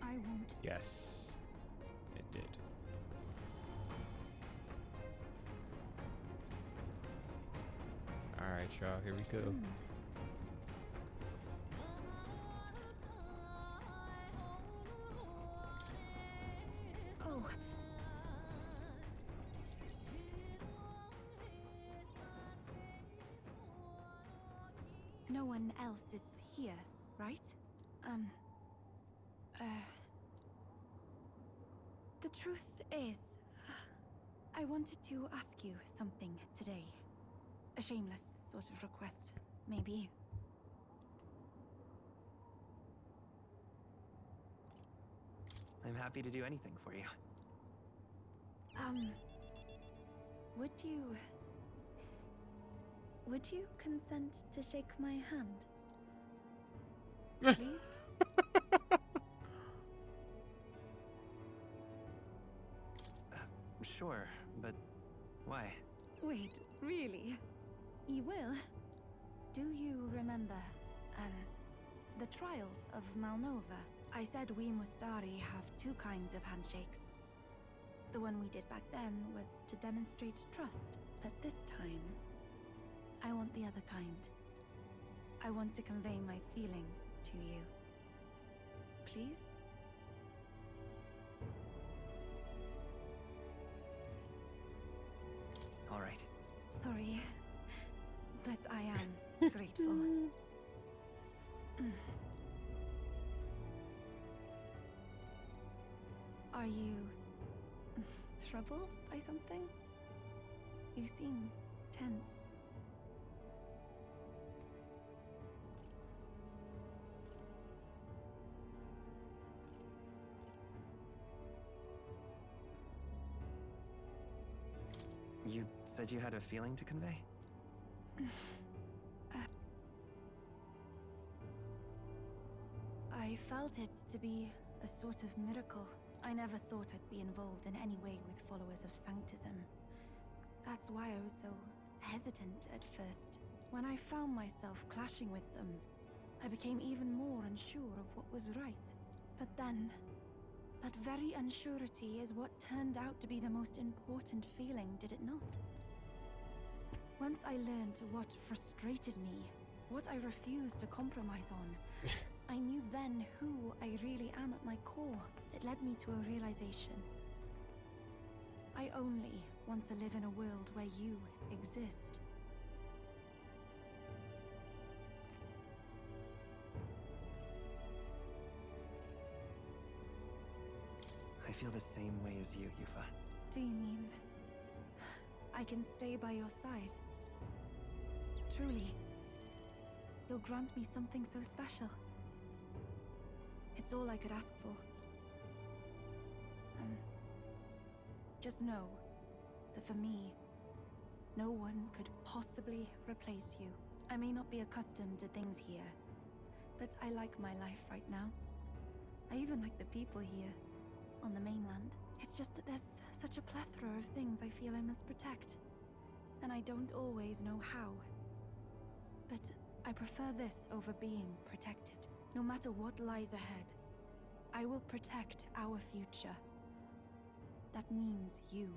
I won't. Yes, it did. All right, y'all, here we go. Oh. No one else is here, right? The truth is, I wanted to ask you something today. A shameless sort of request, maybe. I'm happy to do anything for you. Would you consent to shake my hand? Please? Sure, but why? Wait, really? You will? Do you remember, the trials of Malnova? I said we Mustari have two kinds of handshakes. The one we did back then was to demonstrate trust, but this time, I want the other kind. I want to convey my feelings to you. Please? All right. Sorry, but I am grateful. Are you troubled by something? You seem tense. You said you had a feeling to convey? I felt it to be a sort of miracle. I never thought I'd be involved in any way with followers of Sanctism. That's why I was so hesitant at first. When I found myself clashing with them, I became even more unsure of what was right. But then, that very unsurety is what turned out to be the most important feeling, did it not? Once I learned what frustrated me, what I refused to compromise on, I knew then who I really am at my core. It led me to a realization. I only want to live in a world where you exist. I feel the same way as you, Eupha. Do you mean I can stay by your side? Truly, you'll grant me something so special. It's all I could ask for. Just know that for me, no one could possibly replace you. I may not be accustomed to things here, but I like my life right now. I even like the people here, on the mainland. It's just that there's such a plethora of things I feel I must protect, and I don't always know how. But I prefer this over being protected. No matter what lies ahead, I will protect our future. That means you.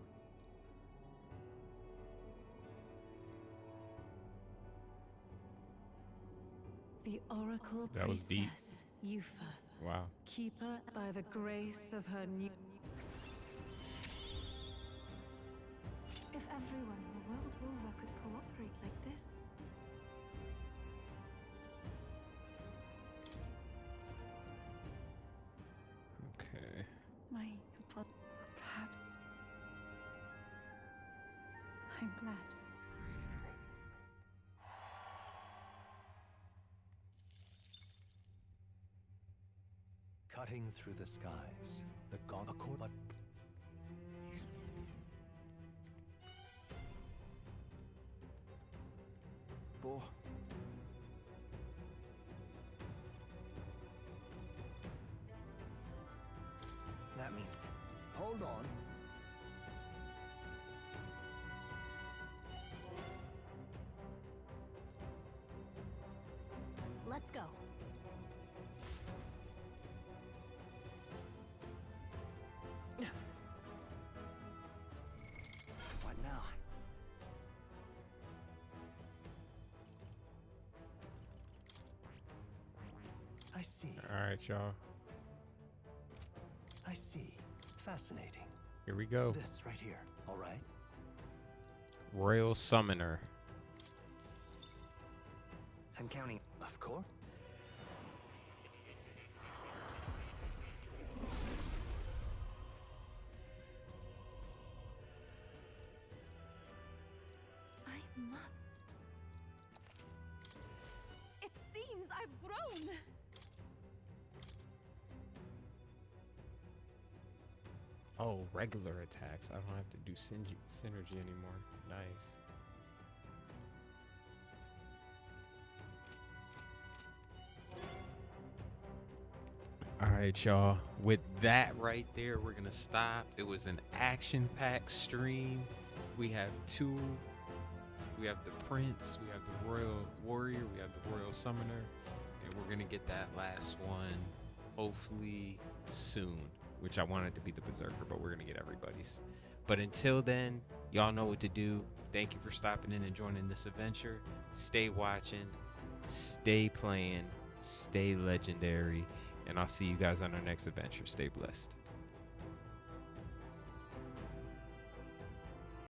The Oracle That was deep. Priestess, Eupha. Wow. Keeper by the grace of her new... If everyone the world over could cooperate like this. Okay. Perhaps. I'm glad. Cutting through the skies, the gauntlet. Boy. That means... Hold on. Let's go. What now? I see. All right, y'all. I see. Fascinating. Here we go. This right here. All right. Royal Summoner. I'm counting. Of course. I must. It seems I've grown. Oh, regular attacks. I don't have to do synergy anymore. Nice. All right, y'all. With that right there, we're going to stop. It was an action-packed stream. We have two. We have the Prince. We have the Royal Warrior. We have the Royal Summoner. And we're going to get that last one hopefully soon. which I wanted to be the Berserker, but we're gonna get everybody's. But until then, y'all know what to do. Thank you for stopping in and joining this adventure. Stay watching, stay playing, stay legendary, and I'll see you guys on our next adventure. Stay blessed.